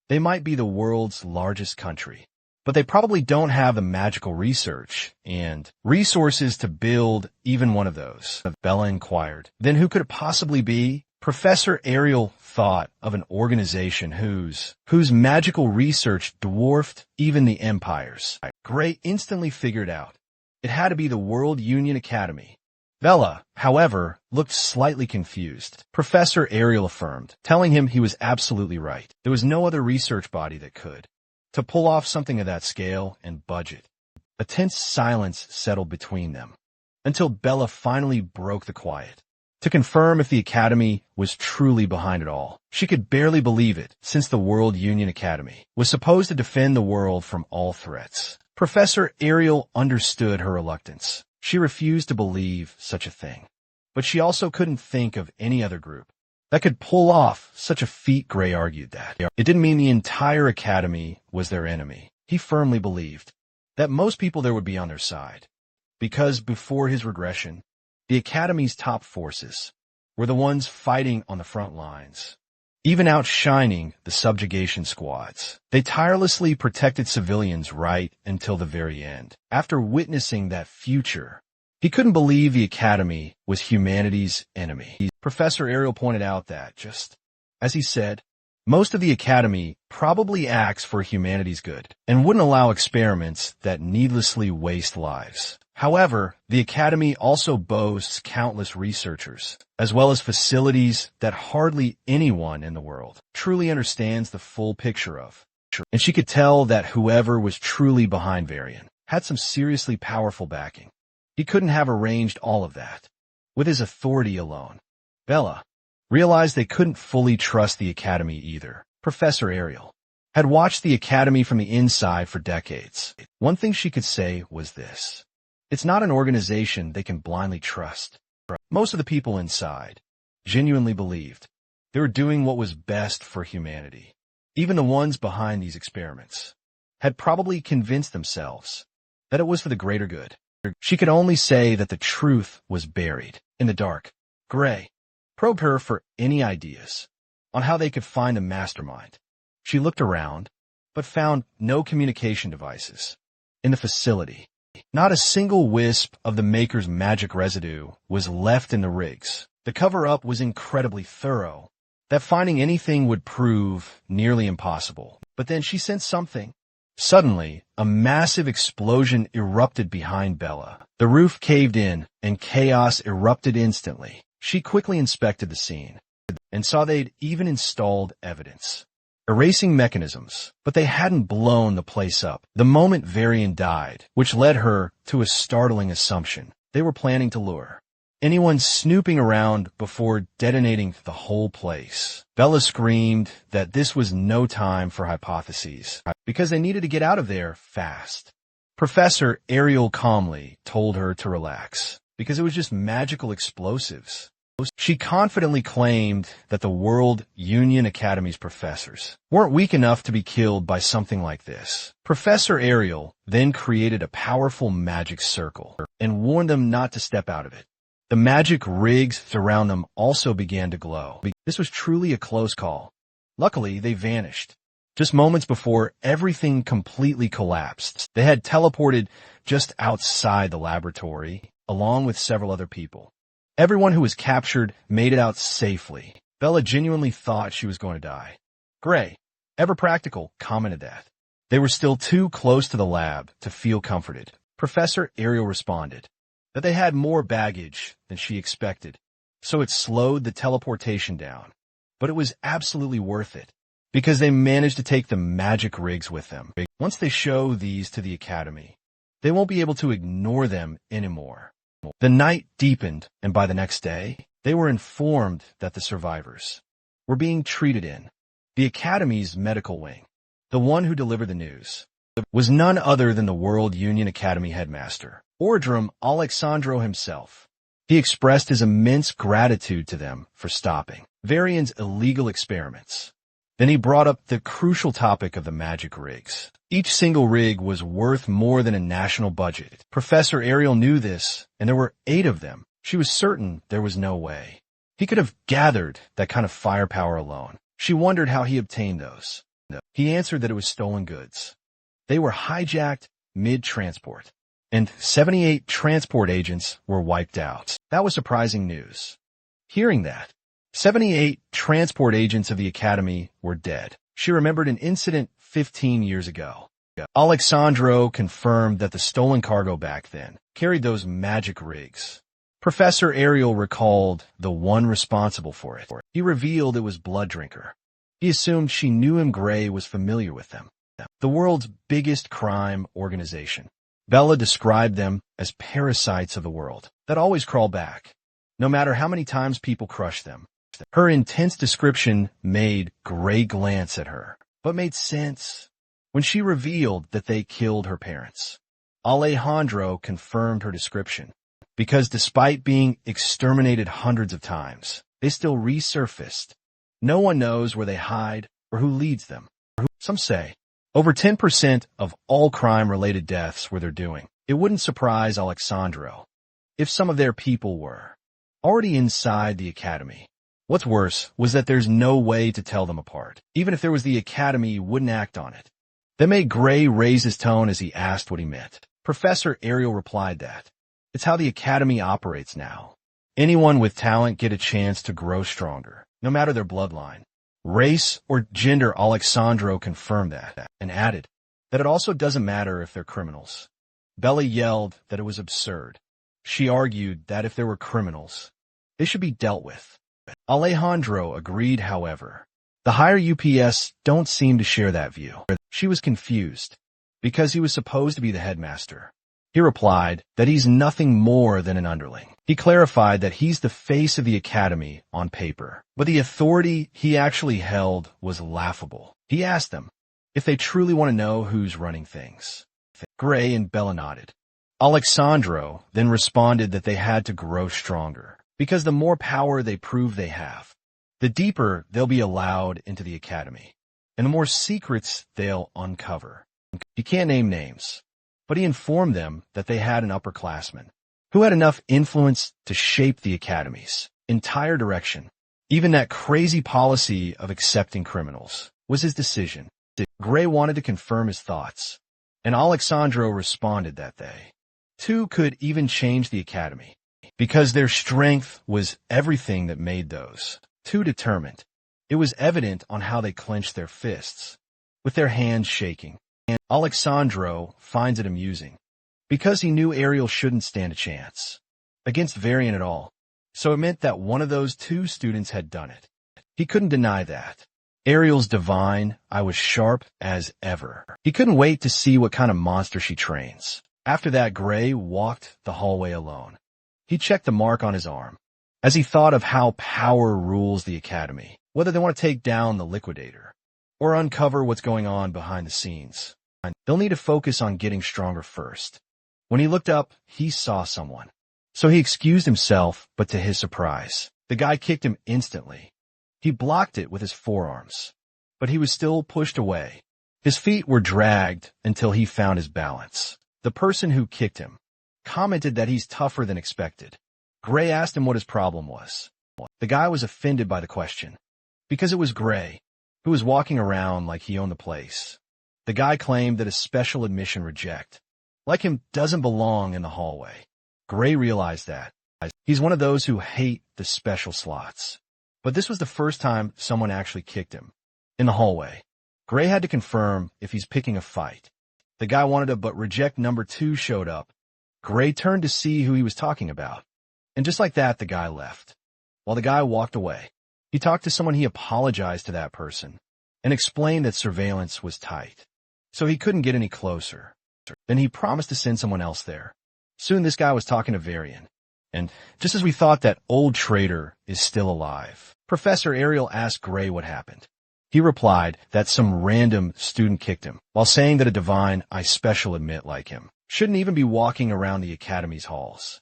They might be the world's largest country, but they probably don't have the magical research and resources to build even one of those. Bella inquired. Then who could it possibly be? Professor Ariel thought of an organization whose magical research dwarfed even the Empire's. Gray instantly figured out. It had to be the World Union Academy. Bella, however, looked slightly confused. Professor Ariel affirmed, telling him he was absolutely right. There was no other research body that could. To pull off something of that scale and budget. A tense silence settled between them, until Bella finally broke the quiet. To confirm if the Academy was truly behind it all. She could barely believe it, since the World Union Academy was supposed to defend the world from all threats. Professor Ariel understood her reluctance. She refused to believe such a thing. But she also couldn't think of any other group that could pull off such a feat. Gray argued that it didn't mean the entire Academy was their enemy. He firmly believed that most people there would be on their side, because before his regression, the Academy's top forces were the ones fighting on the front lines, even outshining the subjugation squads. They tirelessly protected civilians right until the very end. After witnessing that future, he couldn't believe the Academy was humanity's enemy. Professor Ariel pointed out that, just as he said, most of the Academy probably acts for humanity's good and wouldn't allow experiments that needlessly waste lives. However, the Academy also boasts countless researchers, as well as facilities that hardly anyone in the world truly understands the full picture of. And she could tell that whoever was truly behind Varian had some seriously powerful backing. He couldn't have arranged all of that with his authority alone. Bella realized they couldn't fully trust the Academy either. Professor Ariel had watched the Academy from the inside for decades. One thing she could say was this: it's not an organization they can blindly trust. Most of the people inside genuinely believed they were doing what was best for humanity. Even the ones behind these experiments had probably convinced themselves that it was for the greater good. She could only say that the truth was buried in the dark. Gray probed her for any ideas on how they could find the mastermind. She looked around, but found no communication devices in the facility. Not a single wisp of the maker's magic residue was left in the rigs. The cover-up was incredibly thorough, that finding anything would prove nearly impossible. But then she sensed something. Suddenly, a massive explosion erupted behind Bella. The roof caved in, and chaos erupted instantly. She quickly inspected the scene, and saw they'd even installed evidence. Erasing mechanisms, but they hadn't blown the place up the moment Varian died, which led her to a startling assumption. They were planning to lure anyone snooping around before detonating the whole place. Bella screamed that this was no time for hypotheses, because they needed to get out of there fast. Professor Ariel calmly told her to relax, because it was just magical explosives. She confidently claimed that the World Union Academy's professors weren't weak enough to be killed by something like this. Professor Ariel then created a powerful magic circle and warned them not to step out of it. The magic rigs around them also began to glow. This was truly a close call. Luckily, they vanished. Just moments before, everything completely collapsed. They had teleported just outside the laboratory, along with several other people. Everyone who was captured made it out safely. Bella genuinely thought she was going to die. Gray, ever practical, commented that they were still too close to the lab to feel comforted. Professor Ariel responded that they had more baggage than she expected, so it slowed the teleportation down. But it was absolutely worth it, because they managed to take the magic rigs with them. Once they show these to the Academy, they won't be able to ignore them anymore. The night deepened, and by the next day, they were informed that the survivors were being treated in the Academy's medical wing. The one who delivered the news was none other than the World Union Academy headmaster, Ordrum Alexandro himself. He expressed his immense gratitude to them for stopping Varian's illegal experiments. Then he brought up the crucial topic of the magic rigs. Each single rig was worth more than a national budget. Professor Ariel knew this, and there were 8 of them. She was certain there was no way he could have gathered that kind of firepower alone. She wondered how he obtained those. He answered that it was stolen goods. They were hijacked mid-transport, and 78 transport agents were wiped out. That was surprising news. Hearing that, 78 transport agents of the Academy were dead. She remembered an incident 15 years ago. Alexandro confirmed that the stolen cargo back then carried those magic rigs. Professor Ariel recalled the one responsible for it. He revealed it was Blood Drinker. He assumed she knew him. Gray was familiar with them. The world's biggest crime organization. Bella described them as parasites of the world that always crawl back, no matter how many times people crush them. Her intense description made Gray glance at her, but made sense when she revealed that they killed her parents. Alejandro confirmed her description, because despite being exterminated hundreds of times, they still resurfaced. No one knows where they hide or who leads them. Some say over 10% of all crime-related deaths were their doing. It wouldn't surprise Alexandro if some of their people were already inside the Academy. What's worse was that there's no way to tell them apart. Even if there was, the Academy wouldn't act on it. That made Gray raise his tone as he asked what he meant. Professor Ariel replied that it's how the Academy operates now. Anyone with talent get a chance to grow stronger, no matter their bloodline, race, or gender. Alexandro confirmed that and added that it also doesn't matter if they're criminals. Bella yelled that it was absurd. She argued that if there were criminals, they should be dealt with. Alejandro agreed, however. The higher UPS don't seem to share that view. She was confused, because he was supposed to be the headmaster. He replied that he's nothing more than an underling. He clarified that he's the face of the Academy on paper, but the authority he actually held was laughable. He asked them if they truly want to know who's running things. Gray and Bella nodded. Alexandro then responded that they had to grow stronger, because the more power they prove they have, the deeper they'll be allowed into the Academy, and the more secrets they'll uncover. He can't name names, but he informed them that they had an upperclassman who had enough influence to shape the Academies entire direction. Even that crazy policy of accepting criminals was his decision. Gray wanted to confirm his thoughts, and Alexandro responded that they, too, could even change the academy, because their strength was everything that made those two determined. It was evident on how they clenched their fists, with their hands shaking. And Alexandro finds it amusing, because he knew Ariel shouldn't stand a chance against Varian at all. So it meant that one of those two students had done it. He couldn't deny that. Ariel's divine eye was sharp as ever. He couldn't wait to see what kind of monster she trains. After that, Gray walked the hallway alone. He checked the mark on his arm, as he thought of how power rules the academy, whether they want to take down the liquidator or uncover what's going on behind the scenes. They'll need to focus on getting stronger first. When he looked up, he saw someone. So he excused himself, but to his surprise, the guy kicked him instantly. He blocked it with his forearms, but he was still pushed away. His feet were dragged until he found his balance. The person who kicked him commented that he's tougher than expected. Gray asked him what his problem was. The guy was offended by the question, because it was Gray, who was walking around like he owned the place. The guy claimed that a special admission reject, like him, doesn't belong in the hallway. Gray realized that. He's one of those who hate the special slots. But this was the first time someone actually kicked him. In the hallway, Gray had to confirm if he's picking a fight. The guy wanted to, but reject number 2 showed up. Gray turned to see who he was talking about. And just like that, the guy left. While the guy walked away, he talked to someone. He apologized to that person and explained that surveillance was tight, so he couldn't get any closer. Then he promised to send someone else there. Soon this guy was talking to Varian. And just as we thought, that old traitor is still alive. Professor Ariel asked Gray what happened. He replied that some random student kicked him, while saying that a divine, I special admit like him, shouldn't even be walking around the academy's halls,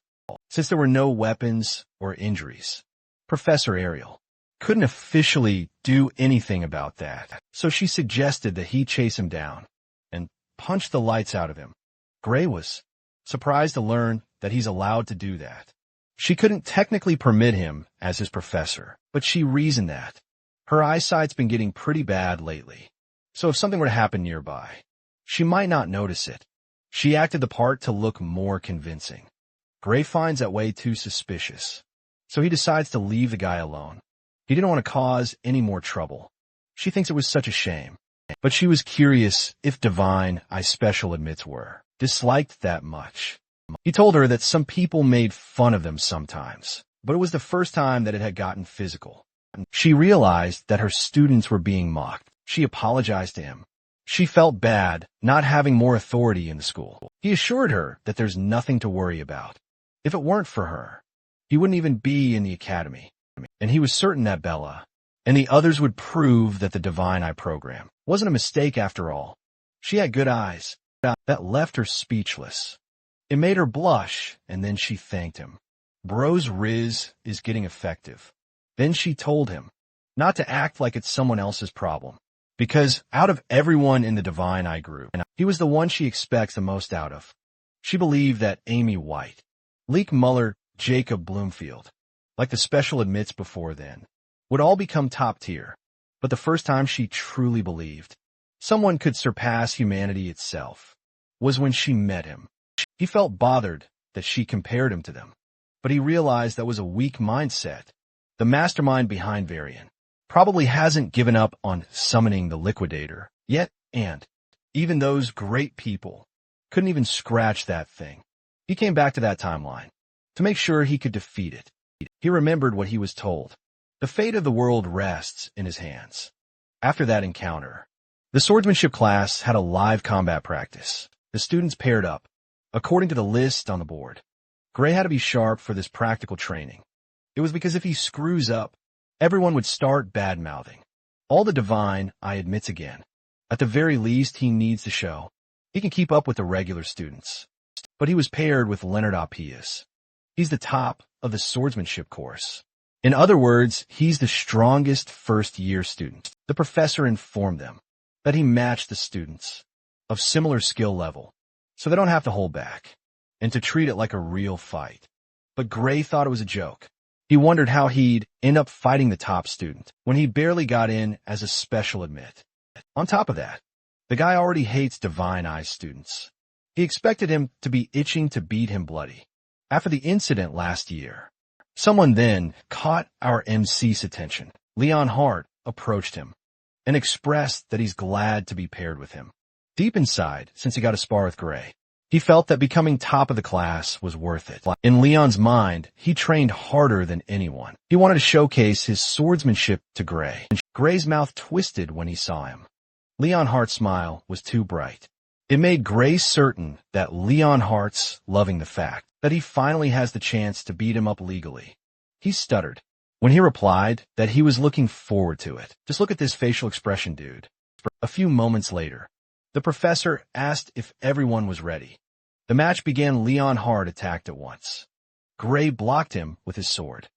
since there were no weapons or injuries. Professor Ariel couldn't officially do anything about that, so she suggested that he chase him down and punch the lights out of him. Gray was surprised to learn that he's allowed to do that. She couldn't technically permit him as his professor, but she reasoned that her eyesight's been getting pretty bad lately, so if something were to happen nearby, she might not notice it. She acted the part to look more convincing. Gray finds that way too suspicious, so he decides to leave the guy alone. He didn't want to cause any more trouble. She thinks it was such a shame, but she was curious if divine, I special admits, were disliked that much. He told her that some people made fun of them sometimes, but it was the first time that it had gotten physical. She realized that her students were being mocked. She apologized to him. She felt bad not having more authority in the school. He assured her that there's nothing to worry about. If it weren't for her, he wouldn't even be in the academy. And he was certain that Bella and the others would prove that the Divine Eye program wasn't a mistake after all. She had good eyes that left her speechless. It made her blush, and then she thanked him. Bro's riz is getting effective. Then she told him not to act like it's someone else's problem, because out of everyone in the Divine Eye group, he was the one she expects the most out of. She believed that Amy White, Leek Muller, Jacob Bloomfield, like the special admits before then, would all become top tier. But the first time she truly believed someone could surpass humanity itself was when she met him. He felt bothered that she compared him to them, but he realized that was a weak mindset. The mastermind behind Varian probably hasn't given up on summoning the liquidator yet, and even those great people couldn't even scratch that thing. He came back to that timeline to make sure he could defeat it. He remembered what he was told. The fate of the world rests in his hands. After that encounter, the swordsmanship class had a live combat practice. The students paired up, according to the list on the board. Gray had to be sharp for this practical training. It was because if he screws up, everyone would start bad-mouthing. All the Divine Eye admits again. At the very least, he needs to show he can keep up with the regular students. But he was paired with Leonard Appius. He's the top of the swordsmanship course. In other words, he's the strongest first-year student. The professor informed them that he matched the students of similar skill level, so they don't have to hold back, and to treat it like a real fight. But Gray thought it was a joke. He wondered how he'd end up fighting the top student when he barely got in as a special admit. On top of that, the guy already hates Divine Eyes students. He expected him to be itching to beat him bloody. After the incident last year, someone then caught our MC's attention. Leon Hart approached him and expressed that he's glad to be paired with him. Deep inside, since he got to spar with Gray, he felt that becoming top of the class was worth it. In Leon's mind, he trained harder than anyone. He wanted to showcase his swordsmanship to Gray. Gray's mouth twisted when he saw him. Leon Hart's smile was too bright. It made Gray certain that Leon Hart's loving the fact that he finally has the chance to beat him up legally. He stuttered when he replied that he was looking forward to it. Just look at this facial expression, dude. A few moments later, the professor asked if everyone was ready. The match began. Leon Hart attacked at once. Gray blocked him with his sword.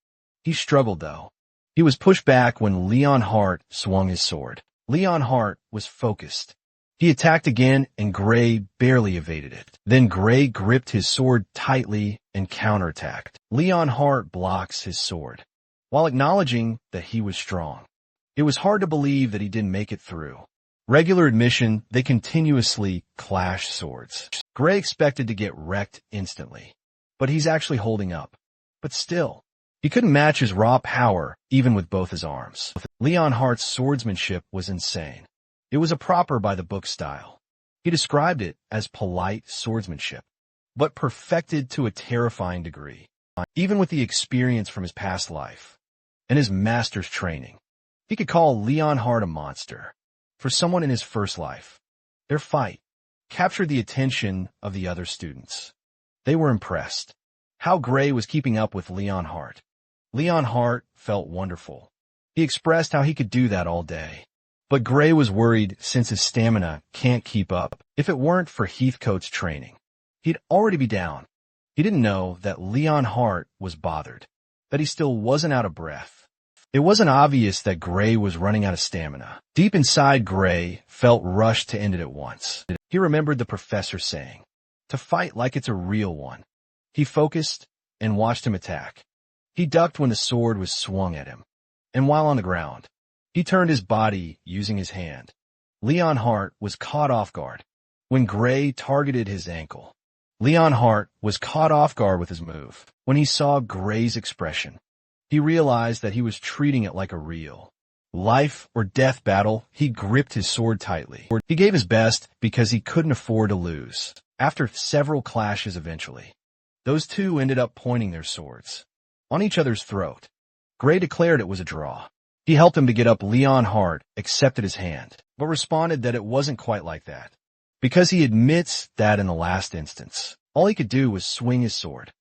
He struggled, though. He was pushed back when Leon Hart swung his sword. Leon Hart was focused. He attacked again, and Gray barely evaded it. Then Gray gripped his sword tightly and counterattacked. Leon Hart blocks his sword, while acknowledging that he was strong. It was hard to believe that he didn't make it through. Regular admission, they continuously clashed swords. Gray expected to get wrecked instantly, but he's actually holding up. But still, he couldn't match his raw power even with both his arms. Leon Hart's swordsmanship was insane. It was a proper by-the-book style. He described it as polite swordsmanship, but perfected to a terrifying degree. Even with the experience from his past life and his master's training, he could call Leon Hart a monster. For someone in his first life, their fight captured the attention of the other students. They were impressed how Gray was keeping up with Leon Hart. Leon Hart felt wonderful. He expressed how he could do that all day. But Gray was worried since his stamina can't keep up. If it weren't for Heathcote's training, he'd already be down. He didn't know that Leon Hart was bothered, that he still wasn't out of breath. It wasn't obvious that Gray was running out of stamina. Deep inside, Gray felt rushed to end it at once. He remembered the professor saying, to fight like it's a real one. He focused and watched him attack. He ducked when the sword was swung at him, and while on the ground, he turned his body using his hand. Leon Hart was caught off guard when Gray targeted his ankle. Leon Hart was caught off guard with his move. When he saw Gray's expression, he realized that he was treating it like a real life or death battle. He gripped his sword tightly. He gave his best because he couldn't afford to lose. After several clashes eventually, those two ended up pointing their swords on each other's throat. Gray declared it was a draw. He helped him to get up. Leon Hart accepted his hand, but responded that it wasn't quite like that, because he admits that in the last instance, all he could do was swing his sword.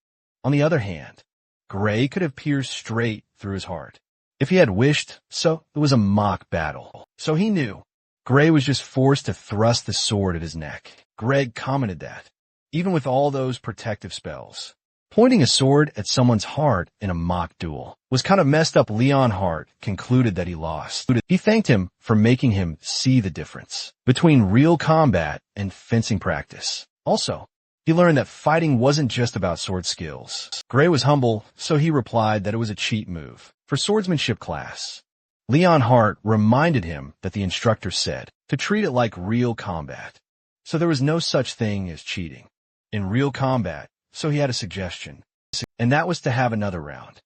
On the other hand, Gray could have pierced straight through his heart if he had wished, so it was a mock battle. So he knew Gray was just forced to thrust the sword at his neck. Greg commented that, even with all those protective spells, pointing a sword at someone's heart in a mock duel was kind of messed up. Leon Hart concluded that he lost. He thanked him for making him see the difference between real combat and fencing practice. Also, he learned that fighting wasn't just about sword skills. Gray was humble, so he replied that it was a cheat move for swordsmanship class. Leon Hart reminded him that the instructor said to treat it like real combat, so there was no such thing as cheating in real combat. So he had a suggestion, and that was to have another round.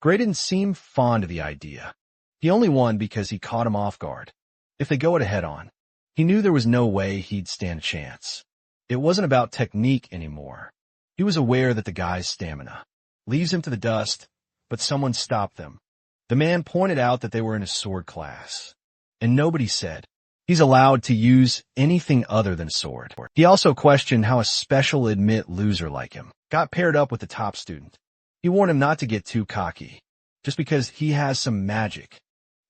Gray didn't seem fond of the idea. He only won because he caught him off guard. If they go at it head-on, he knew there was no way he'd stand a chance. It wasn't about technique anymore. He was aware that the guy's stamina leaves him to the dust, but someone stopped them. The man pointed out that they were in a sword class, and nobody said he's allowed to use anything other than a sword. He also questioned how a special admit loser like him got paired up with the top student. He warned him not to get too cocky, just because he has some magic.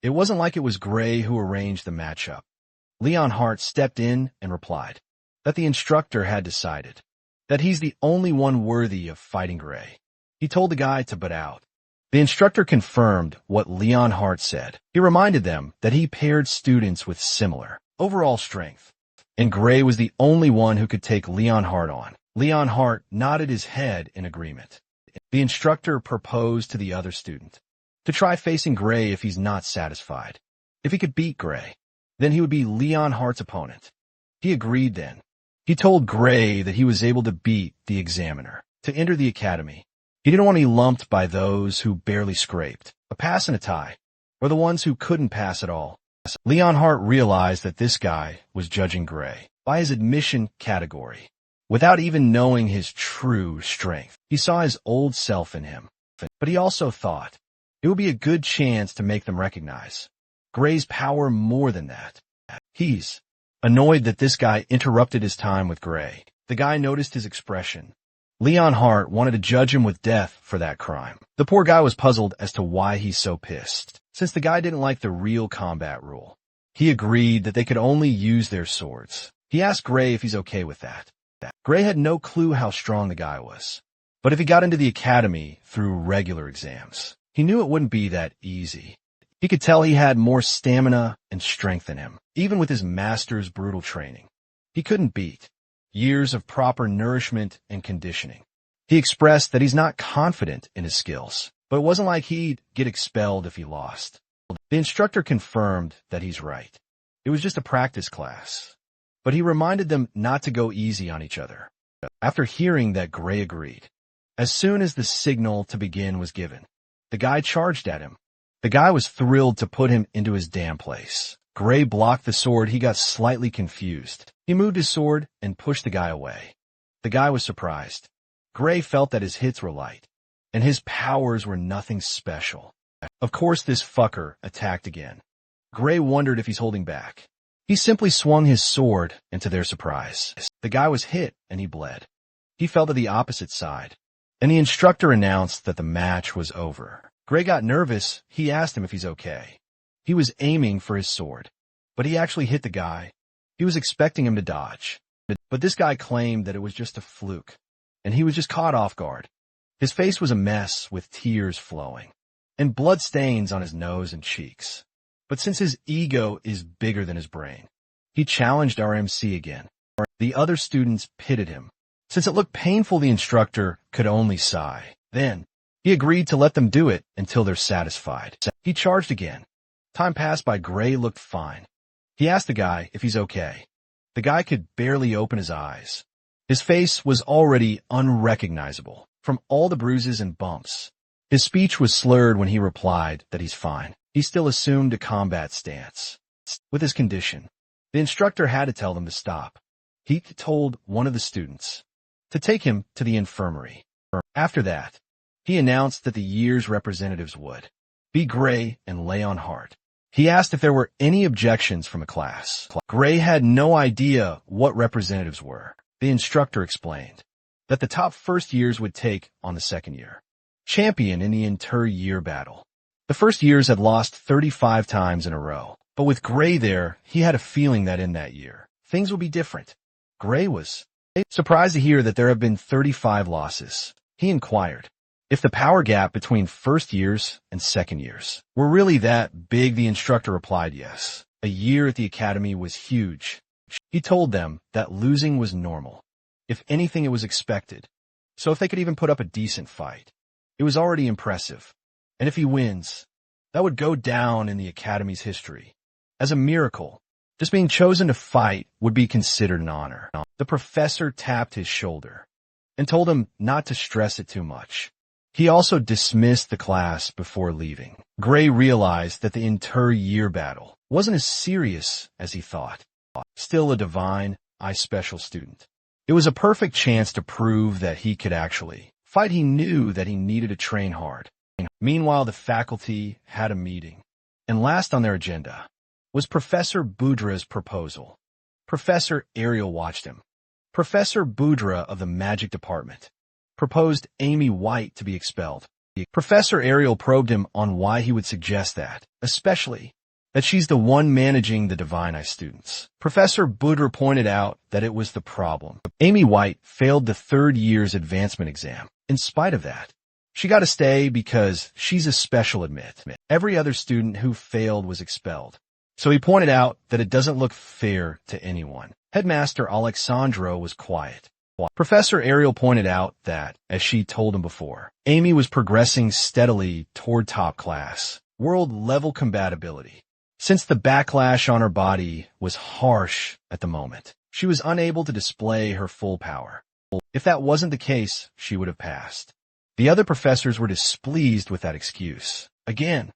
It wasn't like it was Gray who arranged the matchup. Leon Hart stepped in and replied that the instructor had decided that he's the only one worthy of fighting Gray. He told the guy to butt out. The instructor confirmed what Leon Hart said. He reminded them that he paired students with similar overall strength, and Gray was the only one who could take Leon Hart on. Leon Hart nodded his head in agreement. The instructor proposed to the other student to try facing Gray if he's not satisfied. If he could beat Gray, then he would be Leon Hart's opponent. He agreed then. He told Gray that he was able to beat the examiner to enter the academy. He didn't want to be lumped by those who barely scraped, a pass and a tie, or the ones who couldn't pass at all. Leon Hart realized that this guy was judging Gray by his admission category, without even knowing his true strength. He saw his old self in him, but he also thought it would be a good chance to make them recognize Gray's power more than that. He's annoyed that this guy interrupted his time with Gray. The guy noticed his expression. Leon Hart wanted to judge him with death for that crime. The poor guy was puzzled as to why he's so pissed, since the guy didn't like the real combat rule. He agreed that they could only use their swords. He asked Gray if he's okay with that. Gray had no clue how strong the guy was, but if he got into the academy through regular exams, he knew it wouldn't be that easy. He could tell he had more stamina and strength in him, even with his master's brutal training. He couldn't beat years of proper nourishment and conditioning. He expressed that he's not confident in his skills, but it wasn't like he'd get expelled if he lost. The instructor confirmed that he's right. It was just a practice class, but he reminded them not to go easy on each other. After hearing that, Gray agreed. As soon as the signal to begin was given, the guy charged at him. The guy was thrilled to put him into his damn place. Gray blocked the sword. He got slightly confused. He moved his sword and pushed the guy away. The guy was surprised. Gray felt that his hits were light, and his powers were nothing special. Of course, this fucker attacked again. Gray wondered if he's holding back. He simply swung his sword, and to their surprise, the guy was hit and he bled. He fell to the opposite side, and the instructor announced that the match was over. Gray got nervous. He asked him if he's okay. He was aiming for his sword, but he actually hit the guy. He was expecting him to dodge, but this guy claimed that it was just a fluke, and he was just caught off guard. His face was a mess with tears flowing, and blood stains on his nose and cheeks. But since his ego is bigger than his brain, he challenged our MC again. The other students pitted him. Since it looked painful, the instructor could only sigh. Then, he agreed to let them do it until they're satisfied. He charged again. Time passed by. Gray looked fine. He asked the guy if he's okay. The guy could barely open his eyes. His face was already unrecognizable from all the bruises and bumps. His speech was slurred when he replied that he's fine. He still assumed a combat stance. With his condition, the instructor had to tell them to stop. He told one of the students to take him to the infirmary. After that, he announced that the year's representatives would be Gray and Leon Hart. He asked if there were any objections from a class. Gray had no idea what representatives were. The instructor explained that the top first years would take on the second year champion in the inter-year battle. The first years had lost 35 times in a row, but with Gray there, he had a feeling that in that year, things would be different. Gray was surprised to hear that there have been 35 losses. He inquired if the power gap between first years and second years were really that big. The instructor replied yes. A year at the academy was huge. He told them that losing was normal. If anything, it was expected. So if they could even put up a decent fight, it was already impressive. And if he wins, that would go down in the academy's history as a miracle. Just being chosen to fight would be considered an honor. The professor tapped his shoulder and told him not to stress it too much. He also dismissed the class before leaving. Gray realized that the inter-year battle wasn't as serious as he thought. Still a divine, special student. It was a perfect chance to prove that he could actually fight. He knew that he needed to train hard. Meanwhile, the faculty had a meeting, and last on their agenda was Professor Boudra's proposal. Professor Ariel watched him. Professor Boudra of the Magic Department proposed Amy White to be expelled. Professor Ariel probed him on why he would suggest that, especially that she's the one managing the Divine Eye students. Professor Boudra pointed out that it was the problem. Amy White failed the third year's advancement exam. In spite of that, she got to stay because she's a special admit. Every other student who failed was expelled. So he pointed out that it doesn't look fair to anyone. Headmaster Alexandro was quiet. Professor Ariel pointed out that, as she told him before, Amy was progressing steadily toward top class, world-level compatibility. Since the backlash on her body was harsh at the moment, she was unable to display her full power. If that wasn't the case, she would have passed. The other professors were displeased with that excuse. Again,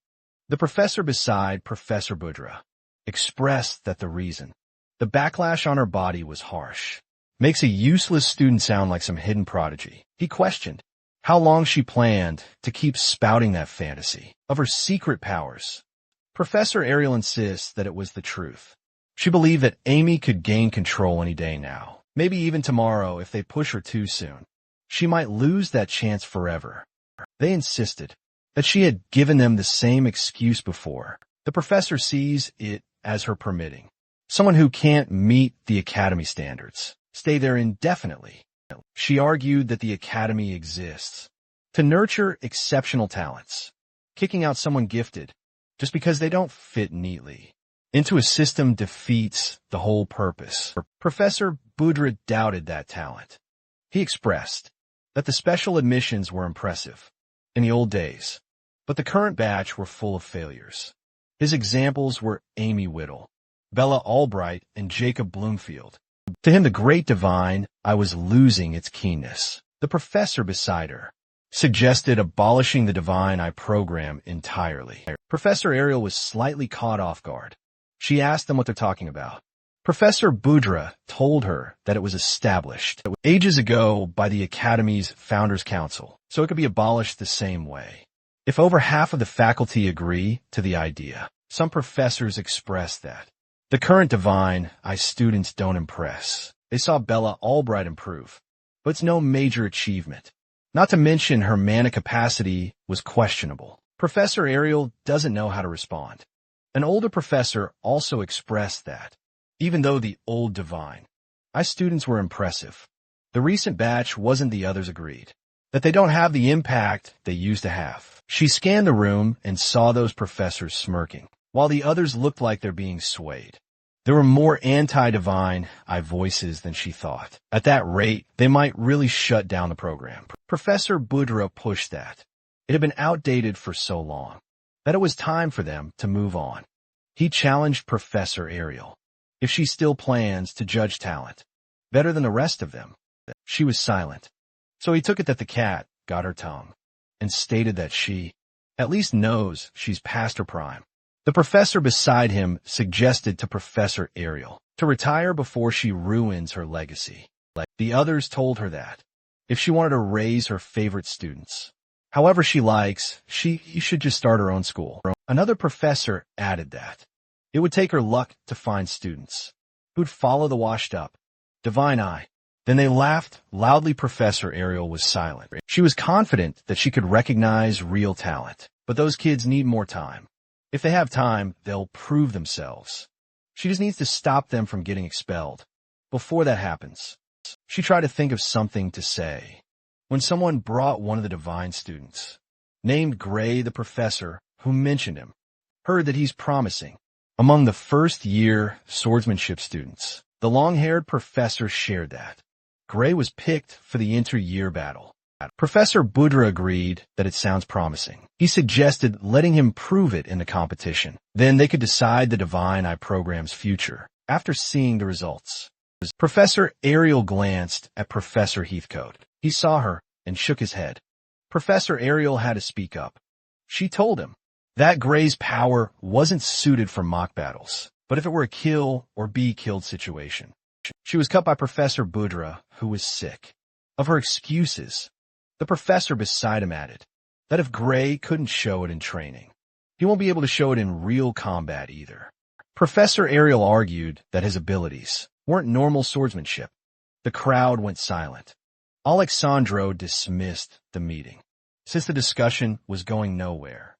the professor beside Professor Budra expressed that the reason the backlash on her body was harsh makes a useless student sound like some hidden prodigy. He questioned how long she planned to keep spouting that fantasy of her secret powers. Professor Ariel insists that it was the truth. She believed that Amy could gain control any day now, maybe even tomorrow if they push her too soon. She might lose that chance forever. They insisted that she had given them the same excuse before. The professor sees it as her permitting someone who can't meet the academy standards stay there indefinitely. She argued that the academy exists to nurture exceptional talents, kicking out someone gifted just because they don't fit neatly into a system defeats the whole purpose. Professor Budra doubted that talent. He expressed that the special admissions were impressive in the old days, but the current batch were full of failures. His examples were Amy Whittle, Bella Albright, and Jacob Bloomfield. To him, the great divine, I was losing its keenness. The professor beside her suggested abolishing the divine I program entirely. Professor Ariel was slightly caught off guard. She asked them what they're talking about. Professor Budra told her that it was established ages ago by the Academy's Founders Council, so it could be abolished the same way. If over half of the faculty agree to the idea, some professors express that the current divine I students don't impress. They saw Bella Albright improve, but it's no major achievement. Not to mention her mana capacity was questionable. Professor Ariel doesn't know how to respond. An older professor also expressed that, even though the old divine, I students were impressive, the recent batch wasn't. The others agreed that they don't have the impact they used to have. She scanned the room and saw those professors smirking, while the others looked like they're being swayed. There were more anti-divine I voices than she thought. At that rate, they might really shut down the program. Professor Budra pushed that. It had been outdated for so long that it was time for them to move on. He challenged Professor Ariel if she still plans to judge talent better than the rest of them. She was silent, so he took it that the cat got her tongue and stated that she at least knows she's past her prime. The professor beside him suggested to Professor Ariel to retire before she ruins her legacy. The others told her that if she wanted to raise her favorite students, however she likes, she should just start her own school. Another professor added that it would take her luck to find students who'd follow the washed-up divine eye. Then they laughed loudly. Professor Ariel was silent. She was confident that she could recognize real talent, but those kids need more time. If they have time, they'll prove themselves. She just needs to stop them from getting expelled. Before that happens, she tried to think of something to say when someone brought one of the divine students, named Gray. The professor who mentioned him heard that he's promising among the first-year swordsmanship students. The long-haired professor shared that Gray was picked for the inter-year battle. Professor Budra agreed that it sounds promising. He suggested letting him prove it in the competition. Then they could decide the Divine Eye program's future after seeing the results. Professor Ariel glanced at Professor Heathcote. He saw her and shook his head. Professor Ariel had to speak up. She told him that Gray's power wasn't suited for mock battles, but if it were a kill or be killed situation. She was cut by Professor Budra, who was sick of her excuses. The professor beside him added that if Gray couldn't show it in training, he won't be able to show it in real combat either. Professor Ariel argued that his abilities weren't normal swordsmanship. The crowd went silent. Alexandro dismissed the meeting, since the discussion was going nowhere.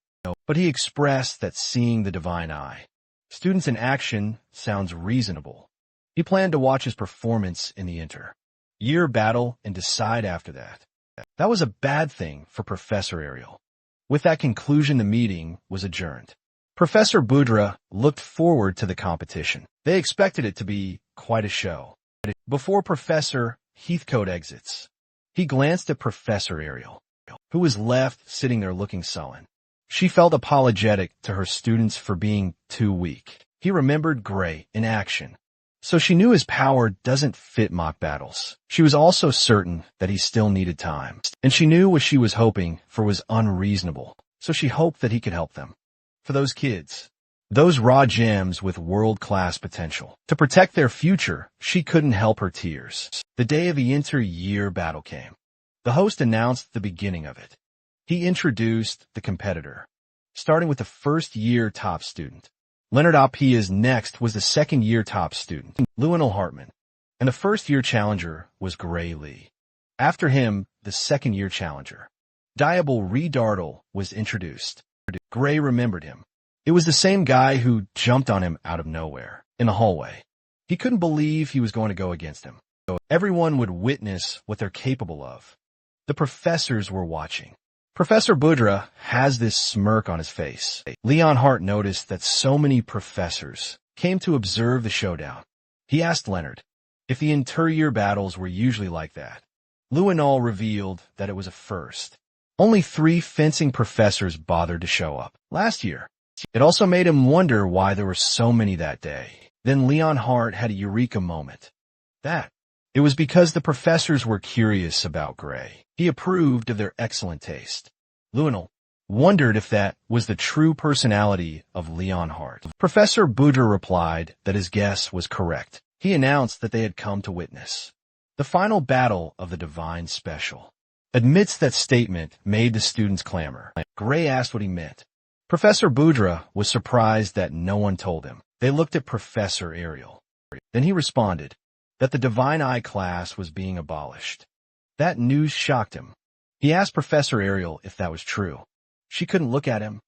But he expressed that seeing the divine eye, students in action, sounds reasonable. He planned to watch his performance in the inter-year battle and decide after that. That was a bad thing for Professor Ariel. With that conclusion, the meeting was adjourned. Professor Budra looked forward to the competition. They expected it to be quite a show. Before Professor Heathcote exits. He glanced at Professor Ariel, who was left sitting there looking sullen. She felt apologetic to her students for being too weak. He remembered Gray in action, so she knew his power doesn't fit mock battles. She was also certain that he still needed time, and she knew what she was hoping for was unreasonable, so she hoped that he could help them. For those kids, those raw gems with world-class potential. To protect their future, she couldn't help her tears. The day of the inter-year battle came. The host announced the beginning of it. He introduced the competitor, starting with the first-year top student. Leonard Apia's next was the second-year top student, Lionel Hartman, and the first-year challenger was Gray Lee. After him, the second-year challenger, Diable Redardle, was introduced. Gray remembered him. It was the same guy who jumped on him out of nowhere, in the hallway. He couldn't believe he was going to go against him. Everyone would witness what they're capable of. The professors were watching. Professor Budra has this smirk on his face. Leon Hart noticed that so many professors came to observe the showdown. He asked Leonard if the interior battles were usually like that. Luinol revealed that it was a first. Only 3 fencing professors bothered to show up last year. It also made him wonder why there were so many that day. Then Leon Hart had a eureka moment. It was because the professors were curious about Gray. He approved of their excellent taste. Luinol wondered if that was the true personality of Leon Hart. Professor Budra replied that his guess was correct. He announced that they had come to witness the final battle of the Divine Special. Amidst that statement made the students clamor. Gray asked what he meant. Professor Budra was surprised that no one told him. They looked at Professor Ariel. Then he responded that the Divine Eye class was being abolished. That news shocked him. He asked Professor Ariel if that was true. She couldn't look at him.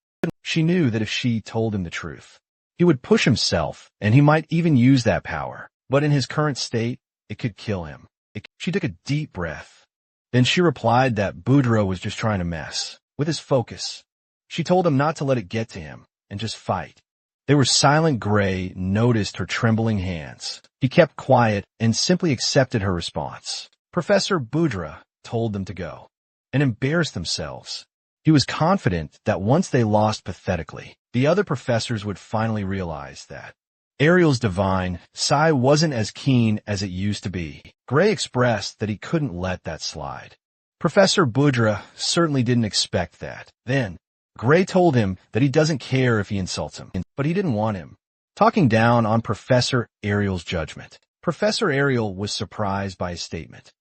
She knew that if she told him the truth, he would push himself, and he might even use that power. But in his current state, it could kill him. She took a deep breath. Then she replied that Budra was just trying to mess with his focus. She told him not to let it get to him and just fight. They were silent. Gray noticed her trembling hands. He kept quiet and simply accepted her response. Professor Budra told them to go and embarrass themselves. He was confident that once they lost pathetically, the other professors would finally realize that Ariel's divine Sai wasn't as keen as it used to be. Gray expressed that he couldn't let that slide. Professor Budra certainly didn't expect that. Then, Gray told him that he doesn't care if he insults him, but he didn't want him talking down on Professor Ariel's judgment. Professor Ariel was surprised by his statement.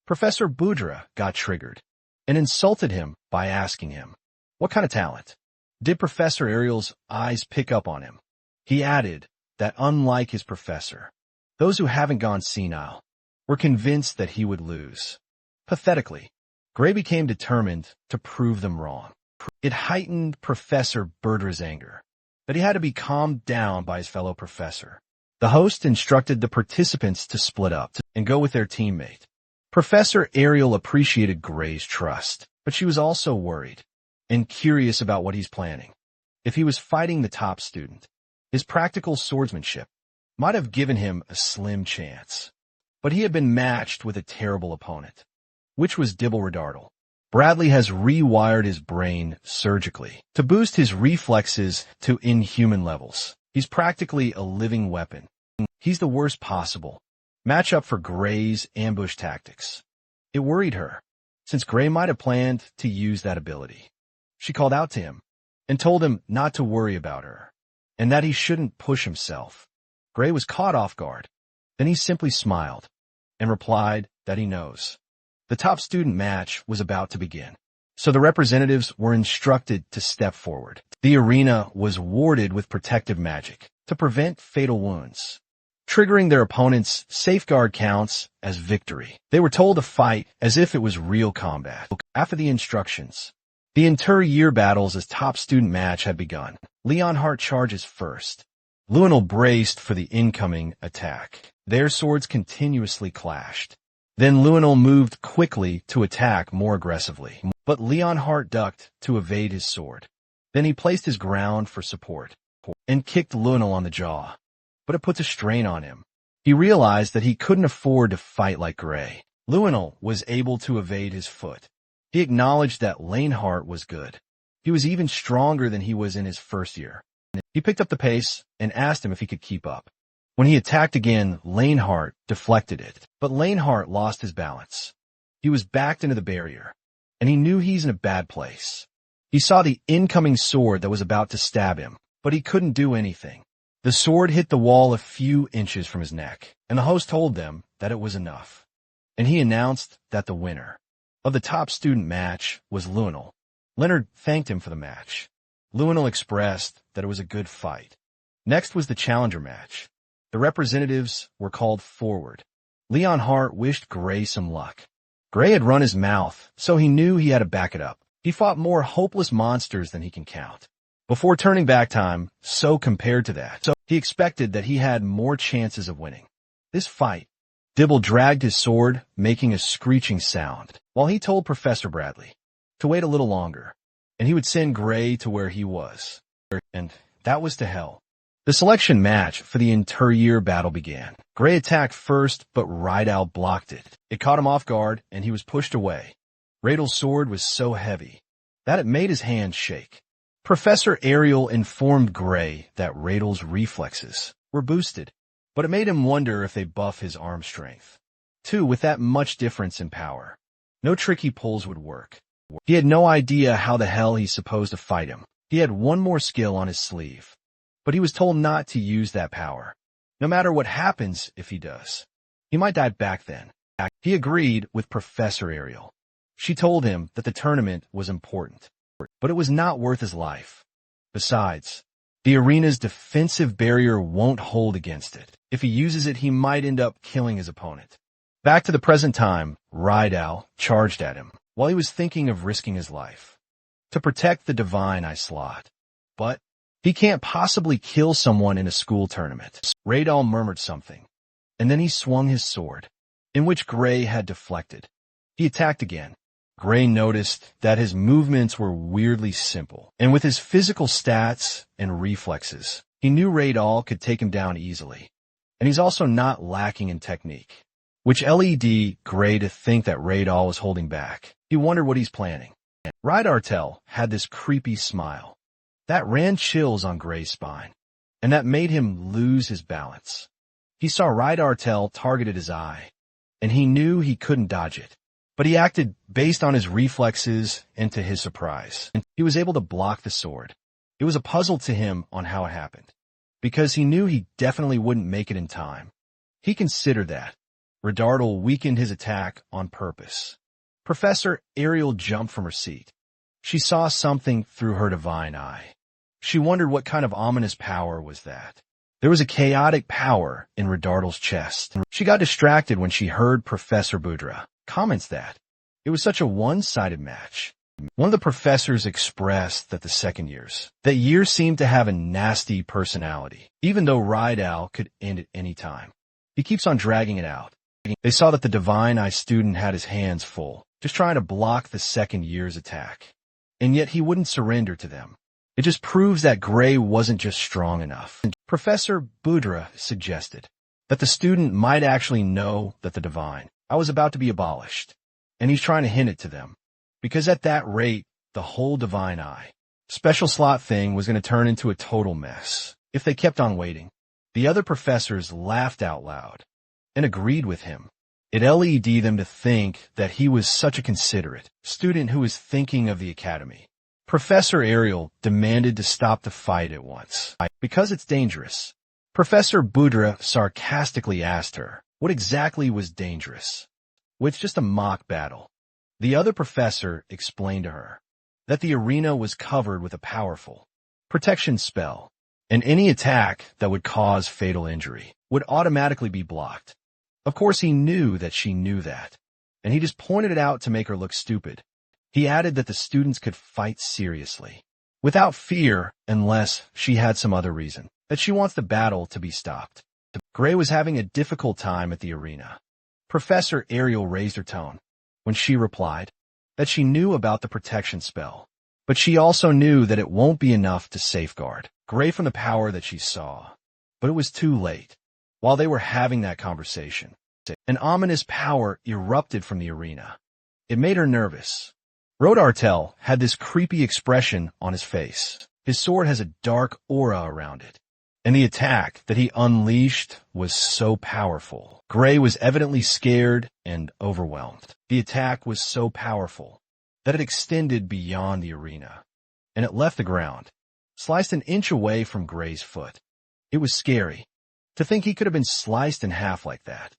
Professor Budra got triggered and insulted him by asking him, what kind of talent? Did Professor Ariel's eyes pick up on him? He added that unlike his professor, those who haven't gone senile were convinced that he would lose. Pathetically, Gray became determined to prove them wrong. It heightened Professor Budra's anger, but he had to be calmed down by his fellow professor. The host instructed the participants to split up and go with their teammate. Professor Ariel appreciated Gray's trust, but she was also worried and curious about what he's planning. If he was fighting the top student, his practical swordsmanship might have given him a slim chance. But he had been matched with a terrible opponent, which was Dibble Redardle. Bradley has rewired his brain surgically to boost his reflexes to inhuman levels. He's practically a living weapon. He's the worst possible matchup for Gray's ambush tactics. It worried her, since Gray might have planned to use that ability. She called out to him and told him not to worry about her, and that he shouldn't push himself. Gray was caught off guard. Then he simply smiled and replied that he knows. The top student match was about to begin, so the representatives were instructed to step forward. The arena was warded with protective magic to prevent fatal wounds. Triggering their opponent's safeguard counts as victory. They were told to fight as if it was real combat. After the instructions, the inter-year battles as top student match had begun. Leon Hart charges first. Luinol braced for the incoming attack. Their swords continuously clashed. Then Luinol moved quickly to attack more aggressively, but Leon Hart ducked to evade his sword. Then he placed his ground for support and kicked Luinol on the jaw, but it put a strain on him. He realized that he couldn't afford to fight like Gray. Luenel was able to evade his foot. He acknowledged that Lanehart was good. He was even stronger than he was in his first year. He picked up the pace and asked him if he could keep up. When he attacked again, Lanehart deflected it, but Lanehart lost his balance. He was backed into the barrier, and he knew he's in a bad place. He saw the incoming sword that was about to stab him, but he couldn't do anything. The sword hit the wall a few inches from his neck, and the host told them that it was enough. And he announced that the winner of the top student match was Luenel. Leonard thanked him for the match. Luenel expressed that it was a good fight. Next was the challenger match. The representatives were called forward. Leon Hart wished Gray some luck. Gray had run his mouth, so he knew he had to back it up. He fought more hopeless monsters than he can count. Before turning back time, so compared to that, so he expected that he had more chances of winning. This fight, Dibble dragged his sword, making a screeching sound, while he told Professor Bradley to wait a little longer, and he would send Gray to where he was. And that was to hell. The selection match for the interior battle began. Gray attacked first, but Rydal blocked it. It caught him off guard, and he was pushed away. Radel's sword was so heavy that it made his hand shake. Professor Ariel informed Gray that Radel's reflexes were boosted, but it made him wonder if they buff his arm strength. Too, with that much difference in power, no tricky pulls would work. He had no idea how the hell he's supposed to fight him. He had one more skill on his sleeve, but he was told not to use that power. No matter what happens if he does, he might die back then. He agreed with Professor Ariel. She told him that the tournament was important, but it was not worth his life. Besides, the arena's defensive barrier won't hold against it. If he uses it, he might end up killing his opponent. Back to the present time, Rydal charged at him while he was thinking of risking his life to protect the divine slot. But he can't possibly kill someone in a school tournament. Rydal murmured something, and then he swung his sword, in which Gray had deflected. He attacked again. Gray noticed that his movements were weirdly simple, and with his physical stats and reflexes, he knew Rydal could take him down easily. And he's also not lacking in technique, which led Gray to think that Rydal was holding back. He wondered what he's planning. Rydartel had this creepy smile that ran chills on Gray's spine, and that made him lose his balance. He saw Rydartel targeted his eye, and he knew he couldn't dodge it. But he acted based on his reflexes, and to his surprise, he was able to block the sword. It was a puzzle to him on how it happened, because he knew he definitely wouldn't make it in time. He considered that. Redardal weakened his attack on purpose. Professor Ariel jumped from her seat. She saw something through her divine eye. She wondered what kind of ominous power was that. There was a chaotic power in Redardal's chest. She got distracted when she heard Professor Budra comments that it was such a one-sided match. One of the professors expressed that that year seemed to have a nasty personality, even though Rydal could end at any time. He keeps on dragging it out. They saw that the Divine Eye student had his hands full, just trying to block the second year's attack. And yet he wouldn't surrender to them. It just proves that Gray wasn't just strong enough. Professor Budra suggested that the student might actually know that the Divine Eye was about to be abolished, and he's trying to hint it to them, because at that rate, the whole Divine Eye special slot thing was going to turn into a total mess if they kept on waiting. The other professors laughed out loud and agreed with him. It led them to think that he was such a considerate student who was thinking of the academy. Professor Ariel demanded to stop the fight at once, because it's dangerous. Professor Budra sarcastically asked her what exactly was dangerous. With just a mock battle. The other professor explained to her that the arena was covered with a powerful protection spell, and any attack that would cause fatal injury would automatically be blocked. Of course, he knew that she knew that, and he just pointed it out to make her look stupid. He added that the students could fight seriously, without fear, unless she had some other reason, that she wants the battle to be stopped. Gray was having a difficult time at the arena. Professor Ariel raised her tone when she replied that she knew about the protection spell, but she also knew that it won't be enough to safeguard Gray from the power that she saw. But it was too late. While they were having that conversation, An ominous power erupted from the arena. It made her nervous. Rodartel had this creepy expression on his face. His sword has a dark aura around it, and the attack that he unleashed was so powerful. Gray was evidently scared and overwhelmed. The attack was so powerful that it extended beyond the arena, and it left the ground, sliced an inch away from Gray's foot. It was scary to think he could have been sliced in half like that,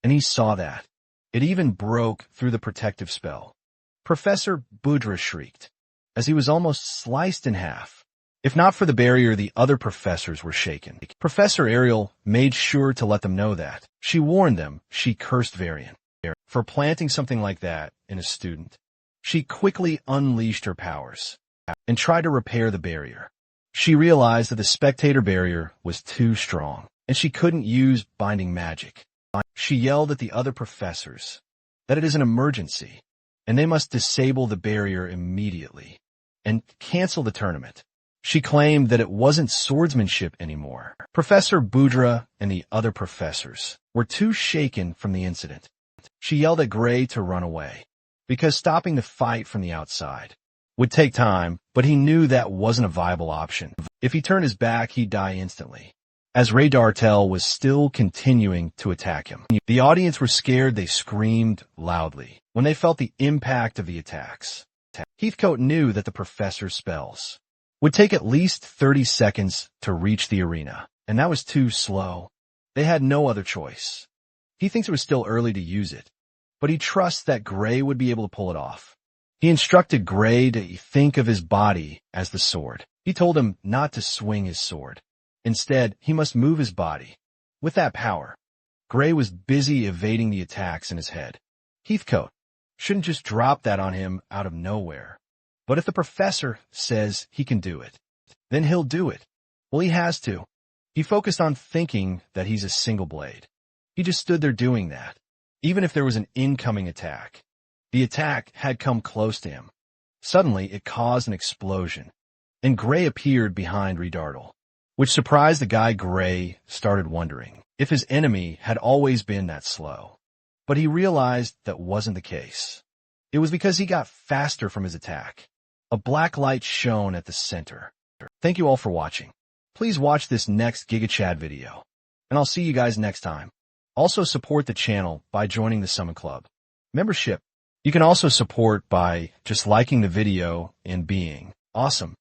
and he saw that. It even broke through the protective spell. Professor Budra shrieked as he was almost sliced in half. If not for the barrier, the other professors were shaken. Professor Ariel made sure to let them know that. She warned them. She cursed Varian for planting something like that in a student. She quickly unleashed her powers and tried to repair the barrier. She realized that the spectator barrier was too strong, and she couldn't use binding magic. She yelled at the other professors that it is an emergency, and they must disable the barrier immediately and cancel the tournament. She claimed that it wasn't swordsmanship anymore. Professor Budra and the other professors were too shaken from the incident. She yelled at Gray to run away, because stopping the fight from the outside would take time, but he knew that wasn't a viable option. If he turned his back, he'd die instantly, as Ray Dartel was still continuing to attack him. The audience were scared. They screamed loudly when they felt the impact of the attacks. Heathcote knew that the professor's spells would take at least 30 seconds to reach the arena, and that was too slow. They had no other choice. He thinks it was still early to use it, but he trusts that Gray would be able to pull it off. He instructed Gray to think of his body as the sword. He told him not to swing his sword. Instead, he must move his body. With that power, Gray was busy evading the attacks in his head. Heathcote shouldn't just drop that on him out of nowhere. But if the professor says he can do it, then he'll do it. Well, he has to. He focused on thinking that he's a single blade. He just stood there doing that. Even if there was an incoming attack, the attack had come close to him. Suddenly, it caused an explosion, and Gray appeared behind Redartle, which surprised the guy. Gray started wondering if his enemy had always been that slow. But he realized that wasn't the case. It was because he got faster from his attack. A black light shone at the center. Thank you all for watching. Please watch this next GigaChad video, and I'll see you guys next time. Also support the channel by joining the Summon Club membership. You can also support by just liking the video and being awesome.